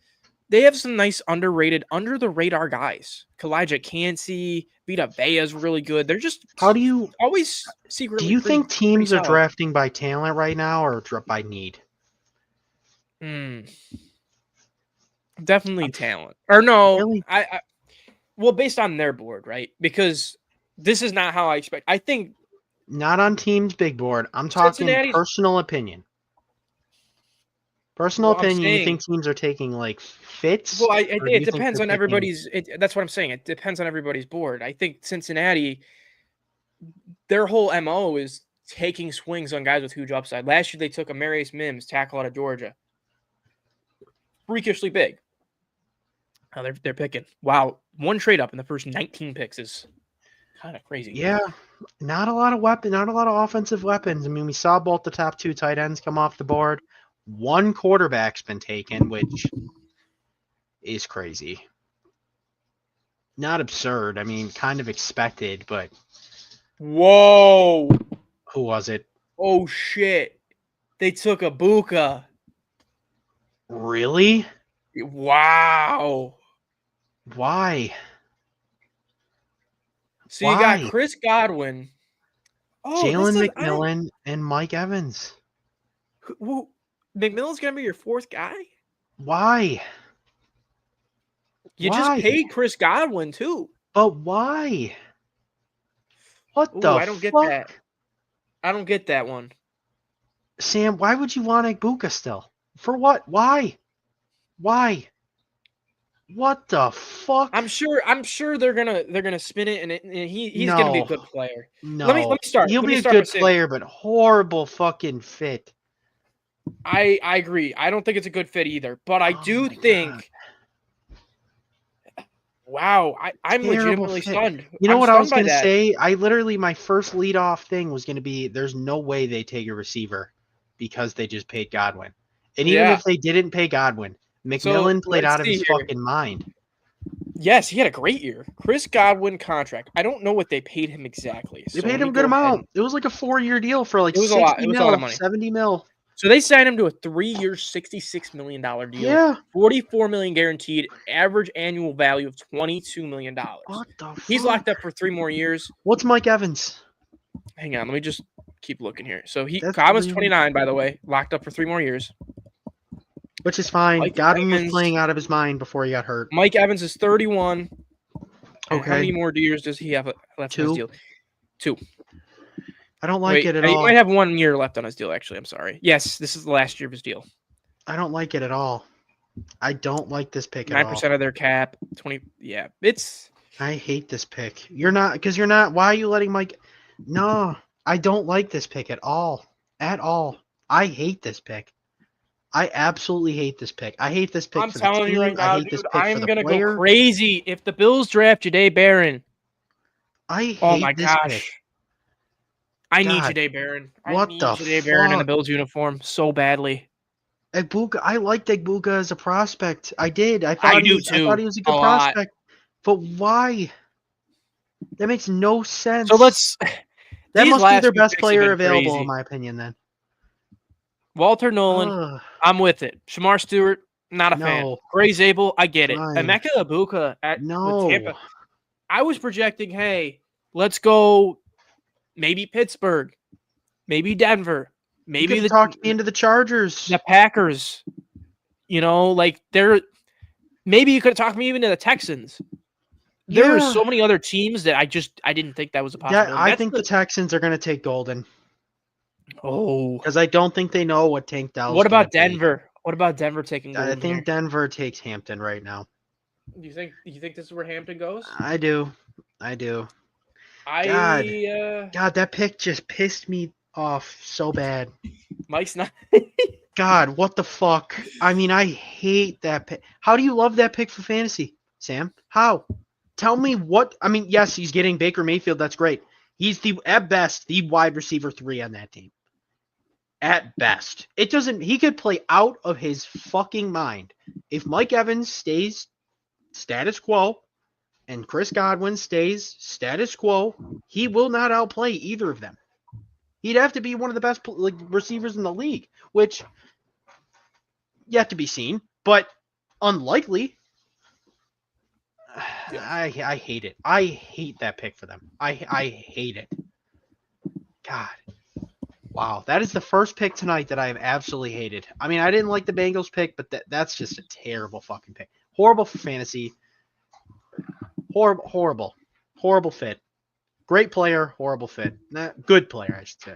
some nice underrated, under the radar guys. Kalijah Cansey, Vita Vea is really good. They're just always secretly. Do you think teams are drafting by talent right now or by need? Definitely talent. Or no, really? Well, based on their board, right? Because this is not how I expect. I think not on teams' big board. I'm talking personal opinion. Personal opinion. You think teams are taking like fits? Well, it depends on everybody's. That's what I'm saying. It depends on everybody's board. I think Cincinnati, their whole MO is taking swings on guys with huge upside. Last year they took Amarius Mims, tackle out of Georgia. Freakishly big. Now they're picking. Wow, one trade up in the first 19 picks is kind of crazy. Yeah, not a lot of offensive weapons. I mean, we saw both the top two tight ends come off the board. One quarterback's been taken, which is crazy. Not absurd. I mean, kind of expected, but whoa, who was it? Oh shit! They took Ibuka. Really? Wow. Why? So you got Chris Godwin. Oh, Jalen McMillan and Mike Evans. Who, McMillan's going to be your fourth guy? Why? You just paid Chris Godwin, too. But why? What the I don't get that. I don't get that one. Sam, why would you want Ibuka still? For what? Why? What the fuck? I'm sure they're gonna spin it, and he's gonna be a No. good player. No. Let me start. He'll Let be me a start good by saying, player, but horrible fucking fit. I agree. I don't think it's a good fit either, but I Oh do my think. Wow, I'm Terrible legitimately fit. stunned. You know I'm what I stunned was by gonna that. say? I literally my first leadoff thing was gonna be there's no way they take a receiver because they just paid Godwin. And even Yeah. if they didn't pay Godwin, So McMillan played let's out of see his here. fucking mind. Yes, he had a great year. Chris Godwin contract. I don't know what they paid him exactly. They So paid let him me a good go ahead. amount. It was like a 4-year deal for like It was a lot. 60 It was a lot of mil, money. 70 mil. So they signed him to a 3-year, $66 million deal. Yeah. $44 million guaranteed, average annual value of $22 million. What the fuck? He's locked up for 3 more years. What's Mike Evans? Hang on, let me just keep looking here. So That's Godwin's really- 29, by the way, locked up for 3 more years. Which is fine. Mike Godwin was Evans- playing out of his mind before he got hurt. Mike Evans is 31. And how Okay. many more years does he have left on his 2. deal? 2. I don't like Wait, it at he all. might have 1 year left on his deal, actually. I'm sorry. Yes, this is the last year of his deal. I don't like it at all. I don't like this pick at all. 9% of their cap, 20. Yeah, it's I hate this pick. You're not. Why are you letting Mike? No, I don't like this pick at all. At all. I hate this pick. I absolutely hate this pick. I hate this pick I'm for the telling team. you right now, I hate this dude, pick I'm for the gonna player. go crazy if the Bills draft Jahdae Barron. I hate Oh my this gosh. pick. I need God, Jahdae Barron. what I need the Jahdae Barron in the fuck? Bills uniform so badly. Egbuka, I liked Egbuka as a prospect. I did. I I thought do I thought too, he was a a good lot. prospect. But why? That makes no sense. So let's. That these must be last their few best picks have player been available, crazy. in my opinion. Then Walter Nolan, Ugh, I'm with it. Shamar Stewart, not a fan. no, Gray Zabel, I get it. Fine. Emeka Egbuka at the no. Tampa. I was projecting, hey, let's go maybe Pittsburgh, maybe Denver, You maybe could have talked me into the Chargers. the Packers. You know, like maybe you could have talked me even to the Texans. There were Yeah. so many other teams that I didn't think that was a Yeah, possibility. I That's think the Texans are going to take Golden oh. because I don't think they know what Tank Dell's What about gonna be. Denver? What about Denver taking I Golden think here? Denver takes Hampton right now. You think this is where Hampton goes? I do. God, that pick just pissed me off so bad. Mike's not. God, what the fuck? I mean, I hate that pick. How do you love that pick for fantasy, Sam? How? Tell me what. I mean, yes, he's getting Baker Mayfield. That's great. He's at best the wide receiver 3 on that team. At best, it doesn't. He could play out of his fucking mind if Mike Evans stays status quo and Chris Godwin stays status quo. He will not outplay either of them. He'd have to be one of the best receivers in the league, which yet to be seen, but unlikely. I hate it. I hate that pick for them. I hate it. God. Wow, that is the first pick tonight that I have absolutely hated. I mean, I didn't like the Bengals pick, but that's just a terrible fucking pick. Horrible for fantasy. Horrible fit. Great player, horrible fit. Good player, I should say.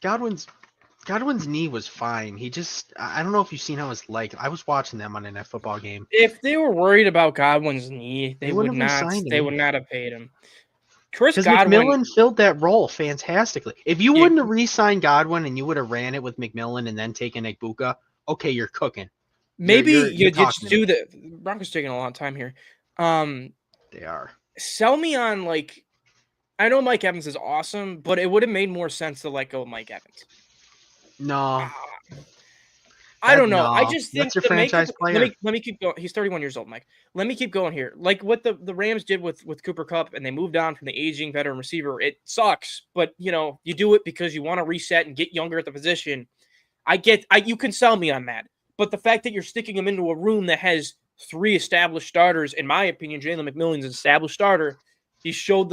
Godwin's knee was fine. He just, I don't know if you've seen how his leg. I was watching them on that football game. If they were worried about Godwin's knee, they would wouldn't have not. re-signed They him. would not have paid him. Chris Because Godwin. McMillan filled that role fantastically. If you Yeah. wouldn't have re-signed Godwin and you would have ran it with McMillan and then taken Egbuka, okay, you're cooking. Maybe you're you just talking to do the Broncos taking a long time here. They are. Sell me on like. I know Mike Evans is awesome, but it would have made more sense to let go of Mike Evans. No. I don't know. I No, just think that's your the franchise makeup- player. Let me keep going. He's 31 years old, Mike. Let me keep going here. Like what the Rams did with Cooper Kupp, and they moved on from the aging veteran receiver. It sucks, but you do it because you want to reset and get younger at the position. You can sell me on that. But the fact that you're sticking him into a room that has 3 established starters, in my opinion, Jalen McMillan's an established starter. He showed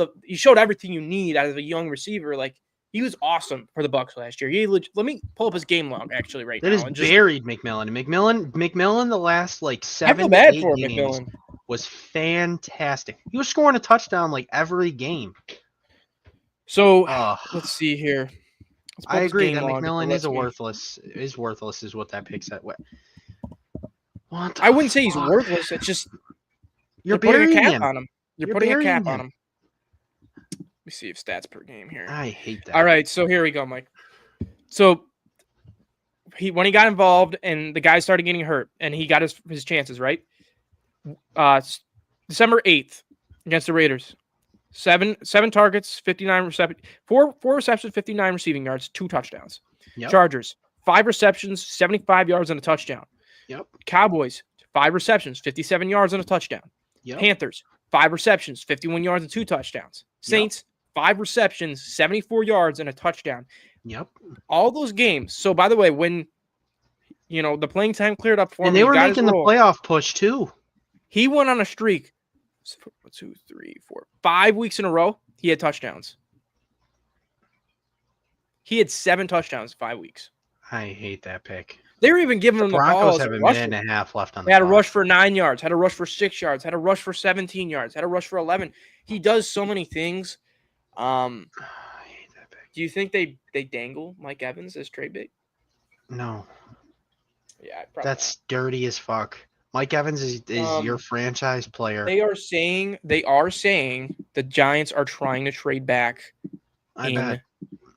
everything you need out of a young receiver. Like he was awesome for the Bucs last year. Let me pull up his game log actually right That now. is and just- buried McMillan. McMillan the last like I 7 feel to bad 8 for games McMillan. was fantastic. He was scoring a touchdown like every game. So Ugh. let's see here. Let's pull I up his agree game that log. McMillan Let's is me- worthless. Is worthless is what that pick said. What? I wouldn't say he's fuck? worthless. It's just You're putting a burying cap him. on him. You're You're putting a burying cap on him. him. Let me see if stats per game here. I hate that. All right, so here we go, Mike. So when he got involved and the guys started getting hurt and he got his chances, right? December 8th against the Raiders. Seven targets, 59 receptions, four receptions, 59 receiving yards, 2 touchdowns. Yep. Chargers, 5 receptions, 75 yards and a touchdown. Yep. Cowboys, 5 receptions, 57 yards and a touchdown. Yep. Panthers, 5 receptions, 51 yards and 2 touchdowns. Saints, 5 receptions, 74 yards and a touchdown. Yep. All those games. So, by the way, when the playing time cleared up for him, And they he were got his making the role. playoff push too. He went on a streak. 1, 2, 3, 4, 5 weeks in a row. He had touchdowns. He had 7 touchdowns in 5 weeks. I hate that pick. They were even giving him the ball Broncos as have a a rusher. minute and a half left on the They had a clock. rush for 9 yards, had a rush for 6 yards, had a rush for 17 yards, had a rush for 11. He does so many things. I hate that pick. Do you think they dangle Mike Evans as trade bait? No, Yeah, probably. that's dirty as fuck. Mike Evans is your franchise player. They are saying the Giants are trying to trade back. I bet.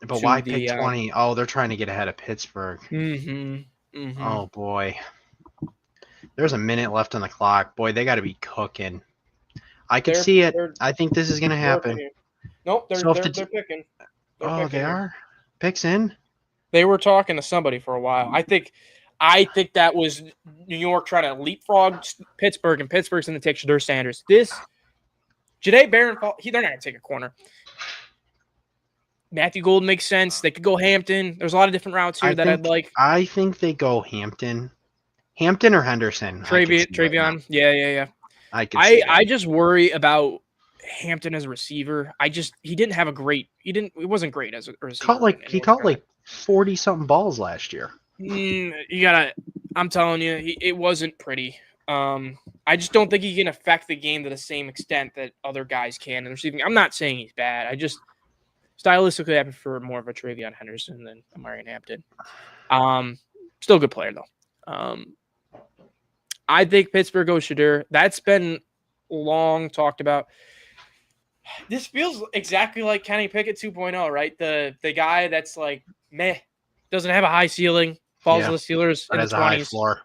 But to why the, pick 20? Oh, they're trying to get ahead of Pittsburgh. Oh boy. There's a minute left on the clock. Boy, they got to be cooking. I could see it. I think this is going to happen. Nope, they're picking. Oh, they are? Picks in? They were talking to somebody for a while. I think that was New York trying to leapfrog Pittsburgh, and Pittsburgh's going to take Shadur Sanders. Jahdae Barron, they're not going to take a corner. Matthew Golden makes sense. They could go Hampton. There's a lot of different routes here I'd like. I think they go Hampton. Hampton or Henderson? Travion. Yeah. I just worry about Hampton as a receiver. He didn't have it wasn't great as a receiver. He caught like 40 something balls last year. I'm telling you, it wasn't pretty. I just don't think he can affect the game to the same extent that other guys can in receiving. I'm not saying he's bad. I just stylistically I prefer more of a Travion Henderson than a Marion Hampton. Still a good player though. I think Pittsburgh goes Shadur. That's been long talked about. This feels exactly like Kenny Pickett 2.0, right? The guy that's like meh, doesn't have a high ceiling, falls to the Steelers in the 20s. A high floor.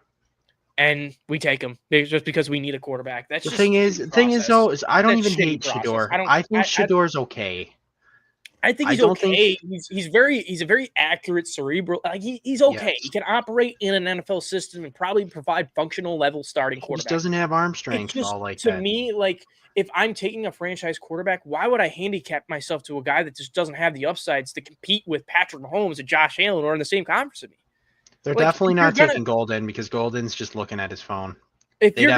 And we take him just because we need a quarterback. That's the just thing is though is I don't even hate Shador. I think Shador's okay. I think he's okay. He's a very accurate cerebral. Like he's okay. Yes. He can operate in an NFL system and probably provide functional level starting quarterback. He doesn't have arm strength all like to that. To me, like if I'm taking a franchise quarterback, why would I handicap myself to a guy that just doesn't have the upsides to compete with Patrick Mahomes and Josh Allen or in the same conference with me? They're definitely not taking Golden because Golden's just looking at his phone. If you're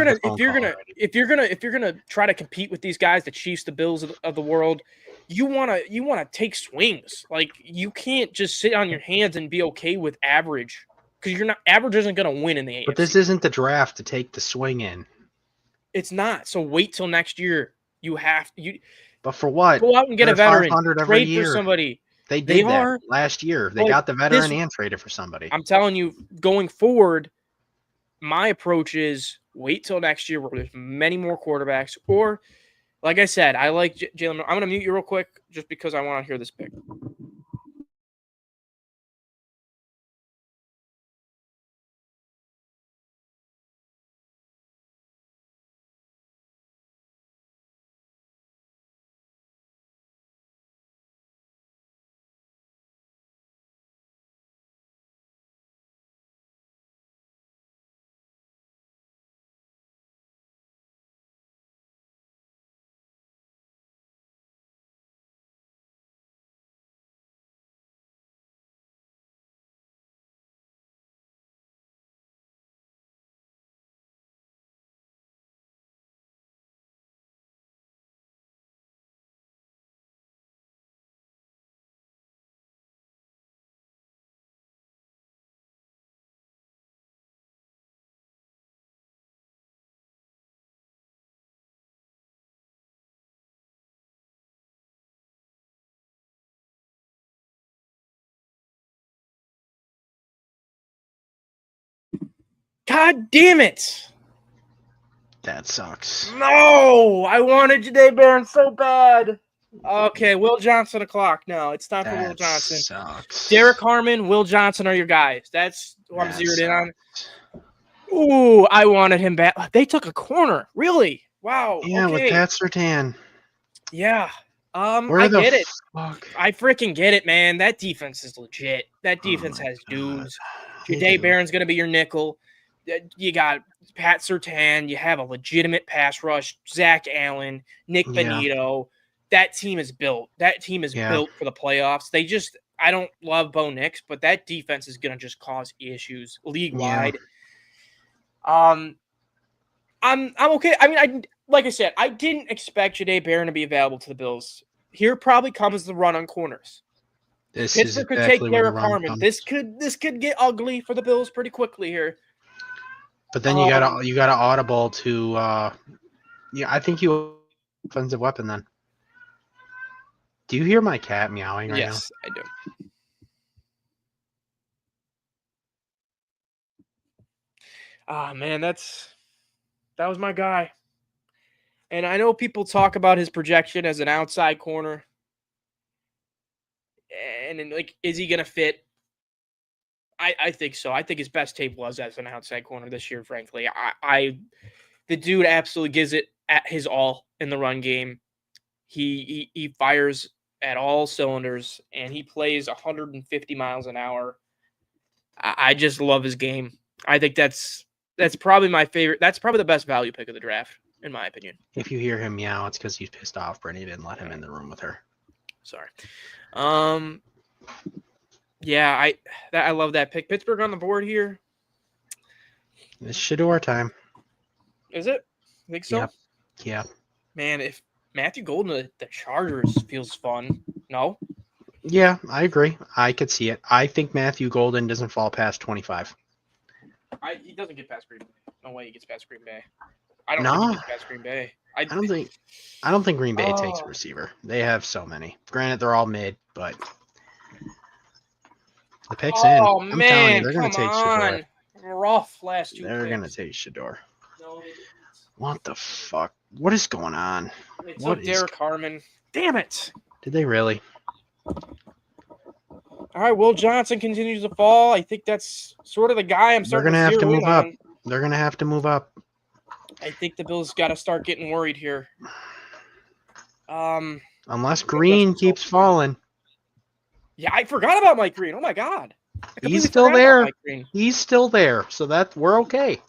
gonna try to compete with these guys, the Chiefs, the Bills of the world, you wanna take swings. Like you can't just sit on your hands and be okay with average because average isn't gonna win in the AFC. But this isn't the draft to take the swing in. It's not. So wait till next year. But for what? Go out and get a veteran. Trade year. for somebody. They did that last year. They got the veteran and traded for somebody. I'm telling you, going forward, my approach is wait till next year where there's many more quarterbacks. Or, like I said, I like Jalen. I'm going to mute you real quick just because I want to hear this pick. God damn it! That sucks. No, I wanted Janae Barron so bad. Okay, Will Johnson o'clock. No, it's time for Will That Johnson. sucks. Derek Harmon, Will Johnson are your guys. That's who I'm That zeroed in on. sucks. Ooh, I wanted him back. They took a corner. Really? Wow. Yeah, with Okay. Pat Surtain. Yeah. Where I the get it. fuck? I freaking get it, man. That defense is legit. That Oh defense my has God. dudes. They Jadae do. Barron's going to be your nickel. You got Pat Surtain. You have a legitimate pass rush. Zach Allen, Nick Yeah. Benito. That team is built. That team is Yeah. built for the playoffs. I don't love Bo Nix, but that defense is going to just cause issues league wide. I'm okay. I mean, like I said, I didn't expect Jadae Barron to be available to the Bills. Here probably comes the run on corners. This is Pittsburgh could exactly take where the Derek run Harmon. comes. This could get ugly for the Bills pretty quickly here. But then you gotta audible to yeah, I think you offensive weapon then. Do you hear my cat meowing right Yes, I do. Ah, man, that was my guy. And I know people talk about his projection as an outside corner. And then, like, is he gonna fit? I think so. I think his best tape was as an outside corner this year, frankly. The dude absolutely gives it at his all in the run game. He fires at all cylinders and he plays 150 miles an hour. I just love his game. I think that's probably my favorite. That's probably the best value pick of the draft, in my opinion. now? If you hear him meow, it's because he's pissed off Brittany didn't let him in the room with her. Sorry. Yeah, I love that pick. Pittsburgh on the board here. It's Shador time. Is it? Think so? Yep. Yeah. Man, if Matthew Golden to the Chargers feels fun. No? Yeah, I agree. I could see it. I think Matthew Golden doesn't fall past 25. He doesn't get past Green Bay. No way he gets past Green Bay. I don't No. think he gets past Green Bay. I don't think Green Bay takes a Oh. receiver. They have so many. Granted, they're all mid, but the pick's in. Oh, I'm telling you, man, they're gonna come take Shador. on. Rough last two They're picks. gonna take Shador. No, they What the fuck? What is going on? didn't. They What took is- Derek Harmon. Damn it. Did they really? All right, Will Johnson continues to fall. I think that's sort of the guy I'm They're starting gonna have to zero in move up. on. They're gonna have to move up. I think the Bills got to start getting worried here. Unless Green keeps falling. Yeah, I forgot about Mike Green. Oh my God, I completely He's still forgot about there. Mike Green. He's still there, so we're okay.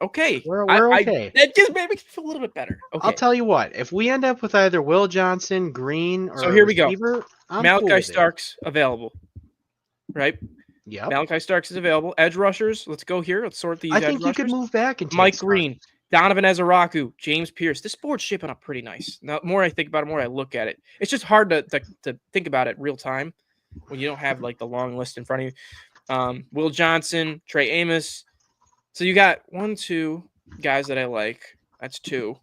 Okay, We're I- okay. that just made me feel a little bit better. Okay, I'll tell you what. If we end up with either Will Johnson, Green, or So here we go. receiver, I'm Malachi cool with it. Starks available, right? Yep. Malachi Starks is available. Edge rushers. Let's go here. Let's sort these. I edge think you could rushers. move back and take Mike Starks. Green, Donovan Ezeraku, James Pierce. This board's shaping up pretty nice. Now, the more I think about it, the more I look at it. It's just hard to think about it real time when you don't have like the long list in front of you. Will Johnson, Trey Amos. So you got 1, 2 guys that I like. That's 2.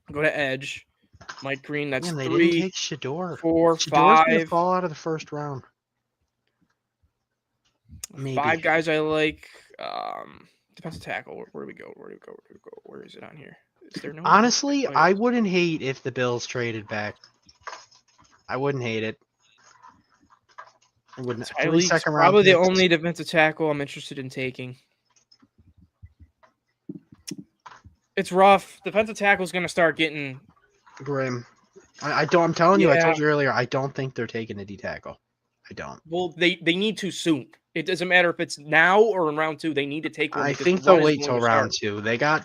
Go to edge. Mike Green. That's Man, they 3, didn't take Shador. 4, Shador's gonna 5. fall out of the first round. Maybe. 5 guys I like. Defensive tackle. Where do we go? Where is it on here? Is there no? Honestly, Oh, yeah. I wouldn't hate if the Bills traded back. I wouldn't hate it. I wouldn't. 3 Tyreek's second round probably the picks. only defensive tackle I'm interested in taking. It's rough. Defensive tackle is going to start getting. Grim. I don't. I'm telling you. I Yeah. told you earlier. I don't think they're taking a D tackle. I don't. Well, they need to soon. It doesn't matter if it's now or in round 2. They need to take one. I because think one they'll is wait going till to round start. 2.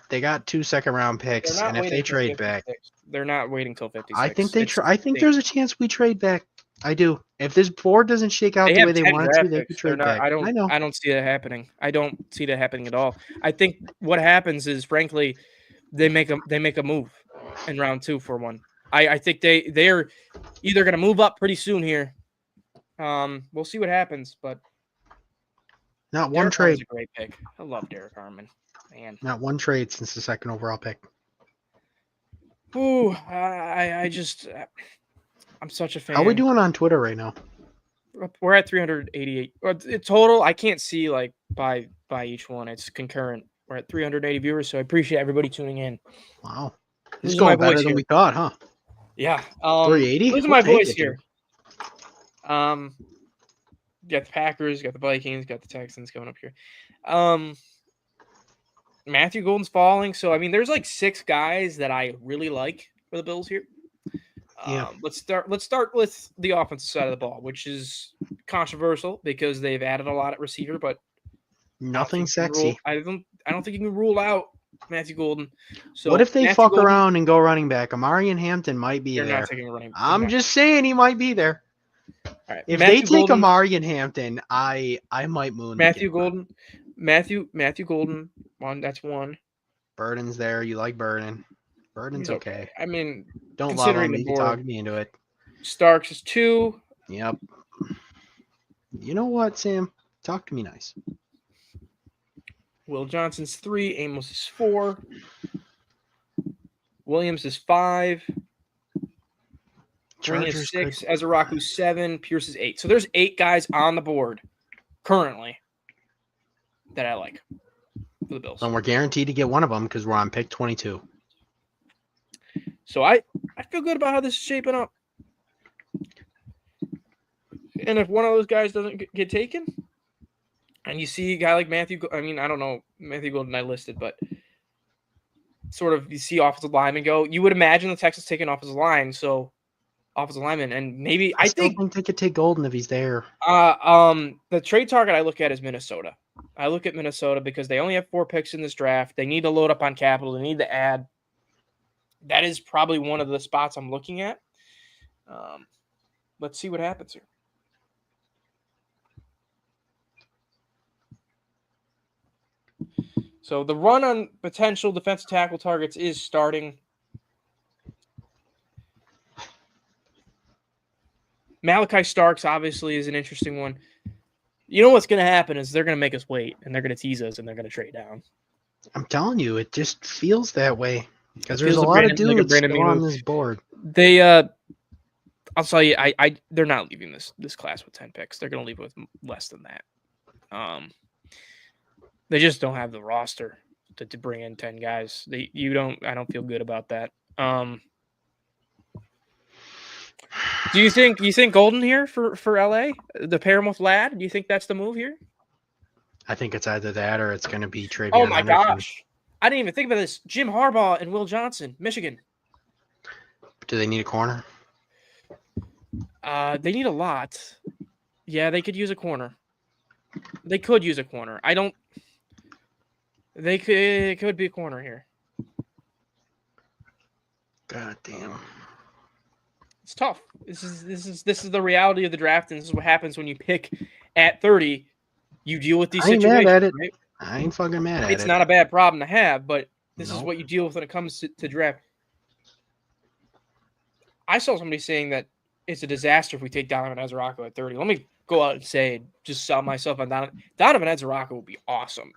They got 2 second round They're picks, not and if waiting they till trade back, 56. They're not waiting till 56. I think they. It's- I think they- there's a chance we trade back. I do. If this board doesn't shake out They the have way they 10 want it to, draft they picks. could They're trade not- back. I don't. know. I don't see that happening. I don't see that happening at all. I think what happens is, frankly, they make a move in round 2 for one. I think they're either going to move up pretty soon here. We'll see what happens, but Not one Derek Harmon's trade. a great pick. I love Derek Harmon, man. Not one trade since the second overall pick. Ooh, I just I'm such a fan. How we doing on Twitter right now? We're at 388 total. I can't see like by by each one. It's concurrent. We're at 380 viewers, so I appreciate everybody tuning in. Wow. This This is is my going better voice than here. we thought, huh? Yeah. 380? Losing We'll my take voice it, here. Got the Packers, got the Vikings, got the Texans going up here. Matthew Golden's falling, so I mean, there's like 6 guys that I really like for the Bills here. Yeah. Let's start with the offensive side of the ball, which is controversial because they've added a lot at receiver, but Nothing sexy. I don't think you can rule out Matthew Golden. So What if they Matthew fuck Golden, around and go running back? Amari and Hampton might be You're there. not taking a running. I'm just saying he might be there. all right. If Matthew they take Golden, Amari and Hampton, I might moon. the Matthew kid. Golden, Matthew Golden, that's one. Burden's there. You like Burden. Burden's He's okay. I mean, Don't love considering him. the You can talk board. me into it. Starks is 2. Yep. You know what, Sam? Talk to me nice. Will Johnson's 3. Amos is 4. Williams is 5. Green is Chargers 6. Ezraku's 7. Pierce is 8. So there's 8 guys on the board currently that I like for the Bills. And we're guaranteed to get one of them because we're on pick 22. So I feel good about how this is shaping up. And if one of those guys doesn't get taken, and you see a guy like Matthew, I mean, I don't know, Matthew Golden I listed, but sort of you see offensive linemen go, you would imagine the Texans taking offensive line, so offensive lineman, and maybe I I still think think they could take Golden if he's there. the trade target I look at is Minnesota. I look at Minnesota because they only have 4 picks in this draft. They need to load up on capital. They need to add. That is probably one of the spots I'm looking at. Let's see what happens here. So the run on potential defensive tackle targets is starting. Malachi Starks obviously is an interesting one. You know what's going to happen is they're going to make us wait, and they're going to tease us, and they're going to trade down. I'm telling you, it just feels that way because there's feels a a lot of Brandon- like a dudes Brandon still on move. this board. They, I'll tell you, they're not leaving this class with 10 picks. They're going to leave with less than that. They just don't have the roster to bring in 10 guys. I don't feel good about that. Do you think Golden here for LA? The pair him with Ladd? Do you think that's the move here? I think it's either that or it's going to be Travion Oh my Henderson. gosh. I didn't even think about this. Jim Harbaugh and Will Johnson, Michigan. Do they need a corner? They need a lot. Yeah, they could use a corner. They could use a corner. It could be a corner here. God damn. It's tough. This is the reality of the draft, and this is what happens when you pick at 30. You deal with these I ain't mad situations. at it. Right? I ain't fucking mad at it. It's not a bad problem to have, but this is Nope. what you deal with when it comes to draft. I saw somebody saying that it's a disaster if we take Donovan Ezraku at 30. Let me go out and say, just sell myself on Donovan. Donovan Ezraku will be awesome,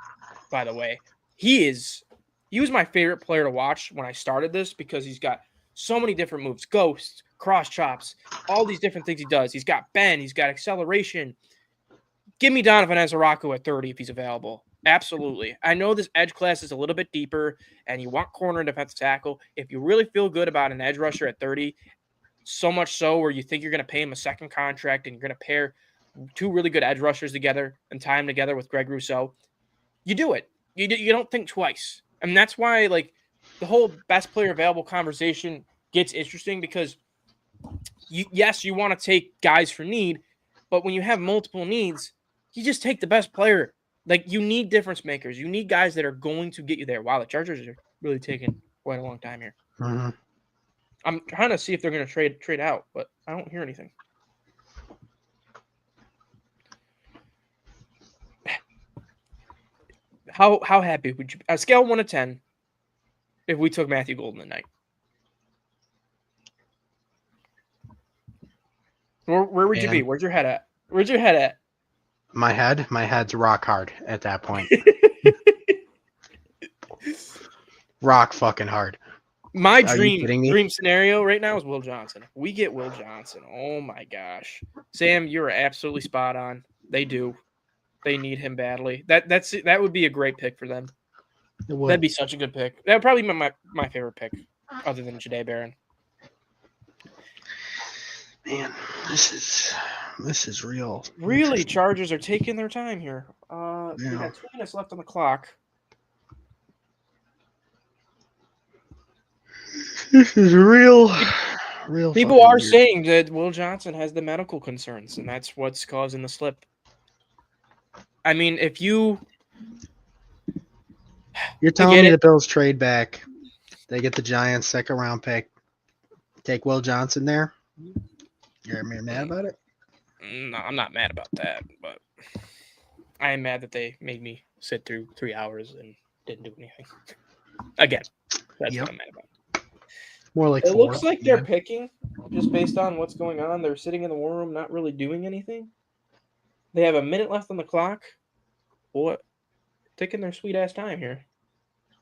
by the way. He was my favorite player to watch when I started this because he's got so many different moves, ghosts, cross chops, all these different things he does. He's got bend, he's got acceleration. Give me Donovan Ezraku at 30 if he's available. Absolutely. I know this edge class is a little bit deeper, and you want corner and defensive tackle. If you really feel good about an edge rusher at 30, so much so where you think you're going to pay him a second contract and you're going to pair 2 really good edge rushers together and tie them together with Greg Rousseau, you do it. You don't think twice. And that's why, like, the whole best player available conversation gets interesting because, you want to take guys for need, but when you have multiple needs, you just take the best player. Like, you need difference makers. You need guys that are going to get you there. Wow, the Chargers are really taking quite a long time here. Mhm. I'm trying to see if they're going to trade out, but I don't hear anything. How happy would you, at scale 1 to 10, if we took Matthew Golden tonight? Where would you be? Man. Where's your head at? Where's your head at? My head's rock hard at that point. Rock fucking hard. My Are you kidding me? dream scenario right now is Will Johnson. If we get Will Johnson, oh my gosh. Sam, you're absolutely spot on. They do. They need him badly. That would be a great pick for them. It would. That'd be such a good pick. That would probably be my favorite pick, other than Jahdae Barron. Man, this is real. Really, interesting. Chargers are taking their time here. We Yeah. got 2 minutes left on the clock. This is real. People fucking are weird. saying that Will Johnson has the medical concerns, and that's what's causing the slip. I mean, if you You're telling get me it. the Bills trade back. They get the Giants second round pick. Take Will Johnson there. You're mad about it? No, I'm not mad about that, but I am mad that they made me sit through 3 hours and didn't do anything. Again, that's Yep. what I'm mad about. More like It 4. looks like they're picking just based on what's going on. They're sitting in the war room, not really doing anything. They have a minute left on the clock. What? Taking their sweet ass time here.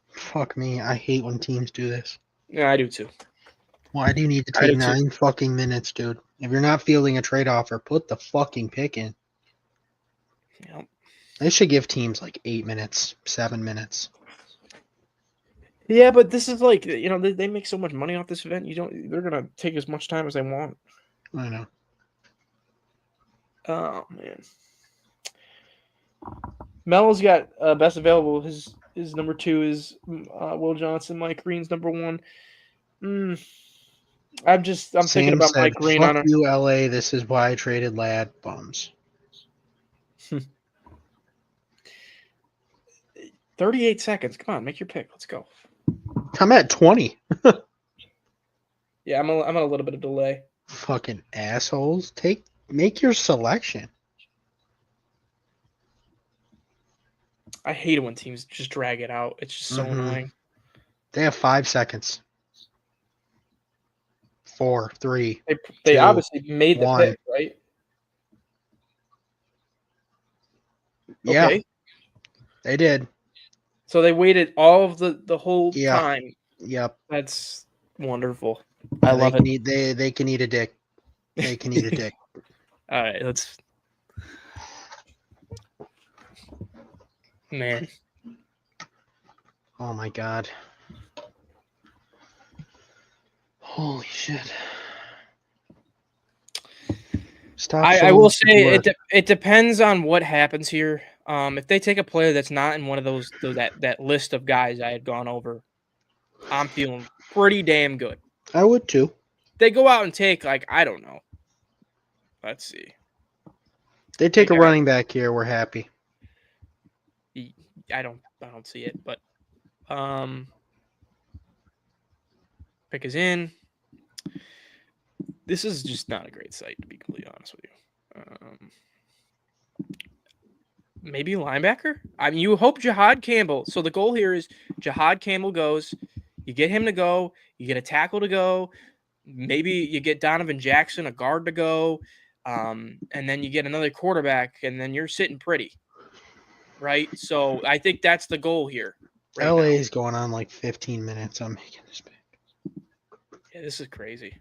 Fuck me. I hate when teams do this. Yeah, I do too. Why do you need to I do take too. 9 fucking minutes, dude? If you're not fielding a trade offer, put the fucking pick in. Yep. They should give teams like 8 minutes, 7 minutes. Yeah, but this is like they make so much money off this event. They're gonna take as much time as they want. I know. Oh man. Melo's got best available. His number 2 is Will Johnson. Mike Green's number 1. I'm thinking Sam about said, Mike Green fuck on you, LA. This is why I traded Ladd. Bums. 38 seconds. Come on, make your pick. Let's go. I'm at 20. Yeah, I'm on a little bit of delay. Fucking assholes. Make your selection. I hate it when teams just drag it out. It's just so Mhm. annoying. They have 5 seconds. 4, 3. They 2, obviously made the 1. pick, right? Yeah, Okay. they did. So they waited all of the whole Yeah. time. Yep. That's wonderful. I They love can it. eat, they can eat a dick. They can eat a dick. All right, let's. Man, Oh my god. Holy shit. Stop. I showing will the say work. it depends on what happens here. If they take a player that's not in one of those that list of guys I had gone over, I'm feeling pretty damn good. I would too. They go out and take I don't know. Let's see. They take a Okay. running back here. We're happy. I don't see it, but pick is in. This is just not a great site, to be completely honest with you. Maybe linebacker. I mean, you hope Jihad Campbell. So the goal here is Jihad Campbell goes. You get him to go. You get a tackle to go. Maybe you get Donovan Jackson, a guard to go, and then you get another quarterback, and then you're sitting pretty, right? So I think that's the goal here. Right LA now. is going on like 15 minutes. I'm making this pick. Yeah, this is crazy.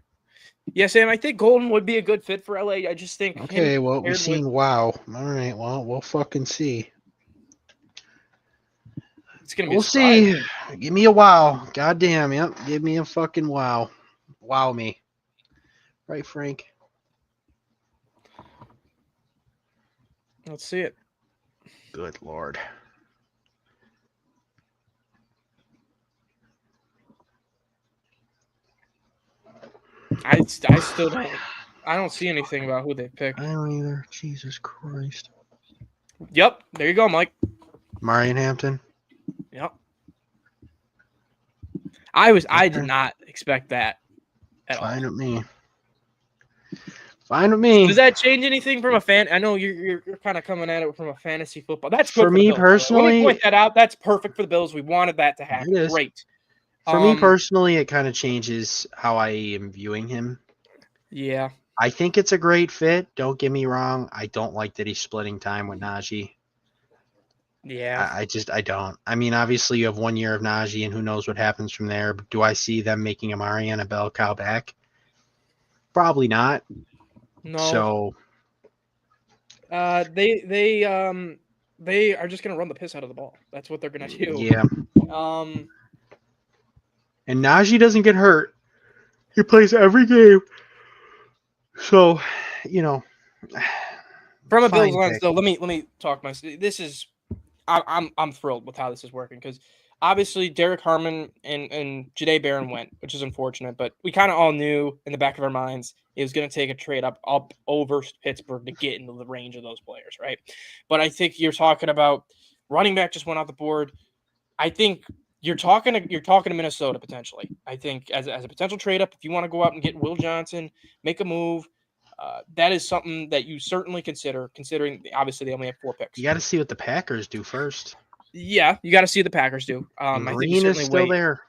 Yeah, Sam, I think Golden would be a good fit for LA. I just think Okay, him well, paired we've with- seen wow. All right, well, we'll fucking see. it's gonna be. We'll a surprise. see. Give me a wow. Goddamn, yep. Give me a fucking wow. Wow me. Right, Frank? Let's see it. Good Lord. I still don't. I don't see anything about who they picked. I don't either. Jesus Christ. Yep, there you go, Mike. Marion Hampton. Yep. I Okay. did not expect that at Fine all. with me. Fine with me. Does that change anything from a fan? I know you're kind of coming at it from a fantasy football. That's good For the me Bills, by the way. Let personally- me point that out. That's perfect for the Bills. We wanted that to happen. It is. Great. For me personally, it kind of changes how I am viewing him. Yeah. I think it's a great fit. Don't get me wrong. I don't like that he's splitting time with Najee. Yeah. I don't. I mean, obviously you have 1 year of Najee and who knows what happens from there. But do I see them making Amari and a bell cow back? Probably not. No. So They they are just gonna run the piss out of the ball. That's what they're gonna do. Yeah. Um, And Najee doesn't get hurt. He plays every game. So, you know, from a fine Bills lens, pick. though, let me talk my. This is, I'm thrilled with how this is working because obviously Derek Harmon and Jahdae Barron went, which is unfortunate, but we kind of all knew in the back of our minds it was going to take a trade up over Pittsburgh to get into the range of those players, right? But I think you're talking about running back just went off the board. I think you're talking to Minnesota potentially. I think as a potential trade up, if you want to go out and get Will Johnson, make a move. That is something that you certainly consider, considering obviously they only have 4 picks. You got to see what the Packers do first. Yeah, you got to see what the Packers do. And I think you Green is certainly still wait. there.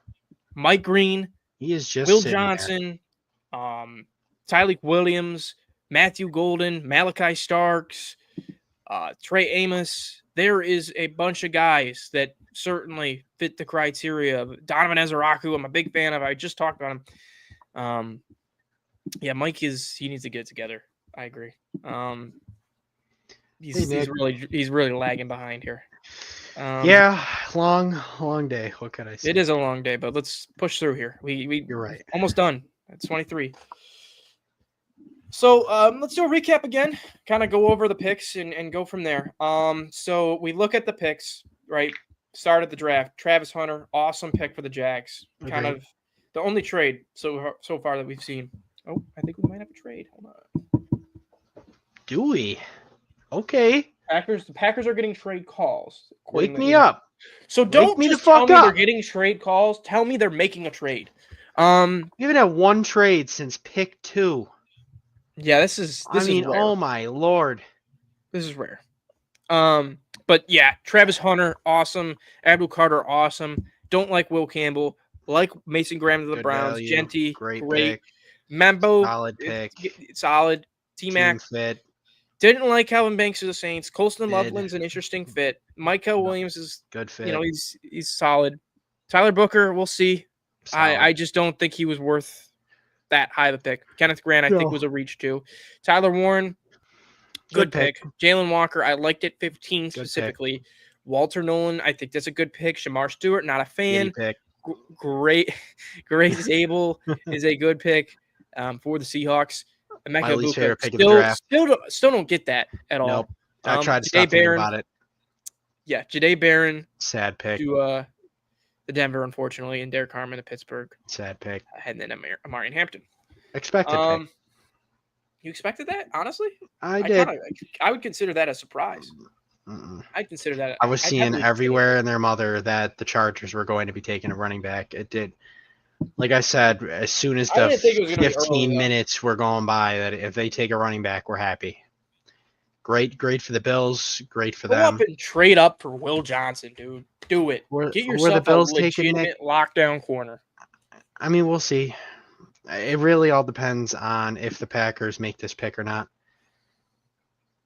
Mike Green, He is just Will sitting there. Johnson, Tyleek Williams, Matthew Golden, Malachi Starks, Trey Amos. There is a bunch of guys that certainly fit the criteria of Donovan Ezeraku. I'm a big fan of. I just talked about him. Yeah, Mike he needs to get it together. I agree. He's Nick. he's really lagging behind here. Yeah, long day. What can I say? It is a long day, but let's push through here. We You're right. almost done. It's 23. So let's do a recap again. Kind of go over the picks and go from there. So we look at the picks, right? Start of the draft. Travis Hunter, awesome pick for the Jags. Kind Agreed. of the only trade so far that we've seen. Oh, I think we might have a trade. Hold on. Do we? Okay. The Packers are getting trade calls. according Wake to me the- up. So don't me the just tell fuck me they're up. getting trade calls. Tell me they're making a trade. We haven't had one trade since pick 2. Yeah, this is rare. Oh my lord. This is rare. But yeah, Travis Hunter, awesome. Abdul Carter, awesome. Don't like Will Campbell. Like Mason Graham to the Good Browns. value. Genty, Great great. pick. Membo, Solid pick. solid. T-Mac, Team fit. didn't like Calvin Banks to the Saints. Colston Did. Loveland's an interesting fit. Michael Williams is, Good fit. he's solid. Tyler Booker, we'll see. Solid. I just don't think he was worth that high of a pick. Kenneth Grant, I think, No. was a reach too. Tyler Warren, good pick. Jalen Walker, I liked it 15 pick. specifically. Walter Nolan, I think that's a good pick. Shamar Stewart, not a fan. Giddy pick. Great Zabel is a good pick for the Seahawks. My least favorite pick of the draft. Still don't get that at all. Nope. I tried to Jahdae stop thinking Barron, about it. Yeah, Jahdae Barron Sad pick. to the Denver, unfortunately, and Derek Harmon to Pittsburgh, Sad pick. and then Amari Hampton. Expected pick. You expected that, honestly? I did. I would consider that a surprise. Mm-mm. I'd consider that. I was seeing definitely everywhere in their mother that the Chargers were going to be taking a running back. It did. Like I said, as soon as I the didn't think it was gonna be 15 early, though. minutes were going by, that if they take a running back, we're happy. Great for the Bills. Great for Go them. up and trade up for Will Johnson, dude. Do it. Where Get the yourself Bills a taking Nick? legitimate lockdown corner. I mean, we'll see. It really all depends on if the Packers make this pick or not.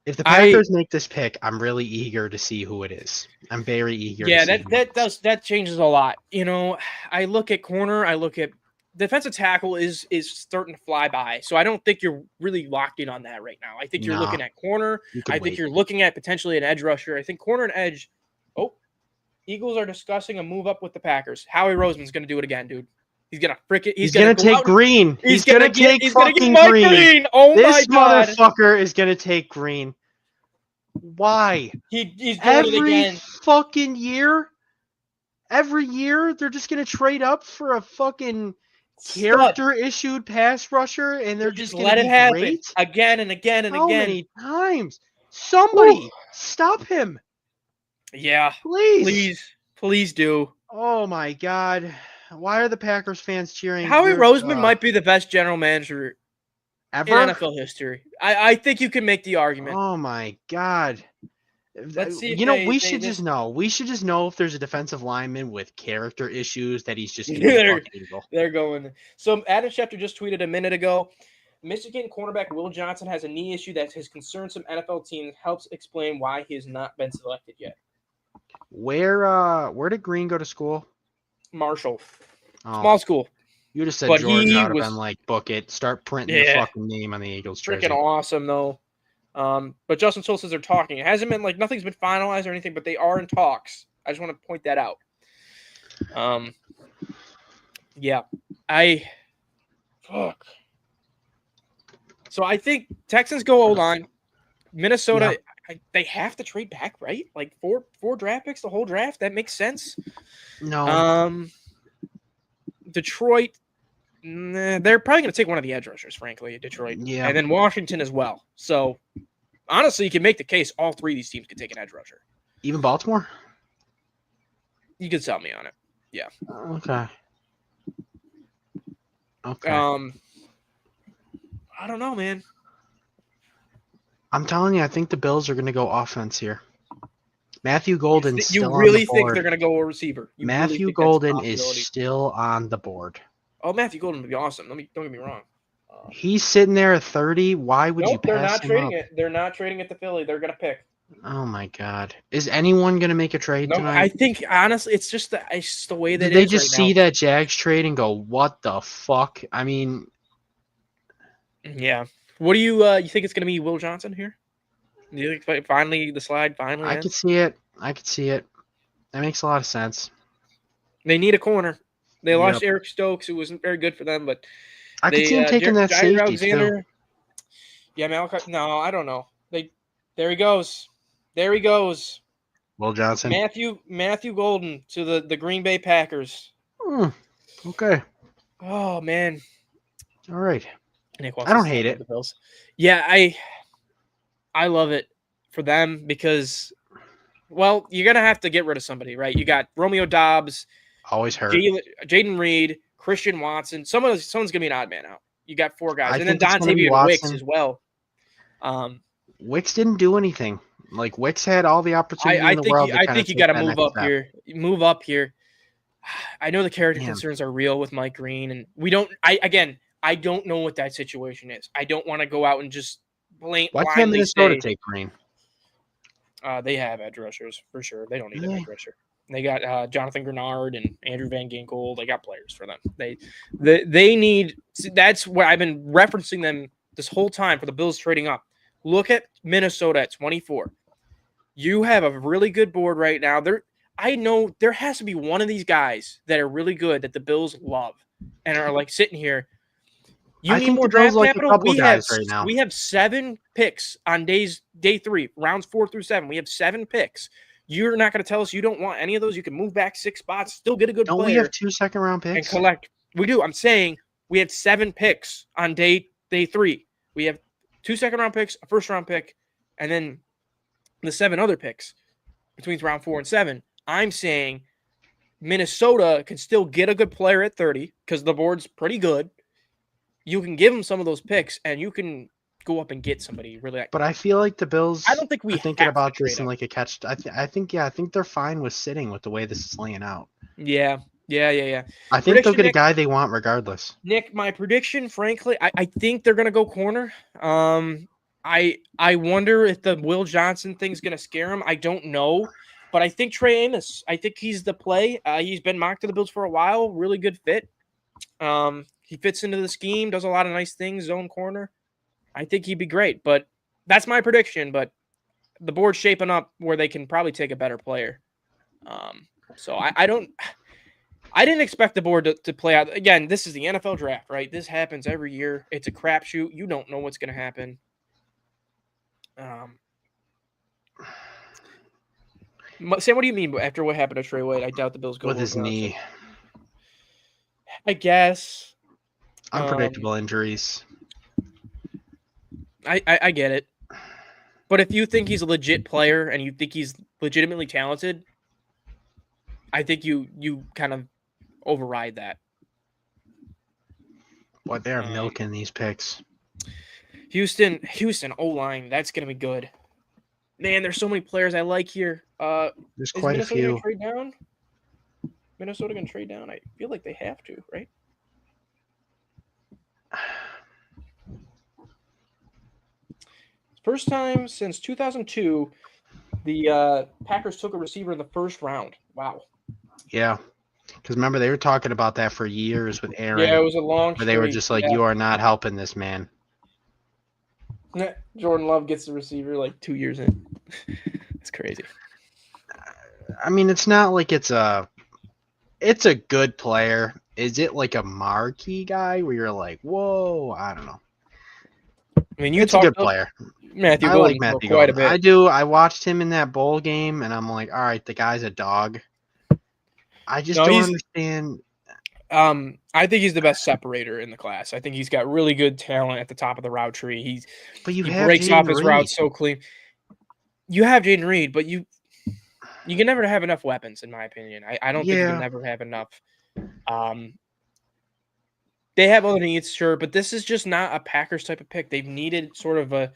If the Packers make this pick, I'm really eager to see who it is. I'm very eager. Yeah, to see that changes a lot. I look at corner, I look at defensive tackle is starting to fly by. So I don't think you're really locked in on that right now. I think you're Nah. looking at corner. You can I think wait. you're looking at potentially an edge rusher. I think corner and edge. Oh, Eagles are discussing a move up with the Packers. Howie Roseman's going to do it again, dude. He's going to frick it. He's gonna go take out- Green. He's gonna take he's gonna get fucking Mike Green. Oh This my god. motherfucker is gonna take Green. Why? He's doing it Every again. fucking year? Every year they're just gonna trade up for a fucking Stud. character issued pass rusher and they're Just just let gonna it be happen great? again and again and How again. many times? Somebody Ooh. stop him, Yeah, please. please do. Oh my god. Why are the Packers fans cheering? Howie You're- Roseman might be the best general manager ever. in NFL history. I think you can make the argument. Oh my god. Let's see if You know, they- we they- should they- just know. We should just know if there's a defensive lineman with character issues that he's just gonna There- fucking eagle. They're going. So Adam Schefter just tweeted a minute ago. Michigan cornerback Will Johnson has a knee issue that has concerned some NFL teams. Helps explain why he has not been selected yet. Where did Green go to school? Marshall, Oh, small school, you just said but Jordan. he I would have was- been like, book it. Start printing the Yeah. fucking name on the Eagles jersey. freaking awesome though. But Justin Schultz says they're talking. It hasn't been like nothing's been finalized or anything, but they are in talks. I just want to point that out. Yeah, fuck. So I think Texans go O-line. Minnesota, they have to trade back, right? Like four draft picks the whole draft. That makes sense. No. Detroit, they're probably going to take one of the edge rushers, frankly, Detroit. Yeah. And then Washington as well. So honestly, you can make the case all three of these teams could take an edge rusher. Even Baltimore? You could sell me on it. Yeah. Okay. Okay. I don't know, man. I'm telling you, I think the Bills are going to go offense here. Matthew Golden's You still really on the think board. they're going to go a receiver? You really Matthew think that's a Golden is possibility? still on the board. Oh, Matthew Golden would be awesome. Don't get me wrong. He's sitting there at 30. Why would you Nope, they're pass not him trading up? it. They're not trading it to Philly. They're going to pick. Oh my God! Is anyone going to make a trade No, tonight? I think honestly, it's just the way that Did it they is just right see now. that Jags trade and go, "What the fuck"? I mean, Yeah. What do you think it's going to be? Will Johnson here? Do you think finally the slide finally? I ends? could see it. I could see it. That makes a lot of sense. They need a corner. They lost Yep. Eric Stokes, who wasn't very good for them, but I could see him taking that Jair safety too. Alexander. Yeah, Malachi. No, I don't know. There he goes. There he goes. Will Johnson. Matthew Golden to the Green Bay Packers. Okay. Oh man. All right. Nick I don't hate it. The Bills. Yeah, I love it for them because, well, you're gonna have to get rid of somebody, right? You got Romeo Dobbs, Always hurt. Jaden Reed, Christian Watson. Someone's gonna be an odd man out. You got four guys, I and then think it's gonna be Dontavian Wicks Watson. as well. Wicks didn't do anything. Like Wicks had all the opportunity I in the world. think you got to move up here. Move up here. I know the character concerns are real with Mike Green, and we don't. I don't know what that situation is. I don't want to go out and just Why can't blindly Minnesota say take Green? they have edge rushers for sure. They don't need an edge rusher. They got Jonathan Grenard and Andrew Van Ginkel. They got players for them. They need. See, that's where I've been referencing them this whole time for the Bills trading up. Look at Minnesota at 24. You have a really good board right now. I know there has to be one of these guys that are really good that the Bills love and are like sitting here. You I need think more the Bills draft like a capital. couple guys right now. We have 7 picks on day 3, rounds 4 through 7. We have 7 picks. You're not going to tell us you don't want any of those. You can move back 6 spots, still get a good Don't player. we have 2 second-round And picks? collect. We do. I'm saying we have 7 picks on day 3. We have 2 second-round picks, a first-round pick, and then the 7 other picks between round 4 and 7. I'm saying Minnesota can still get a good player at 30 because the board's pretty good. You can give them some of those picks, and you can go up and get somebody really. But I feel like the Bills. I don't think we are thinking have to about trade this in up. like a catch. I think they're fine with sitting with the way this is laying out. Yeah. I think they'll Prediction, get a Nick? guy they want regardless. Nick, my prediction, frankly, I think they're gonna go corner. I wonder if the Will Johnson thing's gonna scare him. I don't know, but I think Trey Amos. I think he's the play. He's been mocked to the Bills for a while. Really good fit. He fits into the scheme. Does a lot of nice things. Zone corner. I think he'd be great. But that's my prediction. But the board's shaping up where they can probably take a better player. So I didn't expect the board to play out. Again, this is the NFL draft, right? This happens every year. It's a crapshoot. You don't know what's going to happen. Sam, what do you mean after what happened to Trey White? I doubt the Bills go With his Johnson. knee. I guess. Unpredictable injuries. I get it. But if you think he's a legit player and you think he's legitimately talented, I think you kind of override that. Boy, they're milking these picks. Houston O-line, that's going to be good. Man, there's so many players I like here. There's Is quite a Minnesota few. going to trade down? Minnesota going to trade down? I feel like they have to, right? First time since 2002, the Packers took a receiver in the first round. Wow. Yeah. Because remember, they were talking about that for years with Aaron. Yeah, it was a long where they were streak. just like, Yeah. you are not helping this man. Jordan Love gets the receiver like 2 years in. It's crazy. I mean, it's not like it's a good player. Is it like a marquee guy where you're like, whoa? I don't know. I mean, you It's a good talked up player. Matthew I Golden like for Matthew quite a Golden. bit. I do. I watched him in that bowl game, and I'm like, all right, the guy's a dog. I just No, don't he's- understand. I think he's the best separator in the class. I think he's got really good talent at the top of the route tree. But you He have breaks off Jaden his Reed. routes so clean. You have Jaden Reed, but you can never have enough weapons, in my opinion. I don't think you Yeah. can never have enough. They have other needs, sure, but this is just not a Packers type of pick. They've needed sort of a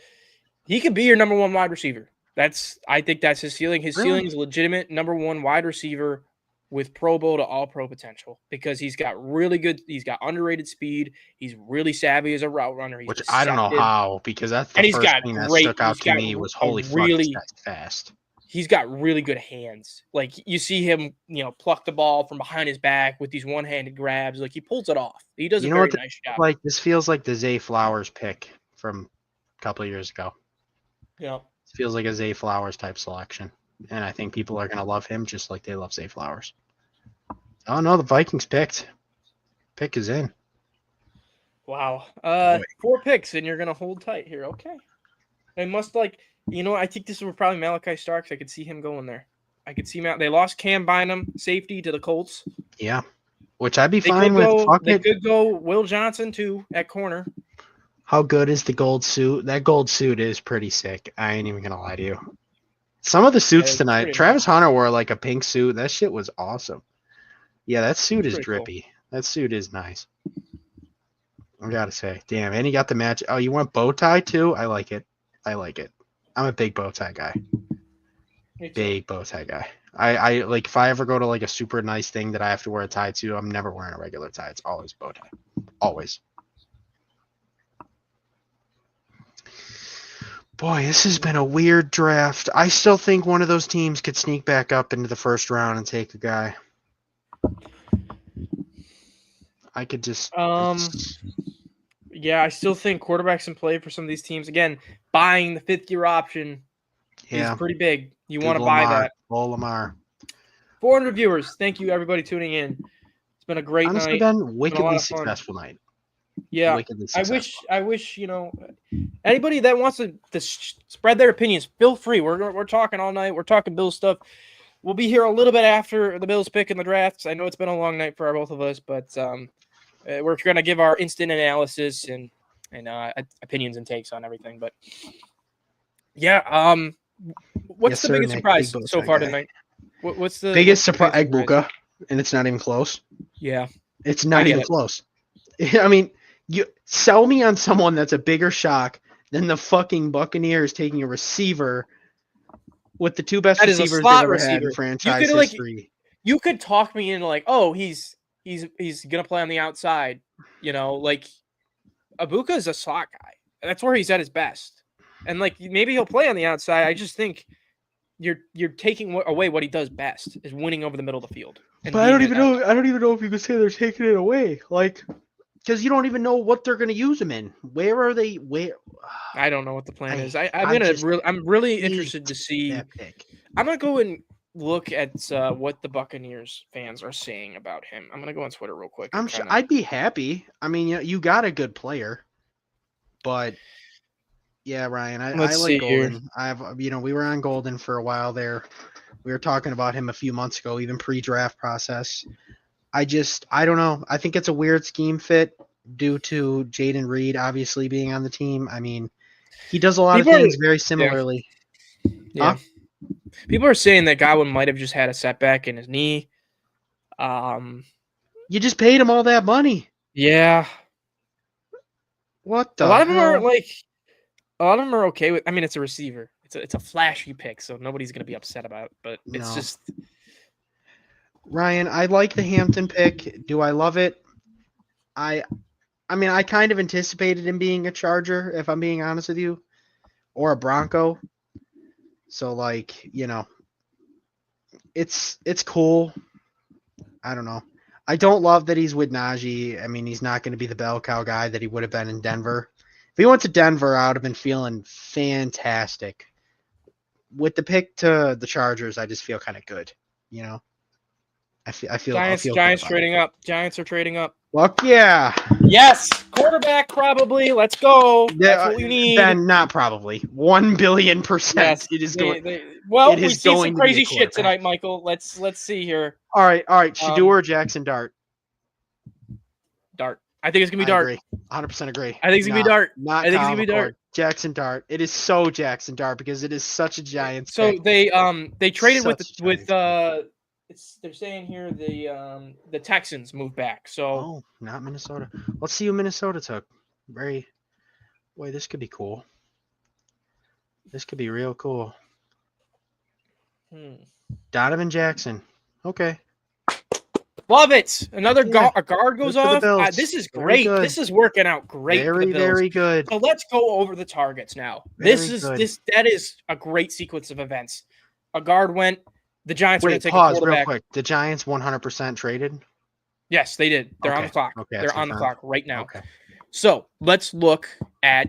he could be your number one wide receiver. I think that's his ceiling. His Really? ceiling is legitimate number one wide receiver with Pro Bowl to All Pro potential because he's got underrated speed. He's really savvy as a route runner. He's Which I don't know receptive. how, because that's the And he's first got thing that great- stuck out he's to got me was a holy fuck, really- this guy's fast. He's got really good hands. Like you see him, pluck the ball from behind his back with these one-handed grabs. Like he pulls it off. He does You a know very what the- nice job. Like, this feels like the Zay Flowers pick from a couple of years ago. Yeah. It feels like a Zay Flowers type selection. And I think people are going to love him just like they love Zay Flowers. Oh, no, the Vikings picked. Pick is in. Wow. Boy. 4 picks, and you're gonna hold tight here. Okay. They must I think this was probably Malachi Starks. I could see him going there. I could see They lost Cam Bynum, safety to the Colts. Yeah. Which I'd be They fine could with. go. Fuck They it. could go Will Johnson too at corner. How good is the gold suit? That gold suit is pretty sick. I ain't even going to lie to you. Some of the suits it's tonight, pretty Travis Hunter wore like a pink suit. That shit was awesome. Yeah, that suit It's is pretty cool. drippy. That suit is nice. I gotta say, damn. And he got the match. Oh, you want bow tie too? I like it. I'm a big bow tie guy. Me too. Big bow tie guy. I like if I ever go to like a super nice thing that I have to wear a tie to, I'm never wearing a regular tie. It's always bow tie. Always. Boy, this has been a weird draft. I still think one of those teams could sneak back up into the first round and take a guy. I could just Yeah, I still think quarterbacks in play for some of these teams. Again, buying the 5th-year option yeah. is pretty big. You Good want to buy Lamar. that. Oh, Lamar. 400 viewers. Thank you, everybody tuning in. It's been a great Honestly, night. been lot wickedly of fun. successful night. Yeah, Wickedly I successful. wish anybody that wants to spread their opinions, feel free. We're talking all night. We're talking Bills stuff. We'll be here a little bit after the Bills pick in the drafts. I know it's been a long night for both of us, but we're going to give our instant analysis and opinions and takes on everything. But yeah, what's Yes, the sir, biggest Nick. surprise Big bow so tie far guy. tonight? What's the Biggest what's the surprise, biggest Egbuka, and it's not even close. Yeah, It's I not get even it. close. I mean, you sell me on someone that's a bigger shock than the fucking Buccaneers taking a receiver with the two best That is a receivers they've slot ever had receiver. in franchise could, like, history. you could talk me into like, oh, he's gonna play on the outside. Like Abuka is a slot guy. That's where he's at his best. And like maybe he'll play on the outside. I just think you're taking away what he does best is winning over the middle of the field. and But I don't being even an- know. I don't even know if you could say they're taking it away, like, because you don't even know what they're going to use him in. Where are they? Where? I don't know what the plan I- is. I'm I gonna just I'm really hate interested to see. that pick. I'm gonna go and look at what the Buccaneers fans are saying about him. I'm gonna go on Twitter real quick. I'm and sure kinda- I'd be happy. I mean, you got a good player, but yeah, Ryan, I Let's like see here. Golden. We were on Golden for a while there. We were talking about him a few months ago, even pre-draft process. I don't know. I think it's a weird scheme fit due to Jaden Reed obviously being on the team. I mean, he does a lot People of are- things very similarly. Yeah. People are saying that Godwin might have just had a setback in his knee. You just paid him all that money. Yeah. What the A lot of them are hell? like, a lot of them are okay with. I mean, it's a receiver. It's a flashy pick, so nobody's gonna be upset about it. But it's No. just Ryan, I like the Hampton pick. Do I love it? I mean, I kind of anticipated him being a Charger, if I'm being honest with you, or a Bronco. So, like, it's cool. I don't know. I don't love that he's with Najee. I mean, he's not going to be the bell cow guy that he would have been in Denver. If he went to Denver, I would have been feeling fantastic. With the pick to the Chargers, I just feel kind of good. You know, I feel Giants good about it. trading up. Giants are trading up. Fuck yeah. Yes, quarterback probably. Let's go. That's what we need. Ben, not probably. 1,000,000,000%. Yes, It is going. well, it we is see going some to be a crazy shit tonight, quarterback. Michael. Let's see here. All right. Shador or Jackson Dart? Dart. I think it's gonna be I Dart. agree. 100% agree. I think it's gonna be Dart. Not I think it's Kyle gonna be Dart. McCord. Jackson Dart. It is so Jackson Dart because it is such a Giants So pick. they traded Such a Giants they're saying here the Texans moved back. So Oh, not Minnesota. Let's see who Minnesota took. Boy, this could be cool. This could be real cool. Donovan Jackson. Okay. love it. Another Yeah, a guard goes good for the off. Bills. This is Very great. good. This is working out great for the Very, Bills. very good. So let's go over the targets now. Very good. That is a great sequence of events. A guard went. The Giants are going Wait, to take a pause real quarterback. quick. The Giants 100% traded? Yes, they did. They're on Okay. the clock. Okay, They're that's on the confirmed. clock right now. Okay. So let's look at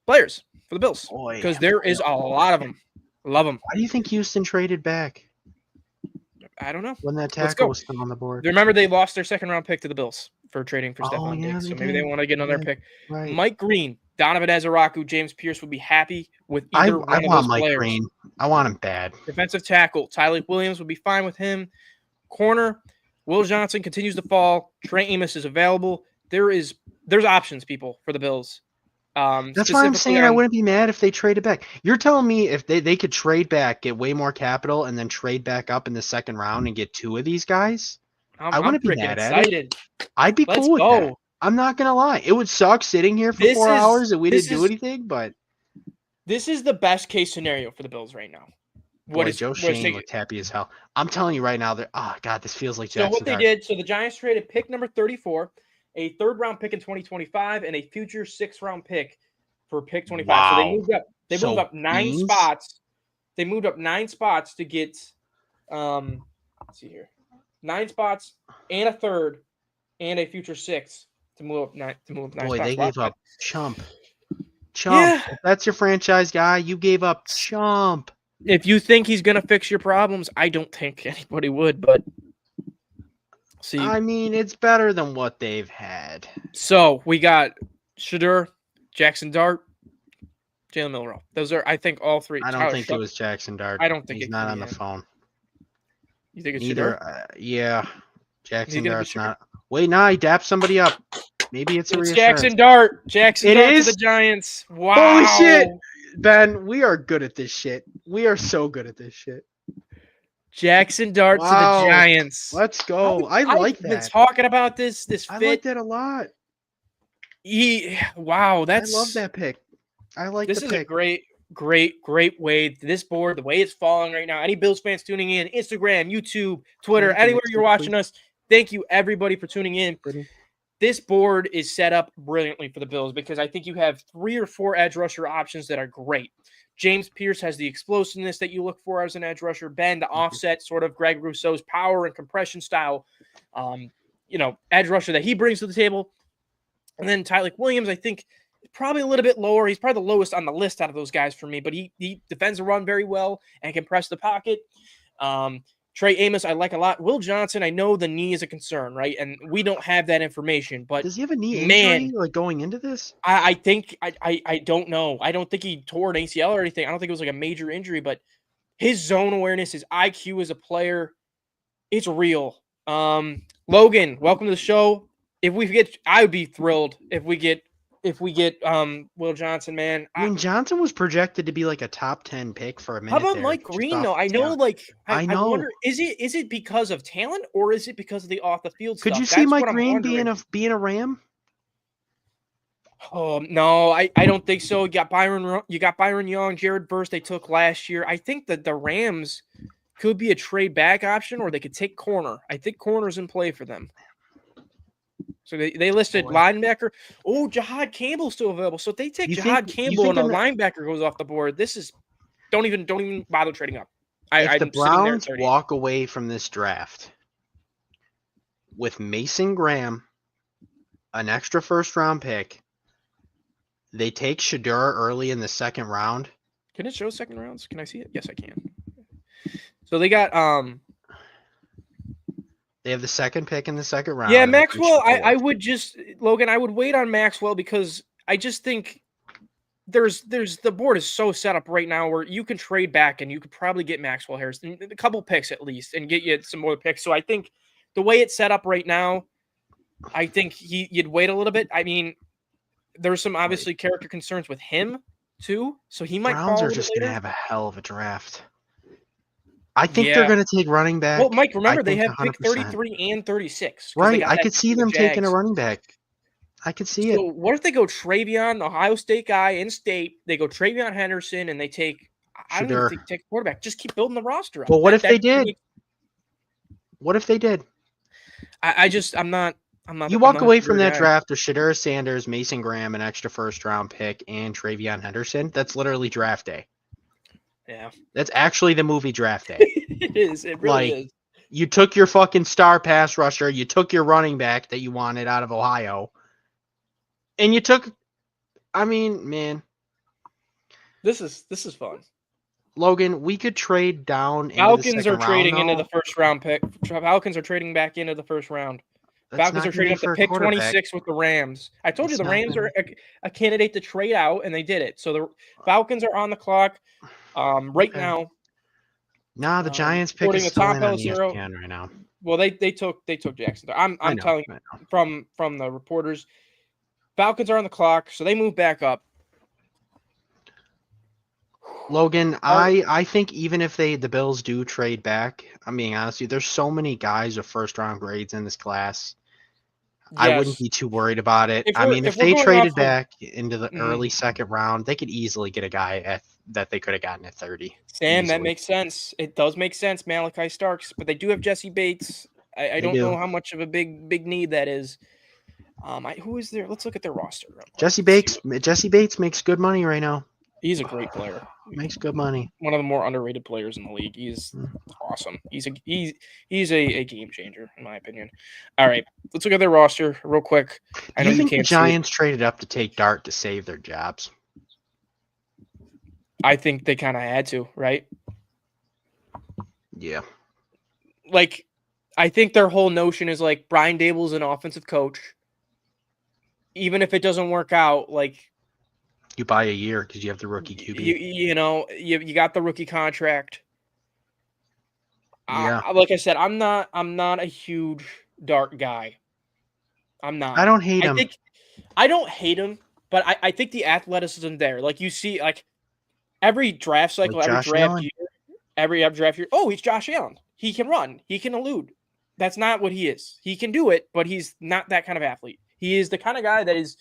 players for the Bills Boy. because there is a lot of them. Love them. Why do you think Houston traded back I don't know. when that Let's tackle go. was still on the board? Remember, they lost their second round pick to the Bills for trading for Oh, Stephon yeah, Diggs. they So maybe did. they want to get another Yeah. pick. Right. Mike Green, Donovan Ezeraku, James Pierce would be happy with I either one of want those Mike players. Green. I want him bad. Defensive tackle, Tyler Williams would be fine with him. Corner, Will Johnson continues to fall. Trey Amos is available. There's options, people, for the Bills. That's why I'm specifically saying I on- wouldn't be mad if they traded back. You're telling me if they could trade back, get way more capital, and then trade back up in the second round and get two of these guys? I wouldn't be freaking mad at it. excited. I'd be Let's cool with that. go. I'm not gonna lie. It would suck sitting here for This 4 is- hours and we this didn't do is- anything, but This is the best case scenario for the Bills right now. boy, Joe what is Shane taking- looked happy as hell. I'm telling you right now, God, this feels like So Jackson what they Dart. did, so the Giants traded pick number 34, a third round pick in 2025, and a future 6th round pick for pick 25. So Wow. they moved up. They So moved up 9 beans? spots. They moved up 9 spots to get let's see here. 9 spots and a third and a future 6th to move up 9 Boy, spots. they Wow. gave up Chump. Yeah. If that's your franchise guy, you gave up Chump. If you think he's going to fix your problems, I don't think anybody would, but see. I mean, it's better than what they've had. So we got Shador, Jackson Dart, Jalen Milroe. Those are, I think, all three. I don't Tyler think Shuck- it was Jackson Dart. I don't think he's it not could on be the him. phone. You think it's Neither. Shador? Yeah, Jackson gonna be Dart's Shador? not. Wait, no, he dapped somebody up. Maybe it's a It's reassurance. Jackson Dart. Jackson It Dart is? to the Giants. Wow. shit. Ben, we are good at this shit. We are so good at this shit. Jackson Dart Wow. to the Giants. Let's go. I like I've been that. talking about this I fit. like that a lot. Wow, that's I love that pick. I like This the is pick. a great way. This board, the way it's falling right now. Any Bills fans tuning in, Instagram, YouTube, Twitter, Thank you, anywhere Mr. you're watching Tweet. us, thank you everybody for tuning in. Pretty. This board is set up brilliantly for the Bills because I think you have 3 or 4 edge rusher options that are great. James Pierce has the explosiveness that you look for as an edge rusher. Ben, the offset sort of Greg Rousseau's power and compression style, edge rusher that he brings to the table. And then Tyler Williams, I think, probably a little bit lower. He's probably the lowest on the list out of those guys for me, but he defends the run very well and can press the pocket. Trey Amos, I like a lot. Will Johnson, I know the knee is a concern, right? And we don't have that information, but Does he have a knee man. injury like going into this? I think I don't know. I don't think he tore an ACL or anything. I don't think it was like a major injury, but his zone awareness, his IQ as a player, it's real. Logan, welcome to the show. I would be thrilled if we get Will Johnson, man. I mean, Johnson was projected to be like a top 10 pick for a minute. How about there, Mike just Green off though? the I know, top. like I I know. wonder, is it because of talent or is it because of the off the field Could stuff? you see That's Mike what I'm Green wondering. being a Ram? Oh no, I don't think so. You got Byron Young, Jared Verse they took last year. I think that the Rams could be a trade back option, or they could take corner. I think corner's in play for them. So they listed Boy. linebacker. Oh, Jahad Campbell's still available. So if they take You Jahad think- you Campbell think and a in the- linebacker goes off the board, this is don't even bother trading up. If I'm the sitting there at Browns 30. walk away from this draft with Mason Graham, an extra first round pick, They take Shadura early in the second round. Can it show second rounds? Can I see it? Yes, I can. So they got They have the second pick in the second round. yeah, and they take Maxwell. I Shador. would just Logan. I would wait on Maxwell because I just think there's the board is so set up right now where you can trade back and you could probably get Maxwell Harrison a couple picks at least and get you some more picks. So I think the way it's set up right now, I think you'd wait a little bit. I mean, there's some obviously character concerns with him too, so he might Browns fall are a just little gonna later. have a hell of a draft. I think Yeah. they're gonna take running back. Well, Mike, remember they think have pick 100%. 33 and 36. 'cause they Right, got I that could see pick with them the taking a Jags. running back. I could see it. So what if they go Travion, the Ohio State guy, in state? They go Travion Henderson, and they take. I don't even Shador. think take a quarterback. Just keep building the roster up. Well, what That- if they that did? makes- What if they did? I'm not. You walk I'm not away a from Shador that guy. draft with Shadura Sanders, Mason Graham, an extra first round pick, and Travion Henderson. That's literally draft day. Yeah, That's actually the movie Draft Day. it is. It really Like, is. You took your fucking star pass rusher, you took your running back that you wanted out of Ohio, and you took. I mean, man, This is fun. Logan, we could trade down. Falcons into are the trading round, into the first round pick. Falcons are trading back into the first round. That's Falcons not are gonna trading be up for to a pick quarterback. 26 with the Rams. I told you It's the not Rams gonna- are a candidate to trade out, and they did it. So the Falcons are on the clock right Okay. now. Nah, the Giants pick according is to still Tom in on Pelissero- ESPN right now. Well, they took Jackson. I I'm know, telling you I know. from the reporters, Falcons are on the clock, so they move back up. Logan, I think even if the Bills do trade back, I'm being honest with you, there's so many guys with first round grades in this class. I wouldn't Yes. be too worried about it. If I we're- mean, if if we're they going traded off of- back into the Mhm. early second round, they could easily get a guy that they could have gotten at 30. Sam, that easily. makes sense. It does make sense, Malachi Starks, but they do have Jesse Bates. I They don't do. know how much of a big need that is. Who is there? Let's look at their roster. real quick. Jesse Let's see Jesse Bates makes good money right now. He's a great player. Makes good money. One of the more underrated players in the league. He's awesome. He's a game changer in my opinion. All right, let's look at their roster real quick. I know Do you think the can't see it. Giants traded up to take Dart to save their jobs? I think they kind of had to, right? Yeah. Like, I think their whole notion is like Brian Dable's an offensive coach. Even if it doesn't work out, like You buy a year because you have the rookie QB. you got the rookie contract. Yeah. Like I said, I'm not a huge Dart guy. I'm not. I don't hate him. I don't hate him, but I think the athleticism there. Like you see, like every draft cycle, Like every Josh draft Allen? year, every draft year. Oh, he's Josh Allen. He can run. He can elude. That's not what he is. He can do it, but he's not that kind of athlete. He is the kind of guy that is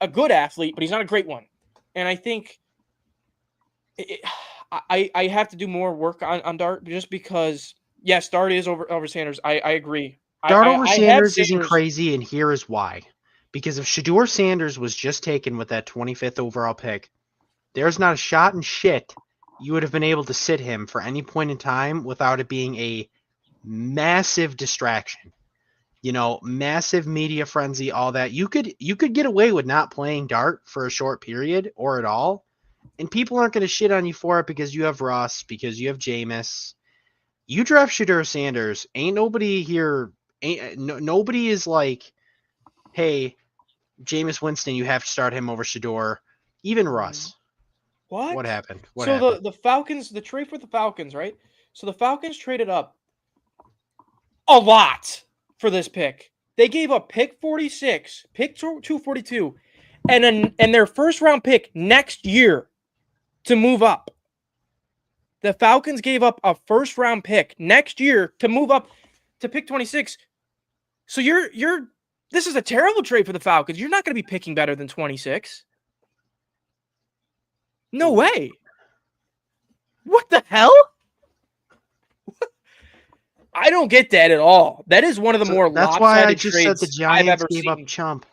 a good athlete, but he's not a great one. And I think I have to do more work on Dart just because, yes, Dart is over Sanders. I agree. Dart I over have Sanders isn't Sanders- crazy, and here is why. Because if Shador Sanders was just taken with that 25th overall pick, there's not a shot in shit you would have been able to sit him for any point in time without it being a massive distraction. You know, massive media frenzy, all that. You could get away with not playing Dart for a short period or at all, and people aren't going to shit on you for it because you have Russ, because you have Jameis. You draft Shador Sanders, ain't nobody here. Nobody is like, hey, Jameis Winston, you have to start him over Shador. Even Russ. What happened? What so happened? the Falcons, the trade for the Falcons, right? So the Falcons traded up a lot for this pick. They gave up pick 46, pick 242, and their first round pick next year to move up. The Falcons gave up a first round pick next year to move up to pick 26. So this is a terrible trade for the Falcons. You're not going to be picking better than 26. No way. What the hell? I don't get that at all. That is one of the more That's why I lopsided just said trades the I've Giants ever gave up seen. chump.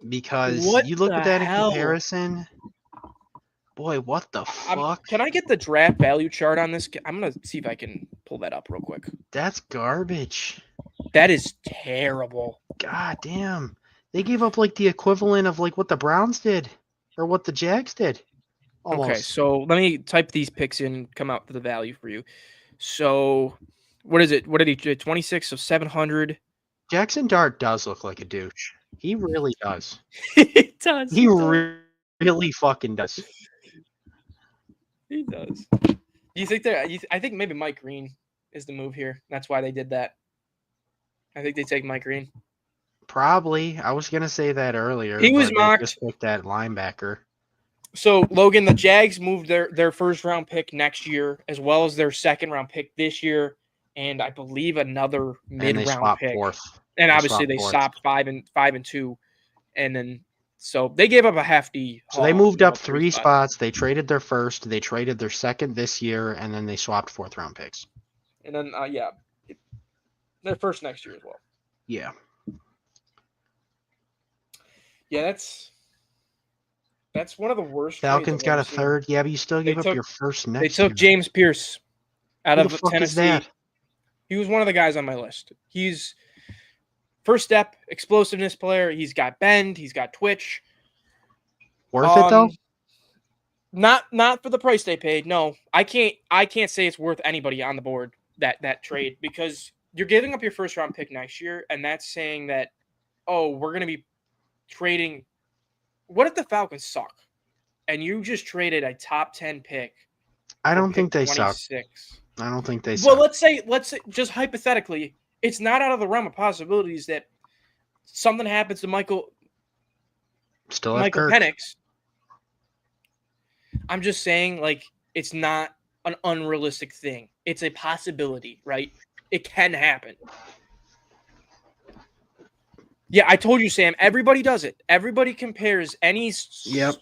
Because What you look the at that hell? in comparison. Boy, what the fuck? Can I get the draft value chart on this? I'm going to see if I can pull that up real quick. That's garbage. That is terrible. God damn. They gave up like the equivalent of like what the Browns did or what the Jags did. Almost. Okay, so let me type these picks in and come out with the value for you. So, what is it? What did he do? 26 of 700. Jackson Dart does look like a douche. He really does. He does. He really fucking does. He does. You think I think maybe Mike Green is the move here. That's why they did that. I think they take Mike Green. Probably. I was gonna say that earlier. He was but they mocked. Just picked that linebacker. So, Logan, the Jags moved their first round pick next year, as well as their second round pick this year, and I believe another mid And they round swapped pick. fourth. And They obviously swapped they fourth. stopped 5 and 2, and then so they gave up a hefty. So they haul, moved you know, up 3 spots. They traded their first. They traded their second this year, and then they swapped fourth round picks. and then their first next year as well. Yeah. Yeah, that's one of the worst. trades Falcons I've got ever a seen. third. Yeah, but you still give up took- your first They next took year. James Pierce out Who of the fuck Tennessee. is that? He was one of the guys on my list. He's first step explosiveness player. He's got bend. He's got twitch. Worth it though? Not for the price they paid. No, I can't say it's worth anybody on the board that trade, because you're giving up your first round pick next year, and that's saying that, oh, we're gonna be trading. What if the Falcons suck, and you just traded a top 10 pick? I for don't pick think they suck. 26? I don't think they Well, suck. let's say just hypothetically, it's not out of the realm of possibilities that something happens to Michael Still have Kirk. Penix. I'm just saying, like, it's not an unrealistic thing. It's a possibility, right? It can happen. Yeah, I told you, Sam. Everybody does it. Everybody compares any Yep.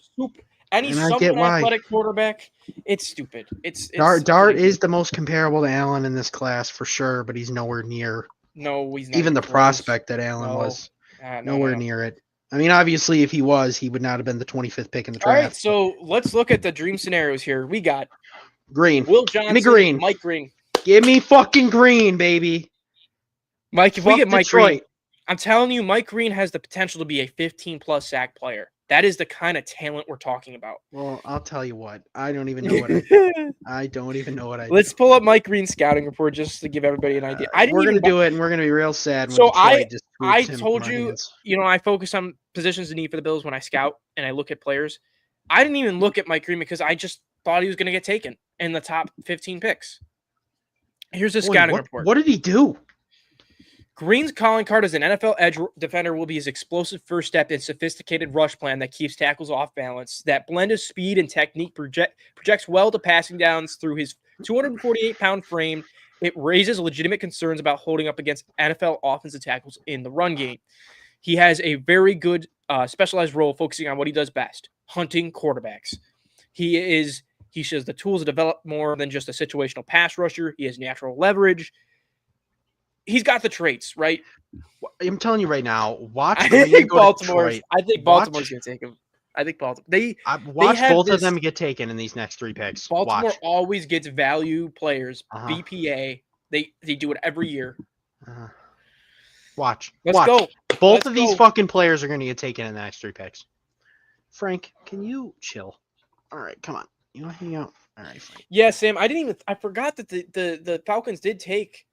any And I somewhat get why. athletic quarterback. It's stupid. It's Dart ridiculous. is the most comparable to Allen in this class for sure, but he's nowhere near No, he's not even the close. prospect that Allen No. was. No, Nowhere no. near it. I mean, obviously, if he was, he would not have been the 25th pick in the All draft. right, so let's look at the dream scenarios here. We got Green. Will Give me Johnson, Green. Mike Green. Give me fucking Green, baby. Mike, if we Fuck get Mike Detroit. Green, I'm telling you, Mike Green has the potential to be a 15-plus sack player. That is the kind of talent we're talking about. Well, I'll tell you what. I don't even know what I don't even know what I Let's do. pull up Mike Green's scouting report just to give everybody an idea. I didn't We're even gonna do it, and we're gonna be real sad when So Detroit just I moves him from told our you, hands. you know, I focus on positions of need for the Bills when I scout and I look at players. I didn't even look at Mike Green because I just thought he was going to get taken in the top 15 picks. Here's the Boy, scouting what, report. What did he do? Green's calling card as an NFL edge defender will be his explosive first step and sophisticated rush plan that keeps tackles off balance. That blend of speed and technique projects well to passing downs through his 248-pound frame. It raises legitimate concerns about holding up against NFL offensive tackles in the run game. He has a very good specialized role focusing on what he does best, hunting quarterbacks. He has the tools to develop more than just a situational pass rusher. He has natural leverage. He's got the traits, right? I'm telling you right now. Watch. I Green think go to Baltimore's Detroit. going to take him. I think Baltimore. Watch have both of this- them get taken in these next 3 picks. Baltimore Watch. always gets value players, Uh-huh. BPA. They do it every year. Watch. Let's Watch. go. Both Let's of these go. fucking players are going to get taken in the next 3 picks. Frank, can you chill? All right, come on. You want to hang out? All right, Frank. Yeah, Sam. I forgot that the Falcons did take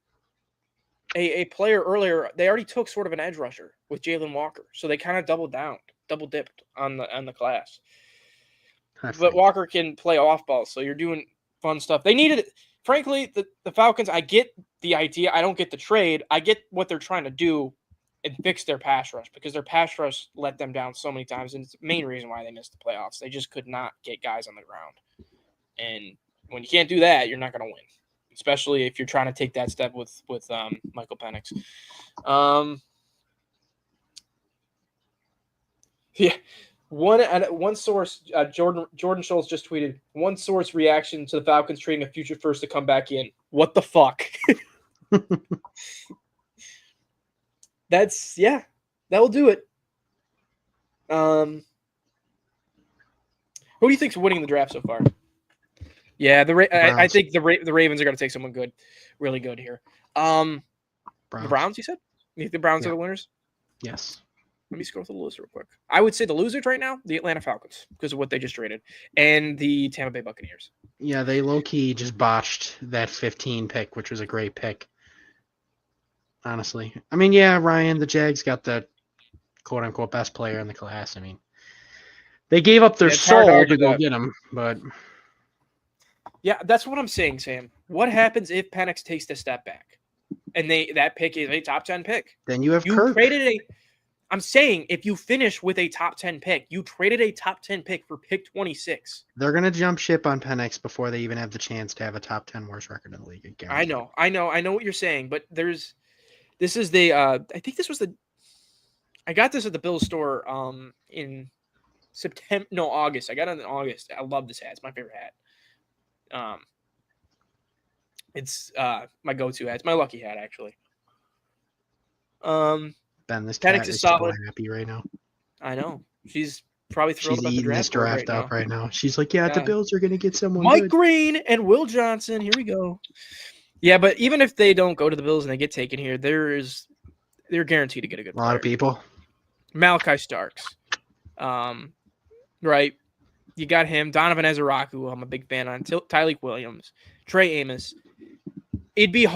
a player earlier. They already took sort of an edge rusher with Jalen Walker, so they kind of double dipped on the class. Hi, But Frank. Walker can play off ball, so you're doing fun stuff. They needed, frankly, the Falcons. I get the idea. I don't get the trade. I get what they're trying to do and fix their pass rush, because their pass rush let them down so many times, and it's the main reason why they missed the playoffs. They just could not get guys on the ground, and when you can't do that, you're not going to win, especially if you're trying to take that step with Michael Penix. Yeah. One source, Jordan Schultz just tweeted, one source reaction to the Falcons trading a future first to come back in. What the fuck? That will do it. Who do you think's winning the draft so far? Yeah, I Browns. think the Ravens are going to take someone good, really good here. The Browns, you said? You think the Browns are the winners? Yes. Let me scroll through the list real quick. I would say the losers right now, the Atlanta Falcons, because of what they just traded, and the Tampa Bay Buccaneers. Yeah, they low-key just botched that 15 pick, which was a great pick. Honestly. I mean, yeah, Ryan, the Jags got the quote-unquote best player in the class. I mean, they gave up their Yeah, it's hard to soul argue to go that. get him, but Yeah, that's what I'm saying, Sam. What happens if Penix takes a step back, and that pick is a top 10 pick? then you have You Kirk. traded a. I'm saying if you finish with a top 10 pick, you traded a top 10 pick for pick 26. They're going to jump ship on Penix before they even have the chance to have a top 10 worst record in the league. I know what you're saying, but this is the I think this was the I got this at the Bills store in August. I got it in August. I love this hat. It's my favorite hat. It's my go-to hat. It's my lucky hat actually. Ben, this Penix cat is is so solid. happy right now. I know. She's probably thrilled She's about the eating this draft board draft right up now. right now. She's like, yeah, the Yeah. Bills are going to get someone Mike good. Green and Will Johnson. Here we go. Yeah, but even if they don't go to the Bills and they get taken here, they're guaranteed to get a good A lot of player. people. Malachi Starks. Right. You got him. Donovan Ezeraku, who I'm a big fan on. Tyleek Williams. Trey Amos. It'd be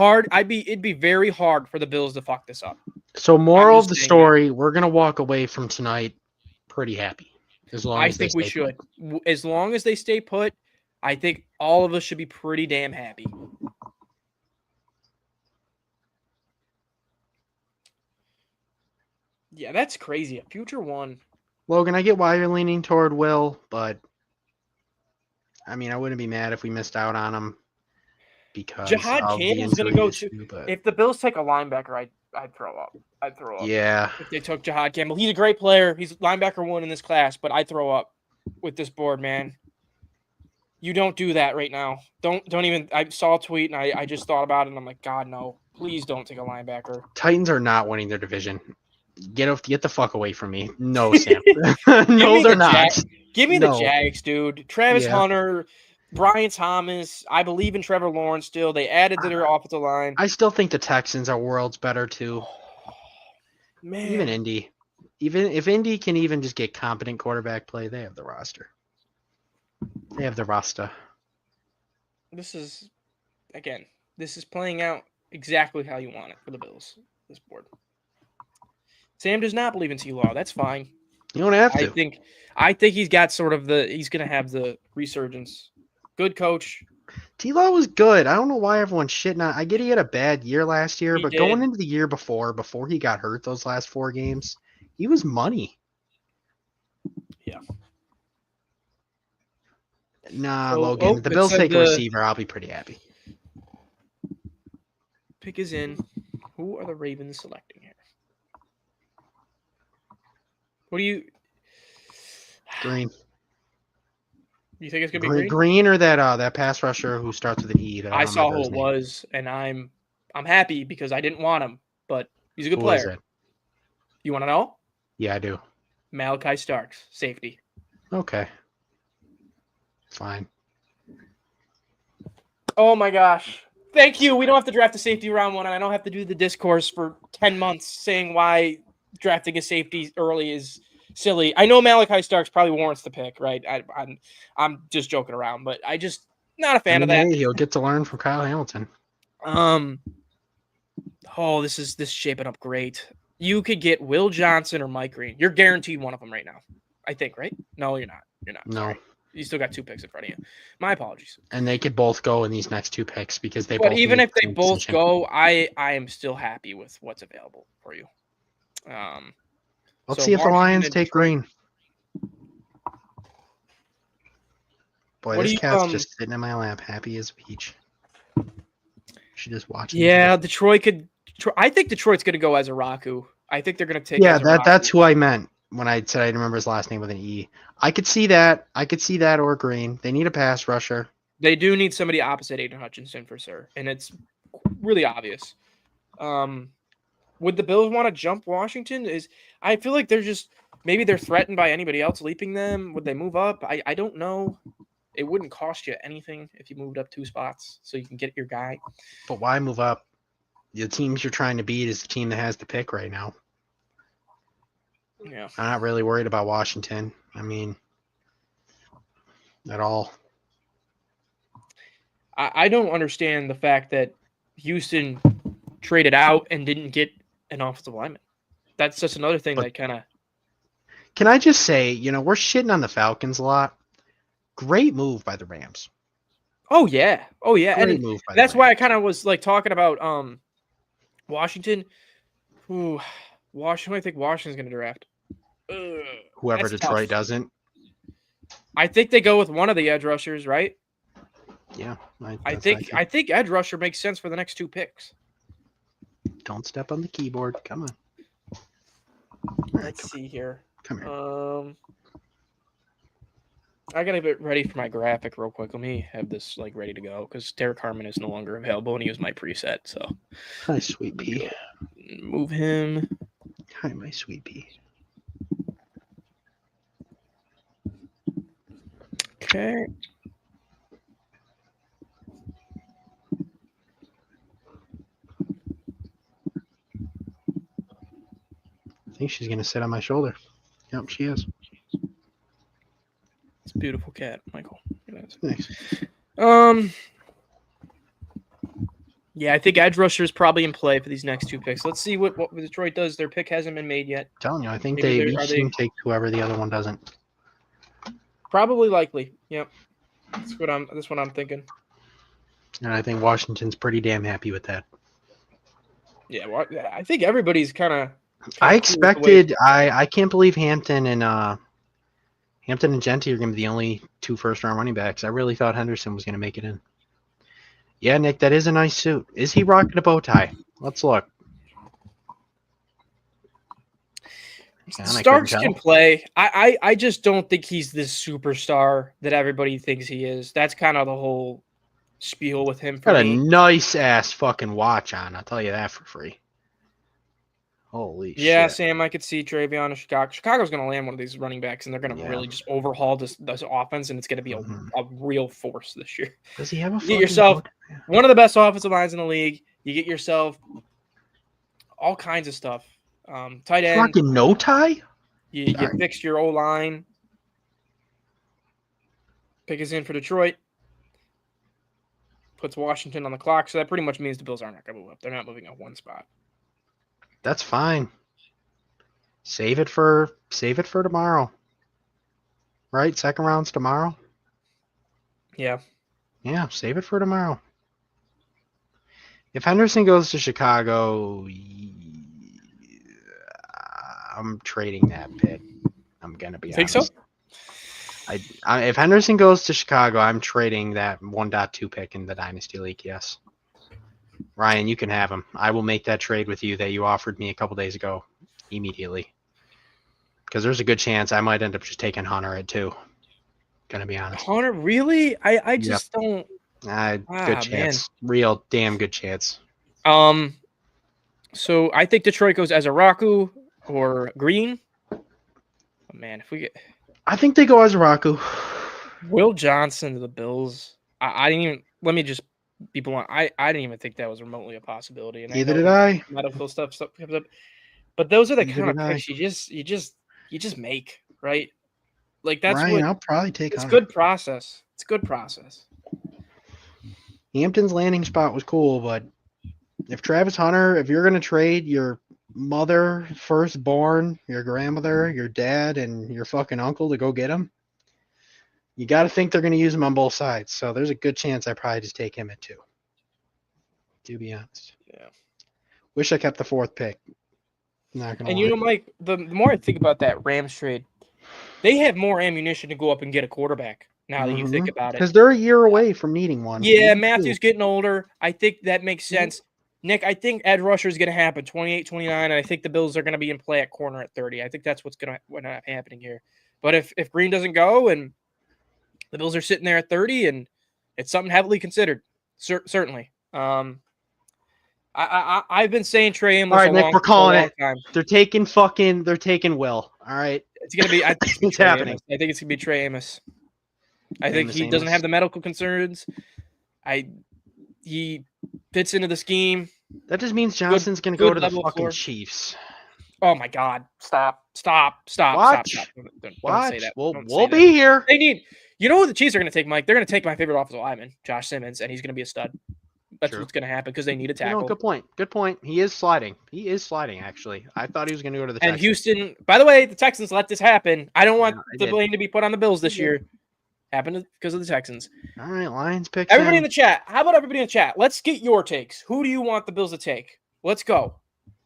very hard for the Bills to fuck this up. So moral just of the saying story, we're going to walk away from tonight pretty happy. As long I as they think we stay put. should. As long as they stay put, I think all of us should be pretty damn happy. Yeah, that's crazy. A future one. Logan, I get why you're leaning toward Will, but I mean, I wouldn't be mad if we missed out on him because Jihad of the Campbell's gonna injury go issue, but If the Bills take a linebacker, I'd throw up. I'd throw up. yeah. If they took Jihad Campbell, he's a great player. He's linebacker 1 in this class, but I'd throw up with this board, man. You don't do that right now. Don't even. I saw a tweet and I just thought about it and I'm like, God, no. Please don't take a linebacker. Titans are not winning their division. Get the fuck away from me. No, Sam. Give me no, they're the not. Jag- Give me the No. Jags, dude. Travis Yeah. Hunter, Brian Thomas. I believe in Trevor Lawrence still. They added to their offensive line. I still think the Texans are worlds better too. Man, Even Indy. Even if Indy can even just get competent quarterback play, they have the roster. They have the roster. this is playing out exactly how you want it for the Bills. This board. Sam does not believe in T-Law. That's fine. You don't have I to. think he's got he's going to have the resurgence. Good coach. T-Law was good. I don't know why everyone's shitting on. I get he had a bad year last year, He but did. going into the year before he got hurt those last 4 games, he was money. Yeah. Nah, So- Logan. If the it Bills said take a the receiver, I'll be pretty happy. pick is in. Who are the Ravens selecting here? What do you Green. think it's going to be Green, Green? Green or that pass rusher who starts with an E. that I don't saw remember who his it name. was, and I'm happy because I didn't want him, but he's a good Who is player. it? You want to know? Yeah, I do. Malachi Starks, safety. Okay. Fine. Oh my gosh. Thank you. We don't have to draft a safety round 1, and I don't have to do the discourse for 10 months saying why drafting a safety early is silly. I know Malachi Starks probably warrants the pick, right? I'm just joking around, but I just not a fan of that. Hey, he'll get to learn from Kyle Hamilton. This is shaping up great. You could get Will Johnson or Mike Green. You're guaranteed one of them right now. I think, right? No, you're not. You're not. No. Sorry. You still got 2 picks in front of you. My apologies. And they could both go in these next 2 picks because they But both even need if they some both position. go, I am still happy with what's available for you. Let's so see if the Washington Lions and take Detroit- Green. Boy, What do this you, cat's just sitting in my lap, happy as a peach. She just watching. Yeah, Detroit could. I think Detroit's going to go as Araku. I think they're going to take. Yeah, Ezeraku. that's who I meant when I said I didn't remember his last name with an E. I could see that. Or Green. They need a pass rusher. They do need somebody opposite Aiden Hutchinson for sure, and it's really obvious. Would the Bills want to jump Washington? I feel like maybe they're threatened by anybody else leaping them. Would they move up? I don't know. It wouldn't cost you anything if you moved up 2 spots so you can get your guy. But why move up? The teams you're trying to beat is the team that has the pick right now. Yeah. I'm not really worried about Washington. I mean, at all. I don't understand the fact that Houston traded out and didn't get an offensive lineman. That's just another thing But- that kind of. Can I just say, we're shitting on the Falcons a lot. Great move by the Rams. Oh yeah, Great and move by that's the why I Rams. kind of was like talking about Washington. Ooh, Washington. I think Washington's going to draft. Whoever that's Detroit tough. doesn't. I think they go with one of the edge rushers, right? Yeah. I think edge rusher makes sense for the next 2 picks. Don't step on the keyboard. Come on. All right, Let's see here. come here. I gotta get ready for my graphic real quick. Let me have this like ready to go because Derek Harmon is no longer available and he was my preset. So Hi, sweet pea. move him. Hi, my sweet pea. Okay. I think she's gonna sit on my shoulder. Yep, she is. It's a beautiful cat, Michael. Nice. Yeah, I think edge rusher is probably in play for these next 2 picks. Let's see what Detroit does. Their pick hasn't been made yet. Telling you, I think Maybe they they're- are each they- team take whoever the other one doesn't. Probably likely. Yep. That's what I'm thinking. And I think Washington's pretty damn happy with that. Yeah, well, I think everybody's kind of. I expected. I can't believe Hampton and Genty are going to be the only 2 first-round running backs. I really thought Henderson was going to make it in. Yeah, Nick, that is a nice suit. Is he rocking a bow tie? Let's look. Man, I couldn't Starks tell. can play. I just don't think he's this superstar that everybody thinks he is. That's kind of the whole spiel with him for Got a me. nice ass fucking watch on. I'll tell you that for free. Holy Yeah, shit! Sam, I could see Travion in Chicago. Chicago's going to land one of these running backs, and they're going to Yeah. really just overhaul this offense, and it's going to be Mhm. a real force this year. Does he have a You get fucking yourself- bow tie? One of the best offensive lines in the league. You get yourself all kinds of stuff. Tight He's end. rocking no tie? You Sorry. fixed your O-line. Pick is in for Detroit. Puts Washington on the clock, so that pretty much means the Bills aren't going to move up. They're not moving up 1 spot. That's fine. Save it for tomorrow. Right? Second round's tomorrow. Yeah. Yeah, save it for tomorrow. If Henderson goes to Chicago, I'm trading that pick. I'm gonna be Think honest. so? If Henderson goes to Chicago, I'm trading that 1.2 pick in the Dynasty League. Yes. Ryan, you can have him. I will make that trade with you that you offered me a couple days ago immediately. Because there's a good chance I might end up just taking Hunter at 2. Gonna be honest. Hunter, really? I just don't. Good chance. Real damn good chance. So I think Detroit goes as Araku or Green. Oh, man, if we get I think they go Azaraku. Will Johnson to the Bills, I didn't even. Let me just be blunt. I didn't even think that was remotely a possibility. And Neither know did I. medical stuff comes up, but those are the Neither kind of did I. picks you just make, right? Like that's Ryan, what I'll probably take it's Hunter. good process. It's good process. Hampton's landing spot was cool, but if Travis Hunter, if you're going to trade your mother, firstborn, your grandmother, your dad, and your fucking uncle to go get him, you got to think they're going to use him on both sides. So there's a good chance I probably just take him at 2. To be honest. Yeah. Wish I kept the 4th pick. Not going to And lie. you know, Mike, the more I think about that Rams trade, they have more ammunition to go up and get a quarterback now that you think about it. Because they're a year away from needing one. Yeah, Maybe Matthew's 2. getting older. I think that makes sense. Nick, I think edge rusher is going to happen 28, 29, and I think the Bills are going to be in play at corner at 30. I think that's what's going to end up happening here. But if Green doesn't go and the Bills are sitting there at 30, and it's something heavily considered, certainly. I've been saying Trey Amos. All right, Nick, we're calling it. Time. They're taking Will. All right. It's going to be. I think It's happening. I think it's going to be Trey Amos. I think Amos, he doesn't Amos. have the medical concerns. He fits into the scheme. That just means Johnson's going to go good to the level fucking floor. Chiefs. Oh my God! Stop! What? Don't What? say that. We'll Don't we'll say be that. here. They need. You know who the Chiefs are going to take, Mike? They're going to take my favorite offensive lineman, Josh Simmons, and he's going to be a stud. That's True. what's going to happen because they need a tackle. Good point. Good point. He is sliding. Actually. I thought he was going to go to the And Texans. Houston, by the way, the Texans let this happen. I don't want Yeah, I the did. blame to be put on the Bills this year. Happened because of the Texans. All right, Lions picks Everybody in him. the chat. How about everybody in the chat? Let's get your takes. Who do you want the Bills to take? Let's go.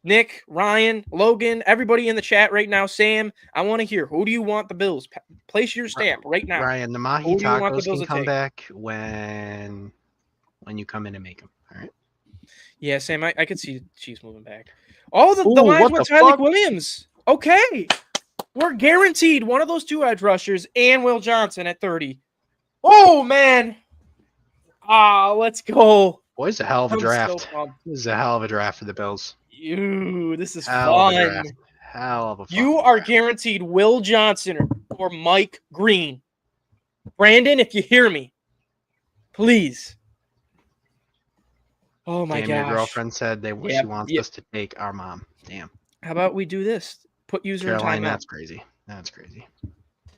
Nick, Ryan, Logan, everybody in the chat right now. Sam, I want to hear. Who do you want the Bills? Place your stamp right now. Ryan, the Mahi Who do you want the tacos Bills can to come take? back when you come in and make them. All right. Yeah, Sam, I could see the Chiefs moving back. Oh, the Ooh, Lions what want the Tyreek fuck? Williams. Okay. We're guaranteed one of those two edge rushers and Will Johnson at 30. Oh, man. Let's go. Boy, it's a hell of a I'm draft. so pumped. This is a hell of a draft for the Bills. This is Hell of a fun. draft. Hell of a You fucking are draft. guaranteed Will Johnson or Mike Green. Brandon, if you hear me, please. Oh my Damn, your gosh. girlfriend said she Yep, wants yep. us to take our mom. Damn. How about we do this? Put user in Caroline, timeout. that's crazy. That's crazy.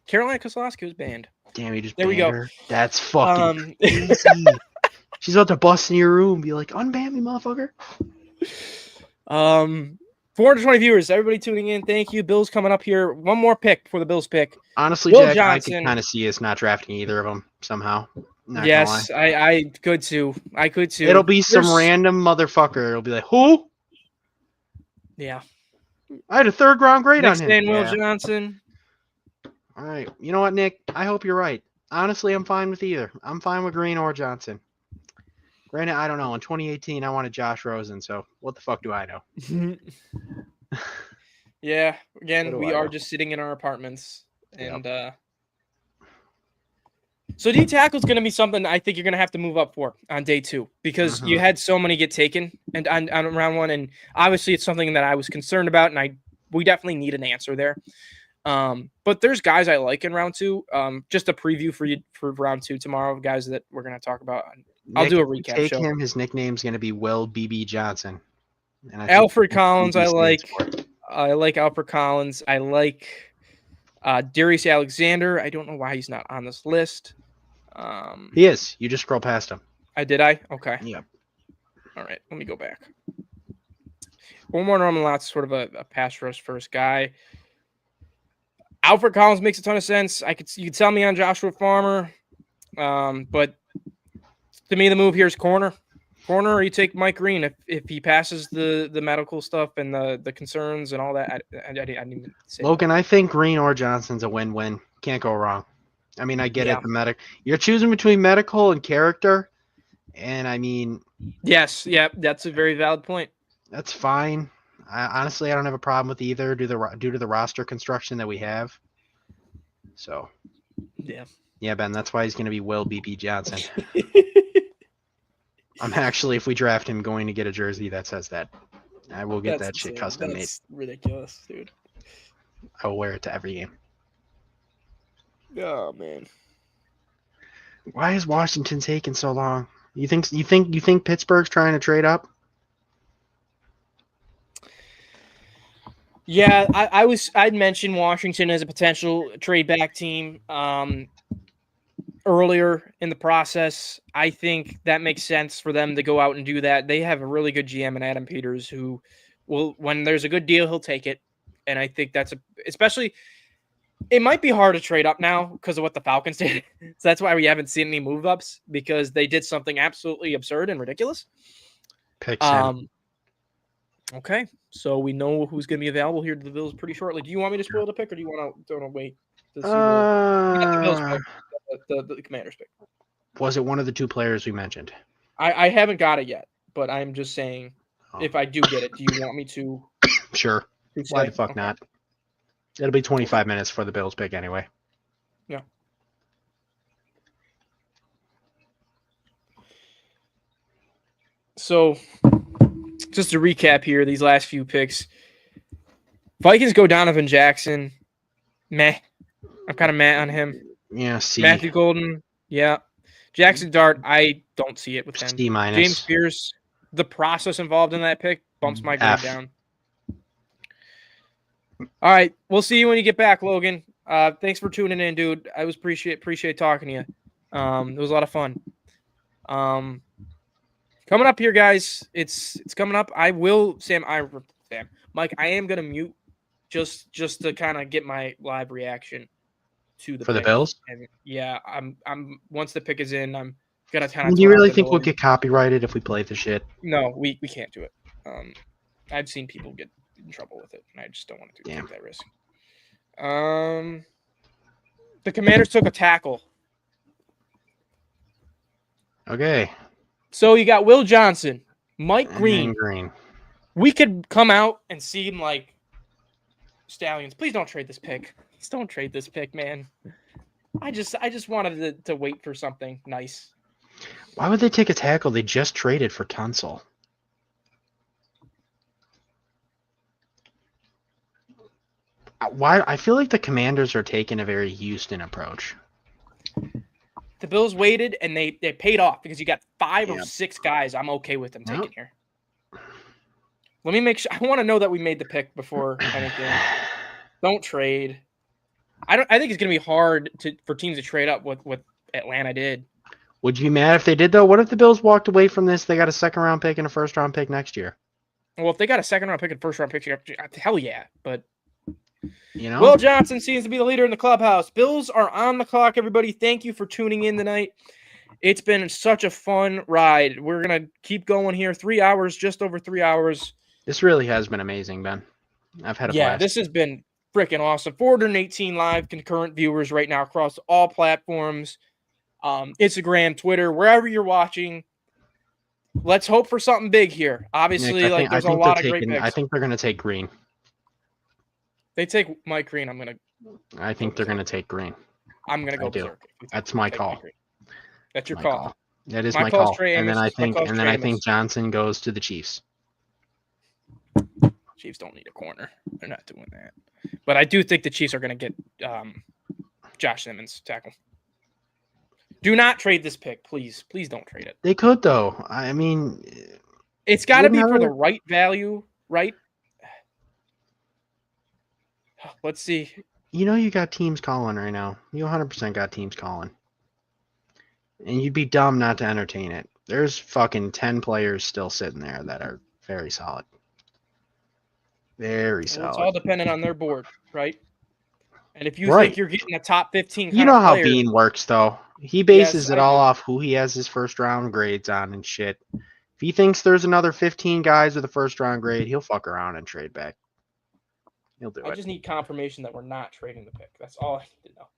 Carolina Kozlowski was banned. Damn, you just There we banned go. her. That's fucking Um, crazy. She's about to bust in your room and be like, unban me, motherfucker. 420 viewers. Everybody tuning in. Thank you. Bills coming up here. One more pick before the Bills pick. Honestly, Will Jack, I Johnson. can kind of see us not drafting either of them somehow. Not Yes, gonna lie. I could too. I could too. It'll be some There's- random motherfucker. It'll be like, who? Yeah. I had a third round grade Nick on him. saying Will Yeah. Johnson. All right. You know what, Nick? I hope you're right. Honestly, I'm fine with either. I'm fine with Green or Johnson. Granted, I don't know. In 2018, I wanted Josh Rosen, so what the fuck do I know? Yeah. Again, What do we I are know? just sitting in our apartments. Yep. And so D tackle is going to be something I think you're going to have to move up for on day 2 because you had so many get taken and on round 1, and obviously it's something that I was concerned about, and we definitely need an answer there. But there's guys I like in round 2. Just a preview for you for round 2 tomorrow, guys that we're going to talk about. I'll Nick, do a if you recap take show. him. His nickname's going to be Will BB Johnson. And I think Alfred that's Collins, what I BB like. stands for. I like Alfred Collins. I like Darius Alexander. I don't know why he's not on this list. He is. You just scroll past him. Did I? Okay. Yep. All right. Let me go back. One more Norman Lott's sort of a pass rush first guy. Alfred Collins makes a ton of sense. You could tell me on Joshua Farmer, but to me the move here is corner. Corner, or you take Mike Green if he passes the medical stuff and the concerns and all that. I didn't even say that. Logan, I think Green or Johnson's a win-win. Can't go wrong. I mean, I get Yeah. it. The you're choosing between medical and character, and I mean, Yes, yeah, that's a very valid point. that's fine. Honestly, I don't have a problem with either due to the roster construction that we have. So, Yeah. Ben, that's why he's going to be Will BB Johnson. I'm actually, if we draft him, going to get a jersey that says that. I will get that shit insane. custom made. That's ridiculous, dude. I will wear it to every game. Oh man. Why is Washington taking so long? You think Pittsburgh's trying to trade up? Yeah, I'd mentioned Washington as a potential trade back team earlier in the process. I think that makes sense for them to go out and do that. They have a really good GM in Adam Peters who will, when there's a good deal, he'll take it. And I think especially it might be hard to trade up now because of what the Falcons did. So that's why we haven't seen any move ups, because they did something absolutely absurd and ridiculous. Picks him. Okay, so we know who's going to be available here to the Bills pretty shortly. Do you want me to spoil the pick, or do you want to wait to see the Bills pick, the Commanders pick? Was it one of the two players we mentioned? I haven't got it yet, but I'm just saying, if I do get it, do you want me to? Sure. to Why say? the fuck Okay. not? It'll be 25 minutes for the Bills pick anyway. Yeah. So, just to recap here, these last few picks. Vikings go Donovan Jackson. Meh. I'm kind of meh on him. Yeah, C. Matthew Golden. Yeah. Jackson Dart, I don't see it with him. C minus. James Pierce, the process involved in that pick bumps my grade F. down. All right, we'll see you when you get back, Logan. Thanks for tuning in, dude. I was appreciate talking to you. It was a lot of fun. Coming up here, guys. It's coming up. I will, Sam, Mike. I am gonna mute just to kind of get my live reaction to the For the pick. Bills? And yeah, I'm once the pick is in, I'm gonna kind Do of. you really think we'll get copyrighted if we play the shit? No, we can't do it. I've seen people get in trouble with it, and I just don't want to Damn. take that risk. The Commanders took a tackle. Okay. So you got Will Johnson, Mike Green. And Green. We could come out and seem like Stallions. Please don't trade this pick. Please don't trade this pick, man. I just wanted to wait for something nice. Why would they take a tackle? They just traded for Tunsil. Why? I feel like the Commanders are taking a very Houston approach. The Bills waited and they paid off because you got 5 or Yep. 6 guys I'm okay with them taking Yep. here. Let me make sure. I want to know that we made the pick before anything. Don't trade. I think it's gonna be hard for teams to trade up what Atlanta did. Would you be mad if they did though? What if the Bills walked away from this? They got a second round pick and a first round pick next year. Well, if they got a second round pick and first round pick, hell yeah. But You know? Will Johnson seems to be the leader in the clubhouse. Bills are on the clock, everybody. Thank you for tuning in tonight. It's been such a fun ride. We're gonna keep going here. 3 hours, just over 3 hours. This really has been amazing, Ben. I've had a blast. This has been freaking awesome. 418 live concurrent viewers right now across all platforms, Instagram, Twitter, wherever you're watching. Let's hope for something big here. Obviously, Nick, there's a lot of great picks. I think they're going to take Green. They take Mike Green. I think they're going to take Green. I'm gonna go I do. berserk. That's my call. That's your My call. That is My my call's call. Trey And then Amos. I think My call's Trey Amos. Johnson goes to the Chiefs. Chiefs don't need a corner. They're not doing that. But I do think the Chiefs are going to get Josh Simmons tackle. Do not trade this pick, please. Please don't trade it. They could though. I mean, It's got to be wouldn't for the hurt. right value, right? Let's see. you know you got teams calling right now. You 100% got teams calling. And you'd be dumb not to entertain it. There's fucking 10 players still sitting there that are very solid. Very Well, solid. it's all dependent on their board, right? And if you Right. think you're getting a top 15 You kind know of how player, Bean works, though. He bases Yes, it I all do. off who he has his first round grades on and shit. If he thinks there's another 15 guys with a first round grade, he'll fuck around and trade back. He'll do I it. just need confirmation that we're not trading the pick. That's all I need to know.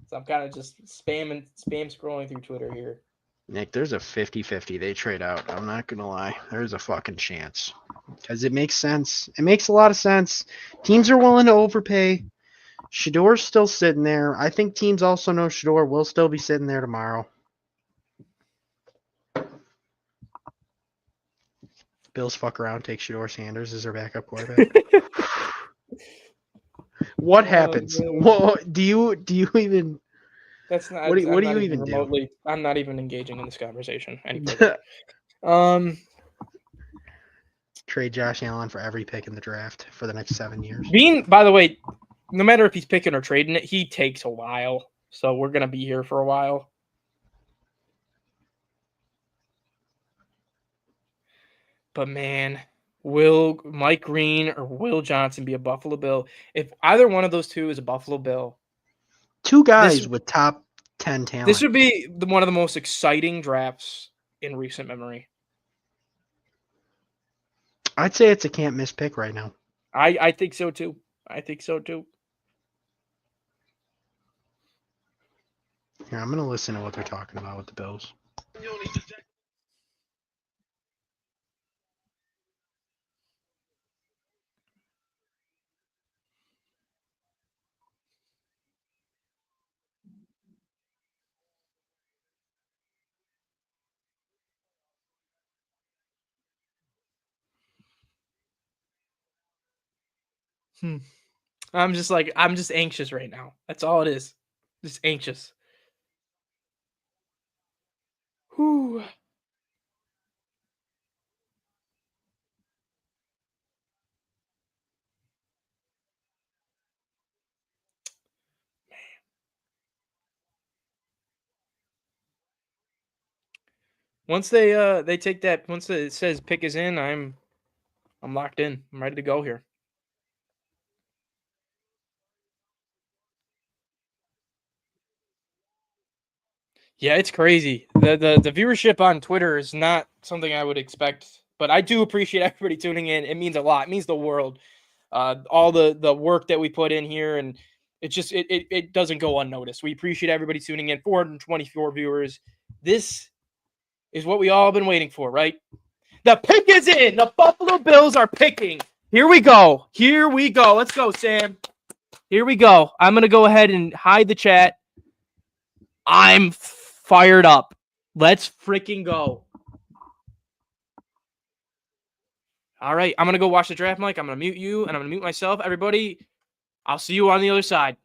So I'm kind of just spam scrolling through Twitter here. Nick, there's a 50-50 they trade out. I'm not going to lie. There's a fucking chance. Because it makes sense. It makes a lot of sense. Teams are willing to overpay. Shador's still sitting there. I think teams also know Shador will still be sitting there tomorrow. Bills fuck around, take Shador Sanders as their backup quarterback. What happens? man. What do you even? That's not. What do I'm you not even do? remotely, I'm not even engaging in this conversation. Any further. Trade Josh Allen for every pick in the draft for the next 7 years. Bean, by the way, no matter if he's picking or trading it, he takes a while. So we're gonna be here for a while. But man, will Mike Green or Will Johnson be a Buffalo Bill? If either one of those two is a Buffalo Bill, Two guys This- with top 10 talent. this would be one of the most exciting drafts in recent memory. I'd say it's a can't miss pick right now. I think so too. I think so too. Here, I'm gonna listen to what they're talking about with the Bills. I'm just anxious right now. That's all it is. Just anxious. Whew. Once they take that, once it says pick is in, I'm locked in. I'm ready to go here. Yeah, it's crazy. The viewership on Twitter is not something I would expect, but I do appreciate everybody tuning in. It means a lot. It means the world. All the work that we put in here, and it doesn't go unnoticed. We appreciate everybody tuning in. 424 viewers. This is what we all been waiting for, right? The pick is in. The Buffalo Bills are picking. Here we go. Here we go. Let's go, Sam. Here we go. I'm gonna go ahead and hide the chat. I'm fired up. Let's freaking go. All right, I'm going to go watch the draft, Mike. I'm going to mute you, and I'm going to mute myself. Everybody, I'll see you on the other side.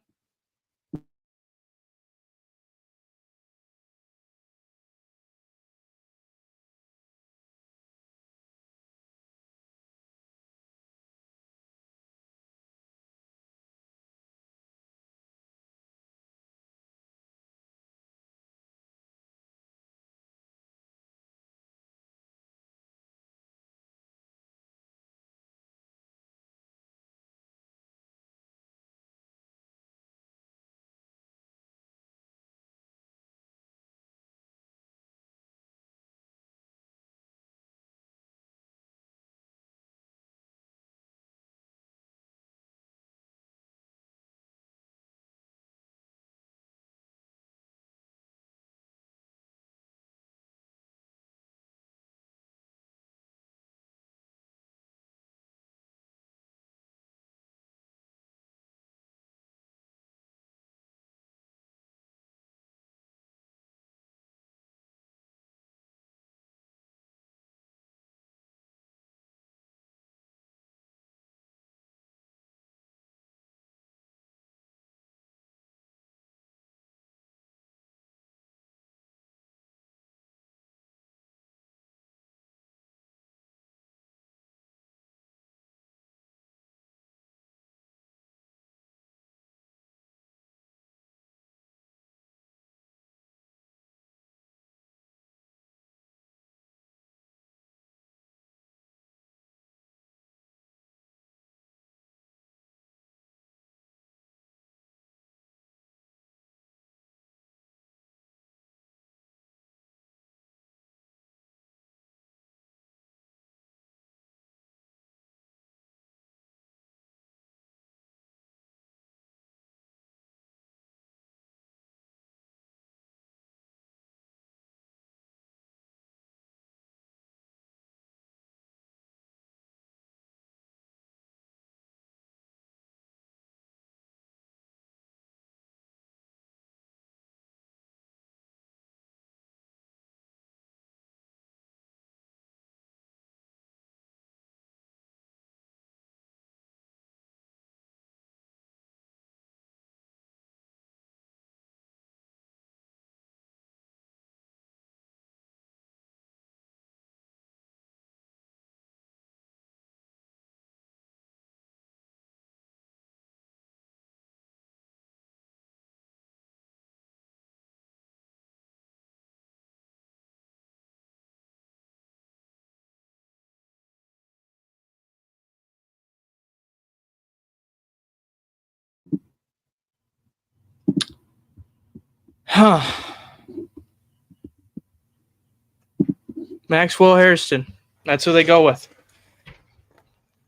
Maxwell Harrison. That's who they go with.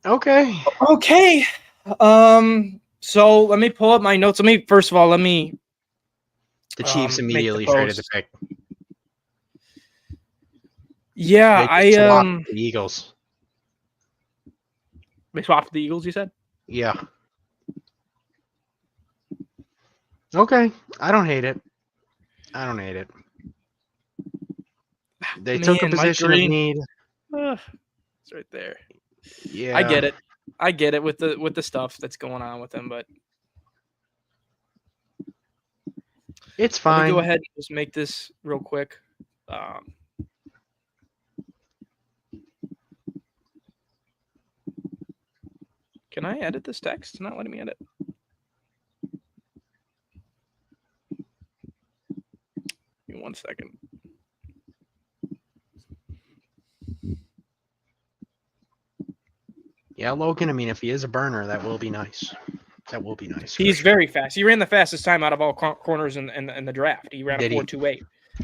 Okay. Okay. So let me pull up my notes. First of all, let me. The Chiefs Make the immediately traded the post. pick. Yeah, They just swapped the Eagles. They swapped the Eagles, you said? Yeah. Okay. I don't hate it. They took a Man, Mike position of Green. need. It's right there. Yeah. I get it with the stuff that's going on with him, but It's let me fine. go ahead and just make this real quick. Can I edit this text? It's not letting me edit. Give me 1 second. Yeah, Logan. I mean, if he is a burner, that will be nice. That will be nice. for He's sure. very fast. He ran the fastest time out of all corners in the draft. He ran Did a he? 4.28.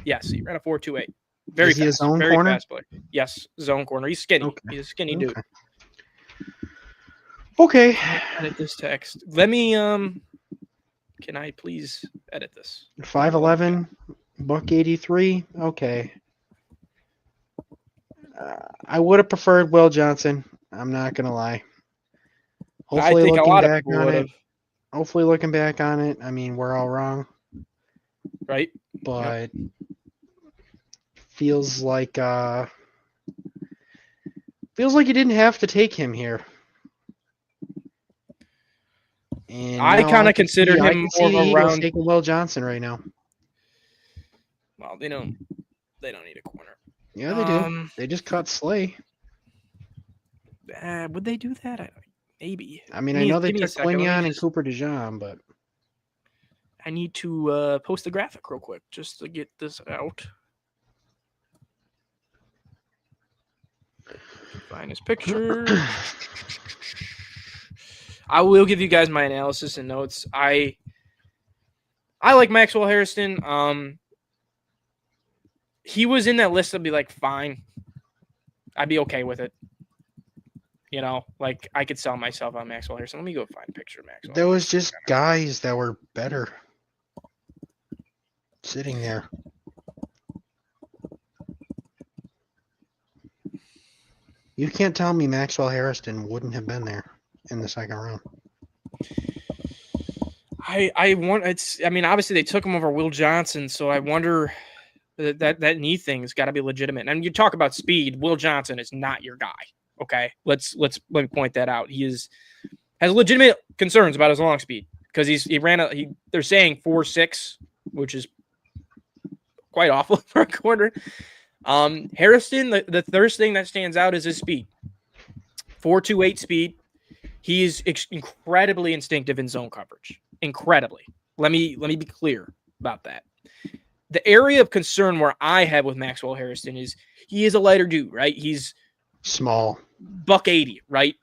Yes, he ran a 4.28. Very Is he a fast. zone Very corner? fast player. Yes, zone corner. He's skinny. Okay. He's a skinny dude. Okay. Edit this text. Let me can I please edit this? 5'11", $183. Okay. I would have preferred Will Johnson. I'm not gonna lie. Hopefully, I think a looking lot of back people on would it. have, Hopefully, looking back on it. I mean, we're all wrong, right? but feels like you didn't have to take him here. And I now kinda can considered see- I him can see more the of a Eagles round- taking Will Johnson right now. Well, they don't need a corner. Yeah, they do. They just cut Slay. Would they do that? Maybe. I mean, Give I me- know they give me a took second. Let me Quinion and just- Cooper DeJean, but I need to post the graphic real quick just to get this out. Find his picture. I will give you guys my analysis and notes. I like Maxwell Hairston. He was in that list. I'd be like, fine. I'd be okay with it. You know, like I could sell myself on Maxwell Hairston. Let me go find a picture of Maxwell. there was just guys that were better sitting there. You can't tell me Maxwell Hairston wouldn't have been there in the second round. I want it's. I mean, obviously they took him over Will Johnson, so I wonder that knee thing's got to be legitimate. And you talk about speed. Will Johnson is not your guy. Okay, let me point that out. He has legitimate concerns about his long speed because they're saying 4.6, which is quite awful for a corner. Hairston, the first thing that stands out is his speed. 4.28 speed. He is incredibly instinctive in zone coverage. Incredibly. Let me be clear about that. The area of concern where I have with Maxwell Hairston is he is a lighter dude, right? He's Small. $180, right?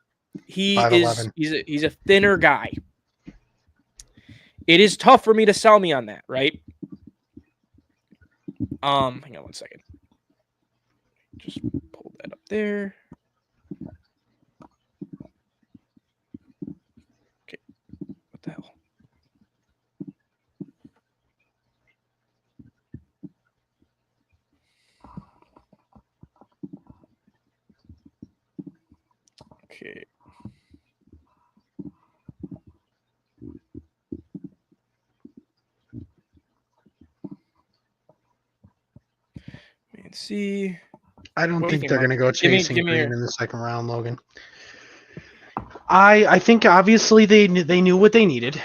He 5'11". he's a thinner guy. It is tough for me to sell me on that, right? Hang on one second. Just pull that up there. Okay. What the hell? Okay. Let's see. I don't What do you think think, they're Mike? going to go Give me- chasing give me Green your- in the second round, Logan. I think obviously they knew what they needed.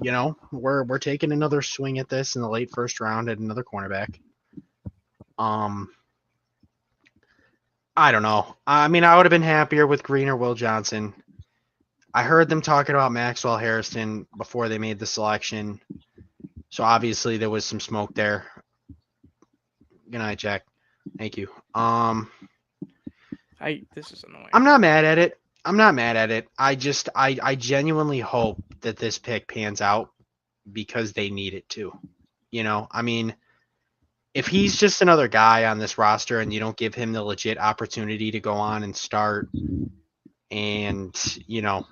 You know, we're taking another swing at this in the late first round at another cornerback. I don't know. I mean, I would have been happier with Green or Will Johnson. I heard them talking about Maxwell Hairston before they made the selection. So obviously there was some smoke there. Good night, Jack. Thank you. This is annoying. I'm not mad at it. I genuinely hope that this pick pans out because they need it to. You know, I mean, if he's just another guy on this roster and you don't give him the legit opportunity to go on and start and, you know,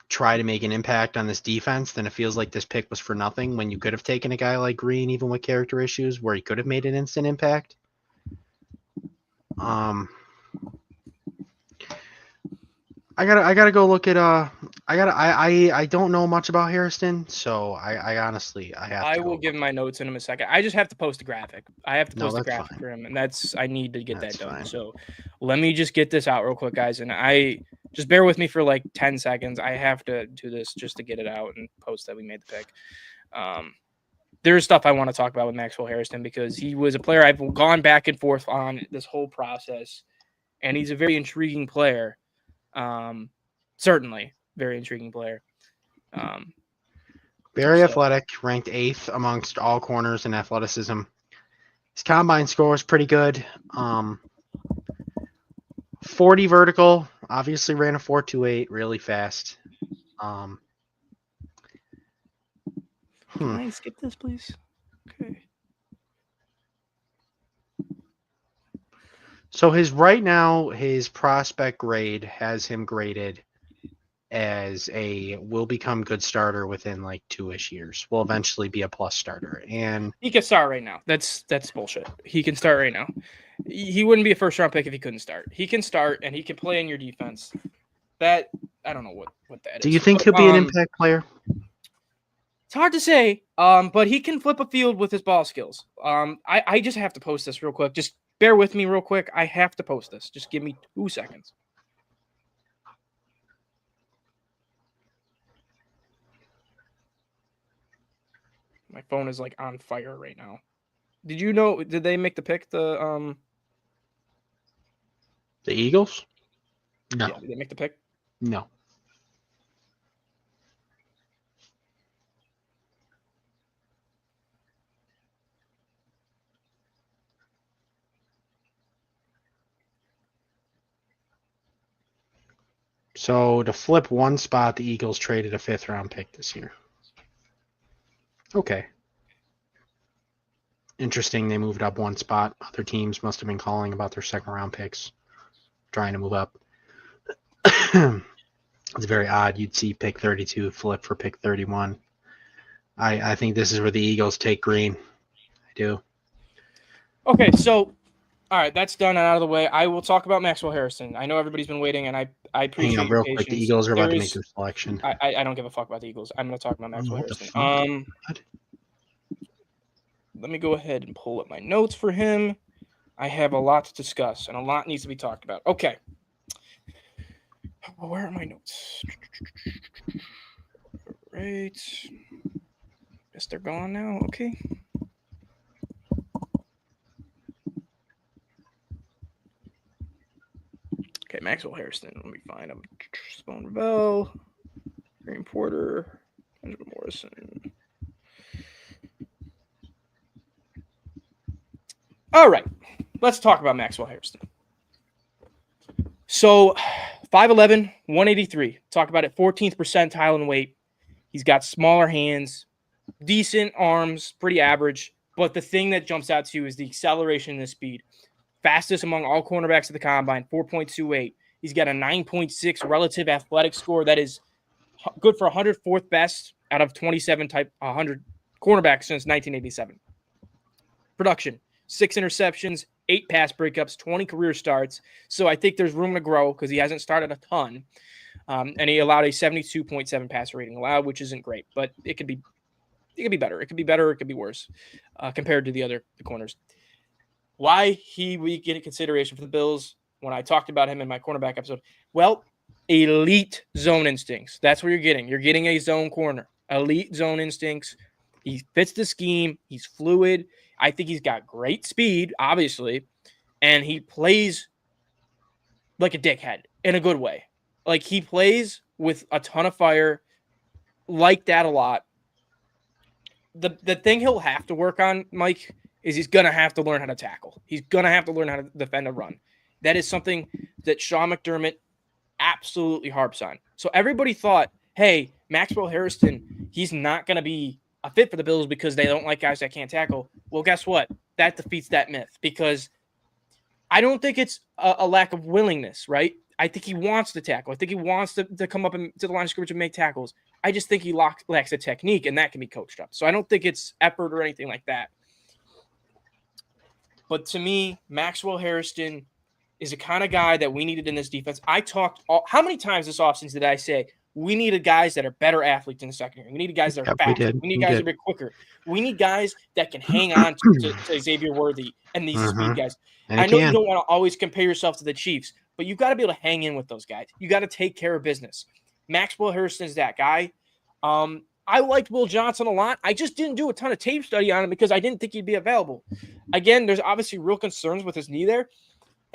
try to make an impact on this defense, then it feels like this pick was for nothing when you could have taken a guy like Green, even with character issues, where he could have made an instant impact. I gotta go look at I don't know much about Hairston, so I honestly I have to I go will look. give my notes in him a second. I just have to post a graphic. I have to No, post a that's graphic fine. for him, and I need to get That's that done. fine. So let me just get this out real quick, guys, and I just bear with me for like 10 seconds. I have to do this just to get it out and post that we made the pick. There's stuff I want to talk about with Maxwell Hairston because he was a player I've gone back and forth on this whole process, and he's a very intriguing player. Certainly, very intriguing player. Very so- athletic, ranked 8th amongst all corners in athleticism. His combine score is pretty good. 40 vertical, Obviously ran a 4.28 really fast. Can I skip this, please? Okay. So his prospect grade has him graded as a will become good starter within like 2-ish years. Will eventually be a plus starter. And He can start right now. That's bullshit. He can start right now. He wouldn't be a first round pick if he couldn't start. He can start and he can play in your defense. That I don't know what that is. do you think But, he'll be an impact player? It's hard to say, but he can flip a field with his ball skills. I just have to post this real quick. Just bear with me real quick. I have to post this. Just give me 2 seconds. My phone is like on fire right now. Did you know? Did they make the pick? The Eagles? No. Yeah, did they make the pick? No. So to flip one spot, the Eagles traded a 5th round pick this year. Okay. Interesting. They moved up one spot. Other teams must have been calling about their 2nd round picks, trying to move up. It's very odd. You'd see pick 32 flip for pick 31. I think this is where the Eagles take Green. I do. Okay, so all right, that's done and out of the way. I will talk about Maxwell Harrison. I know everybody's been waiting, and I appreciate Hang on, your real patience. quick. The Eagles are about to There make is- their selection. I don't give a fuck about the Eagles. I'm going to talk about Maxwell What the Harrison. fuck? What? Let me go ahead and pull up my notes for him. I have a lot to discuss, and a lot needs to be talked about. Okay. Where are my notes? Right. Guess they're gone now. Okay. Okay, Maxwell Harrison. Let me find him. Spohn Ravel, Green Porter, Benjamin Morrison. All right, let's talk about Maxwell Harrison. So 5'11", 183. Talk about it, 14th percentile in weight. He's got smaller hands, decent arms, pretty average. But the thing that jumps out to you is the acceleration and the speed. Fastest among all cornerbacks at the combine, 4.28. He's got a 9.6 relative athletic score. That is good for 104th best out of 27 type 100 cornerbacks since 1987. Production, 6 interceptions, 8 pass breakups, 20 career starts. So I think there's room to grow because he hasn't started a ton. And he allowed a 72.7 passer rating allowed, which isn't great, but it could be better. It could be better. It could be worse compared to the corners. Why he would get a consideration for the Bills when I talked about him in my cornerback episode? Well, elite zone instincts. That's what you're getting. You're getting a zone corner. Elite zone instincts. He fits the scheme. He's fluid. I think he's got great speed, obviously, and he plays like a dickhead in a good way. Like he plays with a ton of fire, like that a lot. The thing he'll have to work on, Mike, is he's going to have to learn how to tackle. He's going to have to learn how to defend a run. That is something that Sean McDermott absolutely harps on. So everybody thought, hey, Maxwell Harrison, he's not going to be a fit for the Bills because they don't like guys that can't tackle. Well, guess what? That defeats that myth because I don't think it's a lack of willingness, right? I think he wants to tackle. I think he wants to come up to the line of scrimmage and make tackles. I just think he lacks the technique, and that can be coached up. So I don't think it's effort or anything like that. But to me, Maxwell Harrison is the kind of guy that we needed in this defense. How many times this offseason did I say we needed guys that are better athletes in the secondary? We needed guys that are faster. We need guys that are quicker. We need guys that can hang on to Xavier Worthy and these speed guys. And I know you don't want to always compare yourself to the Chiefs, but you've got to be able to hang in with those guys. You got to take care of business. Maxwell Harrison is that guy. I liked Will Johnson a lot. I just didn't do a ton of tape study on him because I didn't think he'd be available. Again, there's obviously real concerns with his knee there.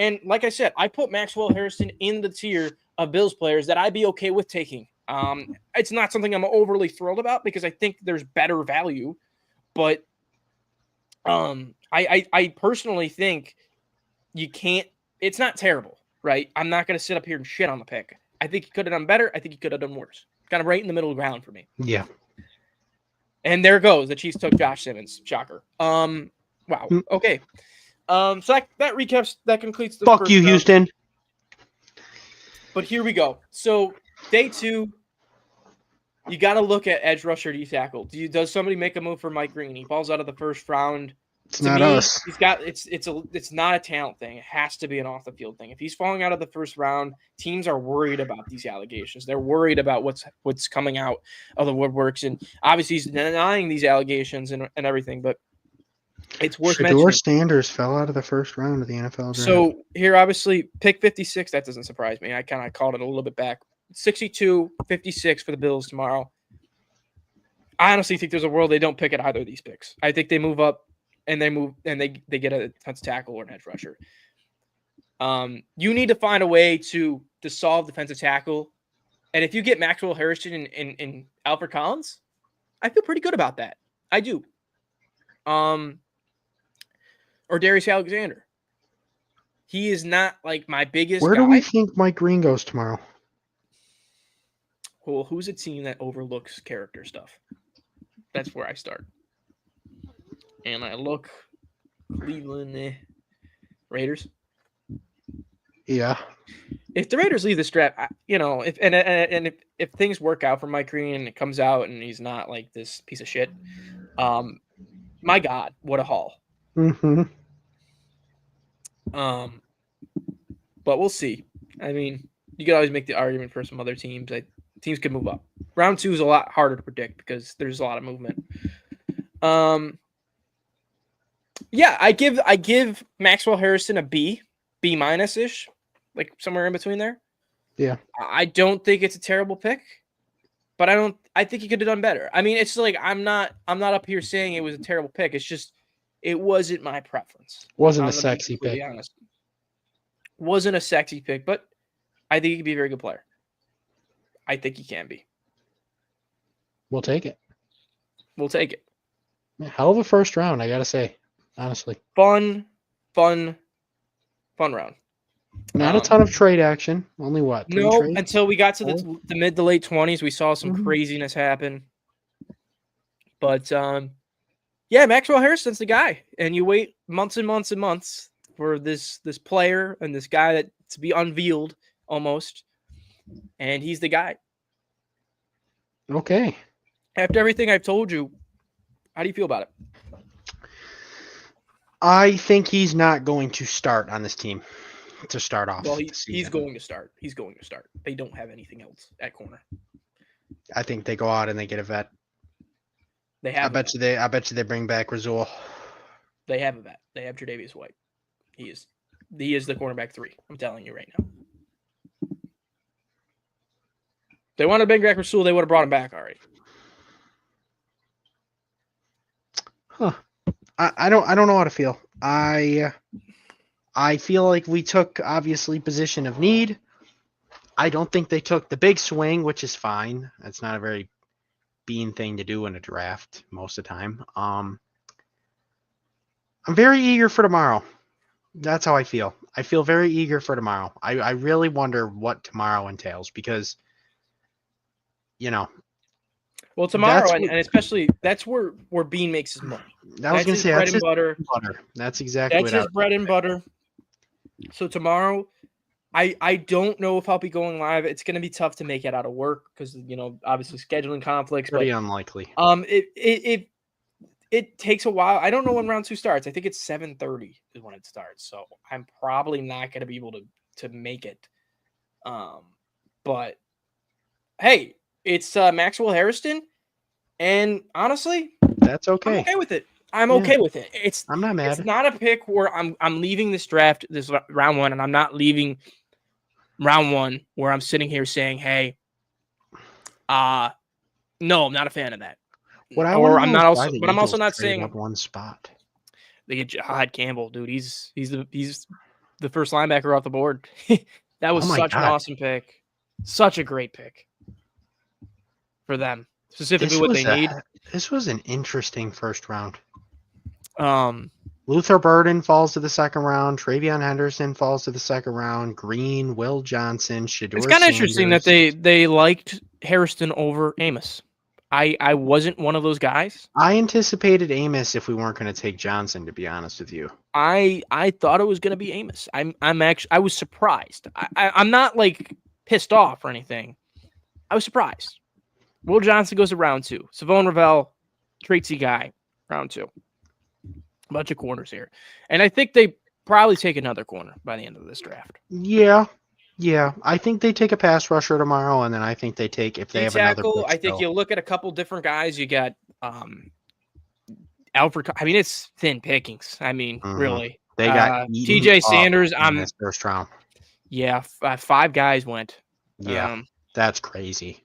And like I said, I put Maxwell Harrison in the tier of Bills players that I'd be okay with taking. It's not something I'm overly thrilled about because I think there's better value. But I personally think you can't – it's not terrible. right? I'm not going to sit up here and shit on the pick. I think he could have done better. I think he could have done worse. Kind of right in the middle ground for me. Yeah. And there goes. The Chiefs took Josh Simmons. Shocker. Wow. Okay. So that recaps. That concludes the Fuck first you, round. Houston. But here we go. So day 2, you got to look at edge rusher D tackle. Does somebody make a move for Mike Green? He falls out of the first round. It's To not me, us. it's not a talent thing. It has to be an off the field thing. If he's falling out of the first round, teams are worried about these allegations. They're worried about what's coming out of the woodworks, and obviously he's denying these allegations and everything. But it's worth Shador mentioning. Sanders fell out of the first round of the NFL draft. So here, obviously, pick 56. That doesn't surprise me. I kind of called it a little bit back. 62-56 for the Bills tomorrow. I honestly think there's a world they don't pick at either of these picks. I think they move up. And they get a defensive tackle or an edge rusher. You need to find a way to solve defensive tackle. And if you get Maxwell Harrison and Alfred Collins, I feel pretty good about that. I do. Or Darius Alexander. He is not like my biggest Where guy. do we think Mike Green goes tomorrow? Well, who's a team that overlooks character stuff? That's where I start. And I look Cleveland Raiders. Yeah. If the Raiders leave this draft, if things work out for Mike Green and it comes out and he's not like this piece of shit, my God, what a haul. Mm-hmm. But we'll see. I mean, you could always make the argument for some other teams. Teams could move up. Round 2 is a lot harder to predict because there's a lot of movement. Yeah, I give Maxwell Harrison a B minus ish, like somewhere in between there. Yeah. I don't think it's a terrible pick, but I think he could have done better. I mean, it's like I'm not up here saying it was a terrible pick. It's just it wasn't my preference. Wasn't I'm a gonna be sexy completely pick. honest. Wasn't a sexy pick, but I think he could be a very good player. I think he can be. We'll take it. We'll take it. Hell of a first round, I gotta say. Honestly. Fun round. Not a ton of trade action. Only what? 3 No, trades? until we got to the mid to late 20s, we saw some craziness happen. But yeah, Maxwell Harrison's the guy, and you wait months and months and months for this player and this guy that to be unveiled almost, and he's the guy. Okay. After everything I've told you, how do you feel about it? I think he's not going to start on this team to start off. Well, the he's season. going to start. He's going to start. They don't have anything else at corner. I think they go out and they get a vet. They I have. bet you they bring back Razul. They have a vet. They have Tre'Davious White. He is the cornerback 3. I'm telling you right now. If they wanted to bring back Rasul, they would have brought him back already. Huh. I don't know how to feel. I feel like we took obviously position of need. I don't think they took the big swing, which is fine. That's not a very Bean thing to do in a draft most of the time. I'm very eager for tomorrow. That's how I feel. I feel very eager for tomorrow. I really wonder what tomorrow entails because, Well, tomorrow, That's and especially that's where Bean makes his money. I was That's going to his say bread that's and his butter. butter. That's exactly That's what his bread and butter. So tomorrow, I don't know if I'll be going live. It's going to be tough to make it out of work because obviously scheduling conflicts. pretty But unlikely. it takes a while. I don't know when round 2 starts. I think it's 7:30 is when it starts. So I'm probably not going to be able to make it. But hey, it's Maxwell Harrison, and honestly, That's I'm okay. okay with it. I'm Yeah. okay with it. I'm not mad. It's not a pick where I'm leaving this draft, this round 1, and I'm not leaving round 1 where I'm sitting here saying, "Hey, no, I'm not a fan of that." What I Or wanna I'm know not is also, why the but I'm also Eagles not traded saying up one spot. they get Jahad Campbell, dude. He's the first linebacker off the board. That was Oh my such an God. awesome pick, such a great pick for them, specifically This what was they need. This was an interesting first round. Luther Burden falls to the second round. Travion Henderson falls to the second round. Green, Will Johnson, Shedeur It's kind of interesting that Sanders. they liked Harrison over Amos. I wasn't one of those guys. I anticipated Amos if we weren't going to take Johnson, to be honest with you. I thought it was going to be Amos. I was surprised. I'm not like pissed off or anything. I was surprised. Will Johnson goes to round 2. Savone Ravel, Traitsy guy, round 2. A bunch of corners here. And I think they probably take another corner by the end of this draft. Yeah. I think they take a pass rusher tomorrow, and then I think they take, if they have another Tackle, pick I think still. you look at a couple different guys. You got Alfred. I mean, it's thin pickings. I mean, Mhm. really. They got TJ Sanders. in this first round. Yeah, 5 guys went. Yeah, that's crazy.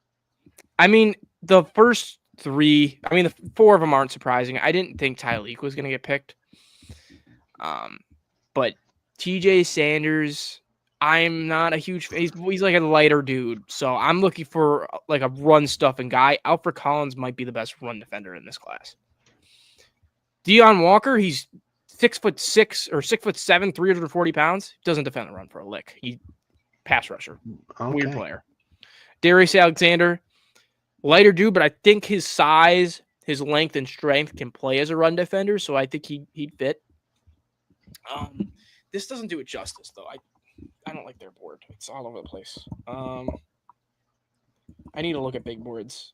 I mean, the first 3, I mean, the 4 of them aren't surprising. I didn't think Tyleek was going to get picked. But TJ Sanders, I'm not a huge fan. He's like a lighter dude. So I'm looking for like a run stuffing guy. Alfred Collins might be the best run defender in this class. Deion Walker, he's 6'6" or 6'7", 340 pounds. Doesn't defend the run for a lick. He pass rusher. Weird Okay. player. Darius Alexander, lighter dude, but I think his size, his length, and strength can play as a run defender, so I think he'd fit. This doesn't do it justice, though. I don't like their board. It's all over the place. I need to look at big boards.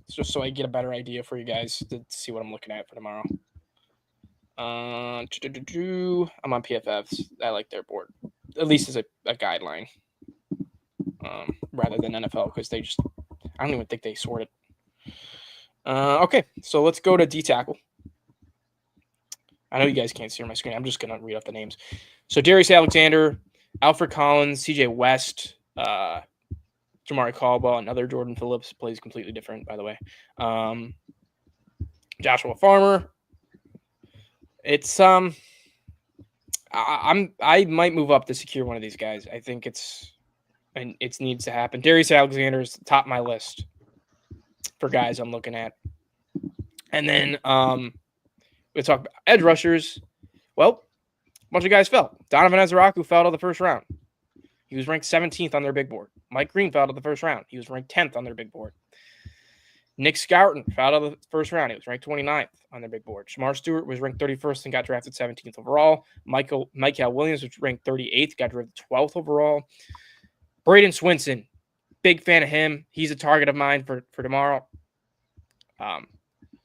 Just so I get a better idea for you guys to see what I'm looking at for tomorrow. I'm on PFFs. I like their board, at least as a guideline, rather than NFL, because I don't even think they sort it. Okay, so let's go to D tackle. I know you guys can't see my screen. I'm just gonna read off the names. So Darius Alexander, Alfred Collins, CJ West, Jamari Caldwell, another Jordan Phillips, plays completely different, by the way. Joshua Farmer. It's I might move up to secure one of these guys. I think it needs to happen. Darius Alexander is top of my list for guys I'm looking at. And then we talk about edge rushers. Well, a bunch of guys fell. Donovan Ezraku fell to the first round. He was ranked 17th on their big board. Mike Green fell to the first round. He was ranked 10th on their big board. Nick Scouton fell to the first round. He was ranked 29th on their big board. Shamar Stewart was ranked 31st and got drafted 17th overall. Michael Williams was ranked 38th, got drafted 12th overall. Braden Swinson, big fan of him. He's a target of mine for tomorrow.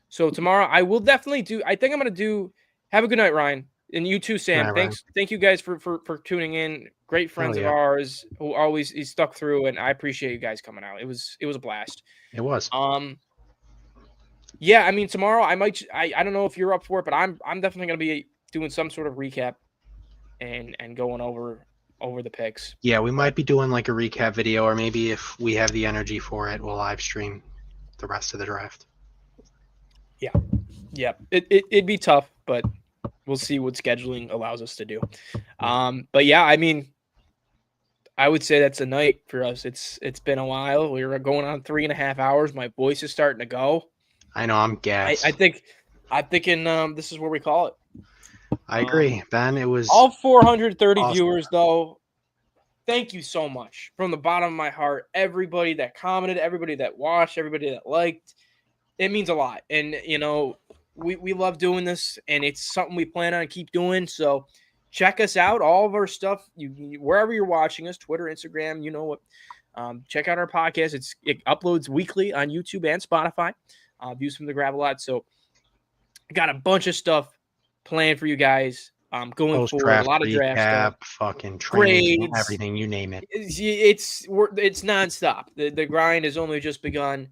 So tomorrow I will definitely do. I think I'm going to do. Have a good night, Ryan, and you too, Sam. Night, Thanks, thank you guys for tuning in. Great friends of ours who always stuck through, and I appreciate you guys coming out. It was a blast. It was. Yeah, I mean tomorrow I might. I don't know if you're up for it, but I'm definitely going to be doing some sort of recap and going over the picks. Yeah, we might be doing like a recap video, or maybe if we have the energy for it, we'll live stream the rest of the draft. Yeah, it'd be tough, but we'll see what scheduling allows us to do. But yeah, I mean, I would say that's a night for us. It's been a while. We were going on 3.5 hours. My voice is starting to go. I know, I'm gassed. I'm thinking this is where we call it. I agree, Ben. It was all 430 awesome. Viewers, though. Thank you so much from the bottom of my heart. Everybody that commented, everybody that watched, everybody that liked. It means a lot. And, you know, we love doing this, and it's something we plan on keep doing. So check us out. All of our stuff, wherever you're watching us, Twitter, Instagram, you know what. Check out our podcast. It uploads weekly on YouTube and Spotify. Views from the Gravelot. So got a bunch of stuff planned for you guys. Going forward, a lot of draft stuff, fucking training, grades, everything, you name it. It's nonstop. The grind has only just begun,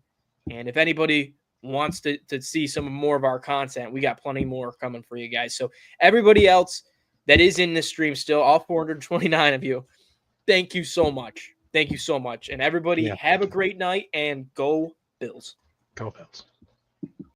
and if anybody wants to see some more of our content, we got plenty more coming for you guys. So everybody else that is in this stream still, all 429 of you, thank you so much. Thank you so much, and everybody have a great night and go Bills. Go Bills.